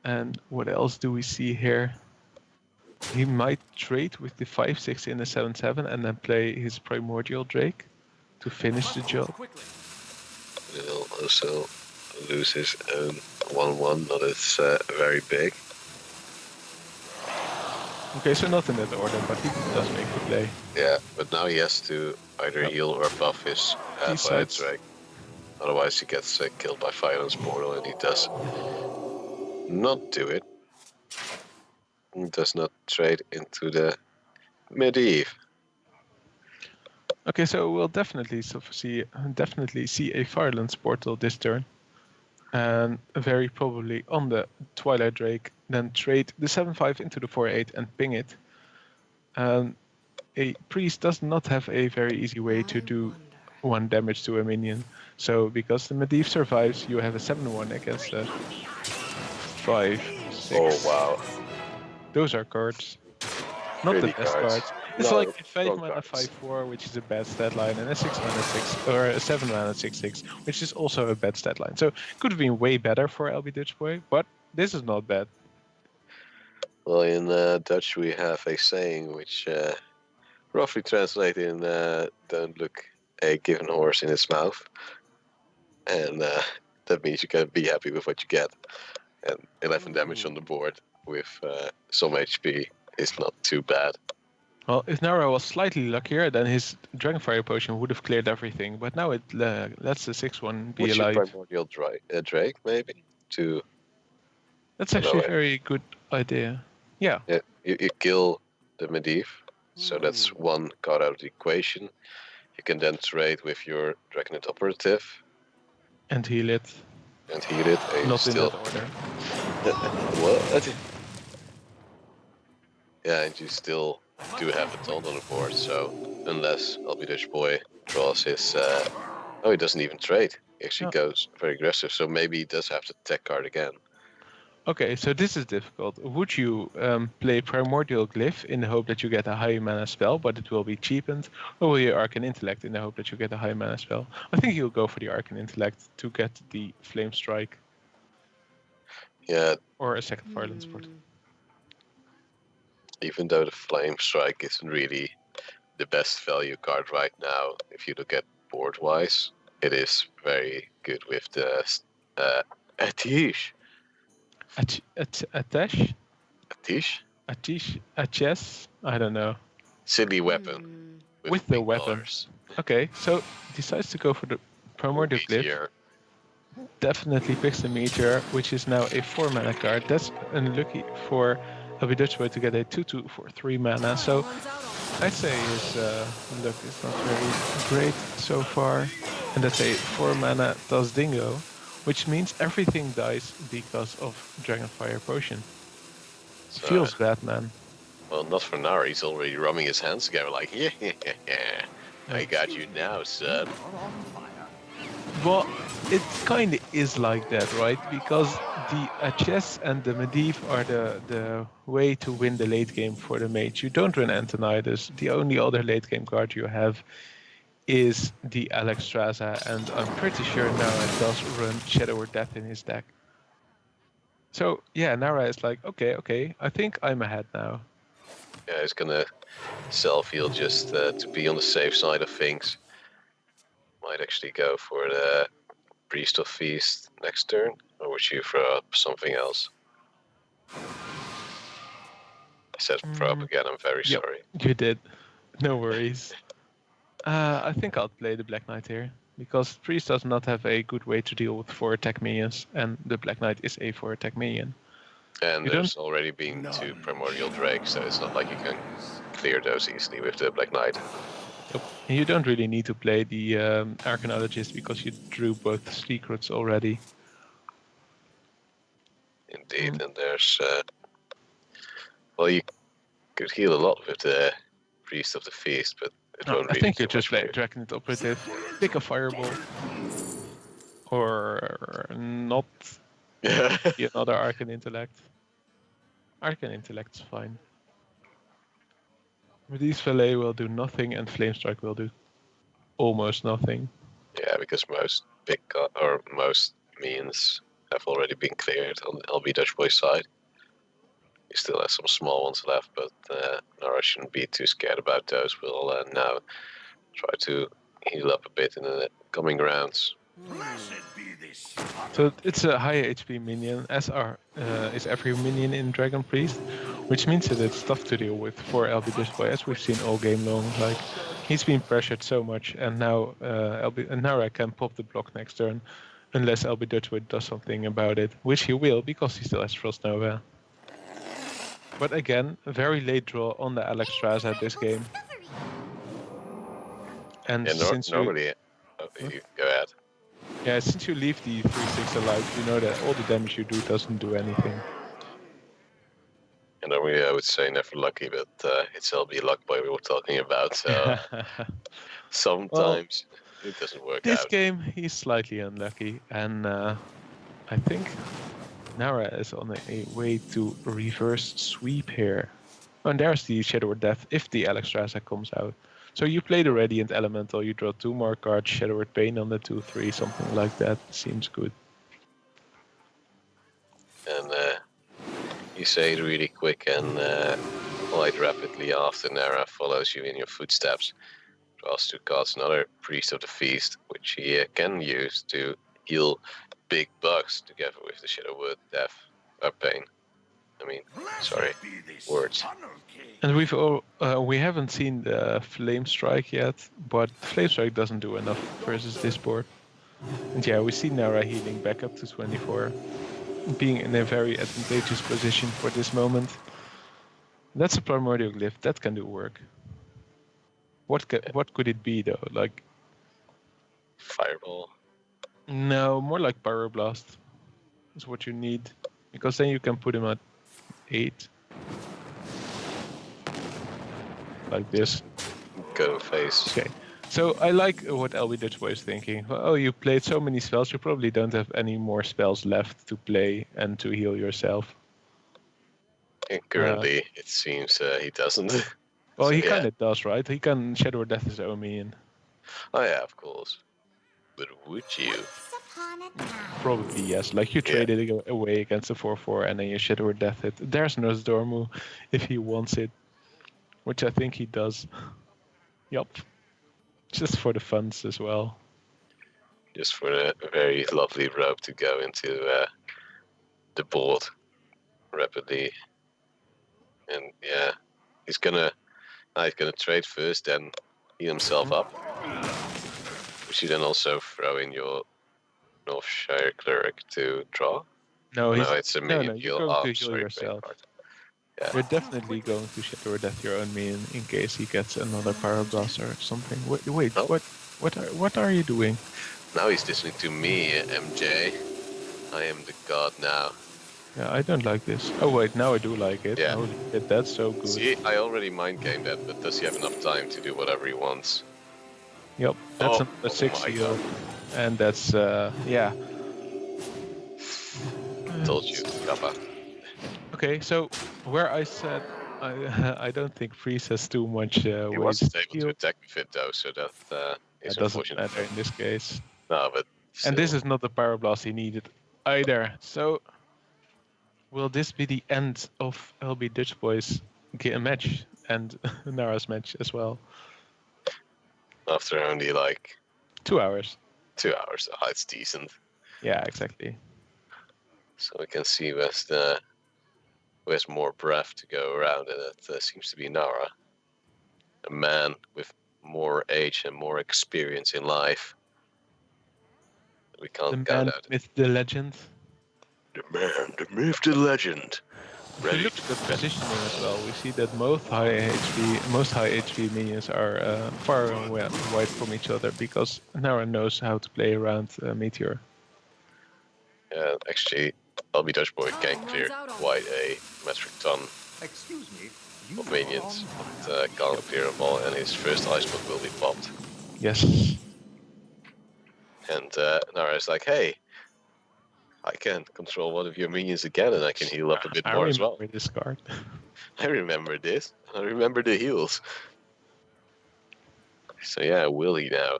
And what else do we see here? He might trade with the 5/6 in the 7/7 and then play his Primordial Drake to finish the job. He'll also lose his own 1/1, but it's very big. Okay, so not in that order, but he does make the play. Yeah, but now he has to either heal or buff his Twilight Drake. Otherwise he gets killed by Firelands Portal, and he does not do it. He does not trade into the Medivh. Okay, so we'll definitely see a Firelands portal this turn, and very probably on the Twilight Drake, then trade the 7/5 into the 4/8 and ping it. And a priest does not have a very easy way to do 1 damage to a minion. So because the Medivh survives, you have a 7/1 against the 5/6. Oh wow! Those are cards. Not Pretty the best cards. It's No, like a 5 wrong mana cards. 5/4, which is a bad stat line, and a 6 mana 6 or a 7 mana 6/6, which is also a bad stat line. So it could have been way better for lbdutchboy, but this is not bad. Well, in Dutch we have a saying which roughly translates in "Don't look a given horse in its mouth," and that means you can be happy with what you get. And 11 damage on the board with some HP is not too bad. Well, if Narra was slightly luckier, then his Dragonfire potion would have cleared everything. But now it lets the 6-1 be Would you alive. primordial Drake maybe to? That's actually a very good idea. Yeah. Yeah, you kill the Medivh, so that's one card out of the equation. You can then trade with your Dragonet Operative. And heal it. And heal it. And Not still... in that order. What? Yeah, and you still do have a taunt on the board, so unless lbdutchboy draws his... Oh, he doesn't even trade. He actually goes very aggressive, so maybe he does have the tech card again. Okay, so this is difficult. Would you play Primordial Glyph in the hope that you get a high mana spell, but it will be cheapened? Or will you Arcane Intellect in the hope that you get a high mana spell? I think you'll go for the Arcane Intellect to get the Flame Strike. Yeah. Or a second Violence Spot. Even though the Flame Strike isn't really the best value card right now, if you look at board-wise, it is very good with the Atish. Atish? Atish? Atish? Aches? I don't know. Silly weapon. With the weapon. Okay, so decides to go for the Primordial Glyph. Definitely picks the Meteor, which is now a 4 mana card. That's unlucky for lbdutchboy to get a 2/2 for 3 mana. So I'd say his luck is not very great so far. And that's a 4 mana Das Dingo, which means everything dies because of Dragonfire Potion. So, feels bad, man. Well, not for Narra. He's already rubbing his hands together like, yeah, I got you now, son. Well, it kind of is like that, right? Because the HS and the Medivh are the way to win the late game for the mage. You don't run Antonidas. The only other late game card you have is the Alexstrasza, and I'm pretty sure Narra does run Shadow or Death in his deck. So yeah, Narra is like, okay, I think I'm ahead now. Yeah, he's gonna self-heal just to be on the safe side of things. Might actually go for the Priest of Feast next turn, or would you throw up something else? I said throw up again, I'm very sorry. You did. No worries. I think I'll play the Black Knight here, because Priest does not have a good way to deal with 4 attack minions, and the Black Knight is a 4 attack minion. And there's already been 2 Primordial Drakes, so it's not like you can clear those easily with the Black Knight. Yep. And you don't really need to play the Arcanologist because you drew both secrets already. Indeed, and there's... well, you could heal a lot with the Priest of the Feast, but it won't really... I think you just play Dragonet Operative, pick a Fireball, or not another Arcane Intellect. Arcane Intellect's fine. Medivh Valet will do nothing, and Flame Strike will do almost nothing. Yeah, because most most minions have already been cleared on the lbdutchboy side. He still has some small ones left, but Narra shouldn't be too scared about those. We'll now try to heal up a bit in the coming rounds. So it's a high HP minion, as is every minion in Dragon Priest, which means that it's tough to deal with for lbdutchboy, as we've seen all game long. Like, he's been pressured so much, and now Narra can pop the block next turn, unless lbdutchboy does something about it, which he will, because he still has Frost Nova. But again, a very late draw on the Alexstrasza this game. And since normally, you go ahead. Yeah, since you leave the 3/6 alive, you know that all the damage you do doesn't do anything. And normally I would say never lucky, but it's LB luck boy we were talking about, so sometimes it doesn't work out. This game, he's slightly unlucky, and I think Narra is on a way to reverse sweep here. Oh, and there's the Shadow or Death if the Alexstrasza comes out. So you play the Radiant Elemental, you draw 2 more cards, Shadow or Pain on the 2/3, something like that. Seems good. And You say it really quick and quite rapidly after Narra follows you in your footsteps. Draws 2 cards, another Priest of the Feast, which he can use to heal big bugs together with the Shadowwood Death Pain. I mean, sorry, words. And we haven't seen the Flame Strike yet, but Flame Strike doesn't do enough versus this board. And yeah, we see Narra healing back up to 24, being in a very advantageous position for this moment. That's a Primordial Glyph, that can do work. What could it be though? Like Fireball? No, more like Pyroblast is what you need, because then you can put him at 8. Like this. Go face. Okay. So I like what lbdutchboy is thinking. Oh, you played so many spells, you probably don't have any more spells left to play and to heal yourself. And currently, it seems he doesn't. Well, So, he yeah. kind of does, right? He can Shadow Death his own minion. Oh yeah, of course. But would you? Probably yes. Like you traded it away against a 4/4 and then you Shadow Death it. There's no Dormu if he wants it, which I think he does. Yup. Just for the funds as well. Just for a very lovely rope to go into the board rapidly. And yeah, he's gonna trade first, then heal himself up. Which you then also throw in your Northshire Cleric to draw. No, it's a minion you're heal. going to heal Sorry, yourself. Yeah. You're definitely going to Shadow Death your own minion in case he gets another Pyroblast or something. Wait, Oh. what are you doing? Now he's listening to me, MJ. I am the god now. Yeah, I don't like this. Oh wait, now I do like it. Yeah. Holy shit, that's so good. See, I already mind gamed that, but does he have enough time to do whatever he wants? Yep, that's Oh, a 6 my heal. God. And that's, yeah. Told you, Kappa. Okay, so where I said I don't think Freeze has too much He ways wasn't to able to heal. attack with it though, so that is That doesn't unfortunate. matter in this case. No, but And this still. is not the Pyroblast he needed either. So, will this be the end of lbdutchboy's match and Nara's match as well? After only like 2 hours. 2 hours, it's decent. Yeah, exactly. So we can see who has more breath to go around, and it seems to be Narra. A man with more age and more experience in life. We The can't count man out. with the legend. The man, the myth, the legend. If you Ready look to at the defend. positioning as well, we see that most high HP minions are far and wide from each other because Nara knows how to play around Meteor. Actually, lbdutchboy can clear quite a metric ton Excuse me. of minions, but can't clear them all, and his first ice block will be popped. Yes. And Nara is like, hey, I can control one of your minions again, and I can heal up a bit more as well. I remember this card. I remember this. I remember the heals. So yeah, will he now?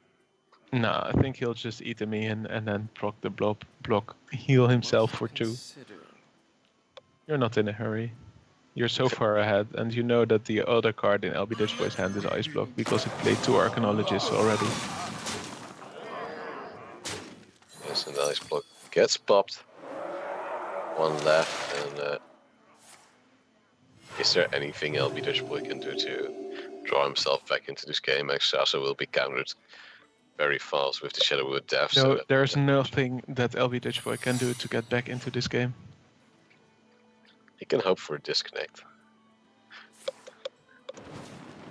No, I think he'll just eat a minion and then proc the block, heal himself for 2. You're not in a hurry. You're so far ahead, and you know that the other card in lbdutchboy's hand is Ice Block because it played 2 Arcanologists already. Yes, and the ice block gets popped. One left, and is there anything lbdutchboy can do to draw himself back into this game? Exasa will be countered very fast with the Shadowwood Death. No, so there's nothing that lbdutchboy can do to get back into this game. he can hope for a disconnect.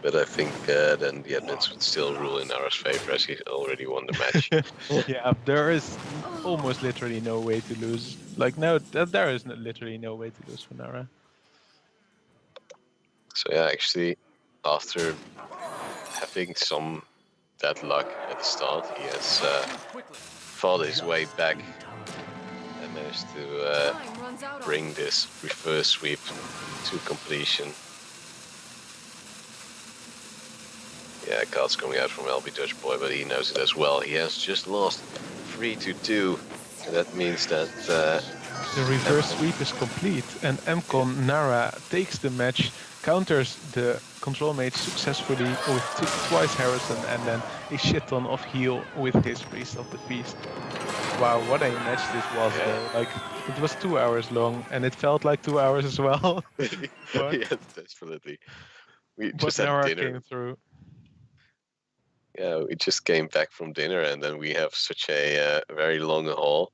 But I think then the admins would still rule in Nara's favor as he already won the match. Yeah, there is almost literally no way to lose. Like, no, there is literally no way to lose for Nara. So yeah, actually, after having some bad luck at the start, he has fought his way back and managed to bring this reverse sweep to completion. Yeah, cards coming out from lbdutchboy, but he knows it as well. He has just lost 3-2, and that means that The reverse sweep is complete, and MCon Narra takes the match, counters the control mage successfully with twice Harrison, and then a shit ton of heal with his Priest of the Feast. Wow, what a match this was though. Like, it was 2 hours long, and it felt like 2 hours as well. But, Yeah, definitely. We but just had Narra dinner. came through. Yeah, we just came back from dinner, and then we have such a very long haul,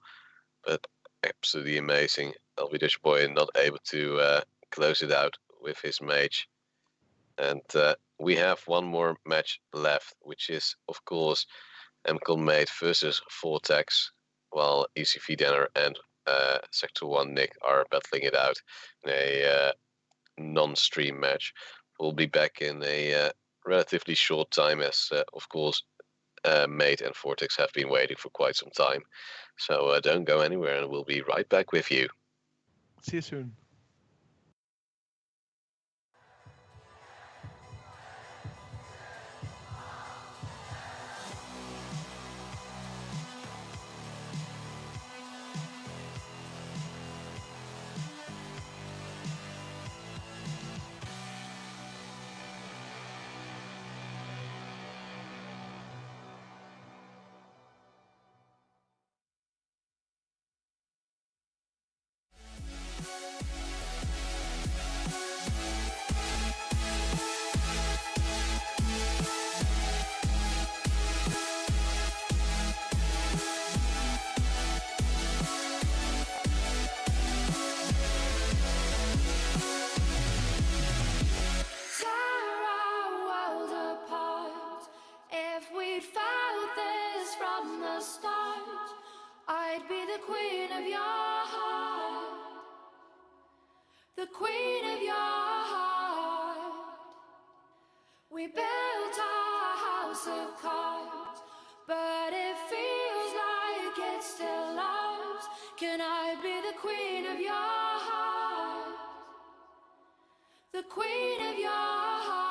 but absolutely amazing. lbdutchboy not able to close it out with his mage. And we have one more match left, which is, of course, MCon Mate versus Vortex, while ECV Denner and Sector 1 Nick are battling it out in a non-stream match. We'll be back in a relatively short time, as, of course, Mate and Vortex have been waiting for quite some time. So don't go anywhere, and we'll be right back with you. See you soon. I'd be the queen of your heart, the queen of your heart. We built our house of cards, but it feels like it's still ours. Can I be the queen of your heart, the queen of your heart?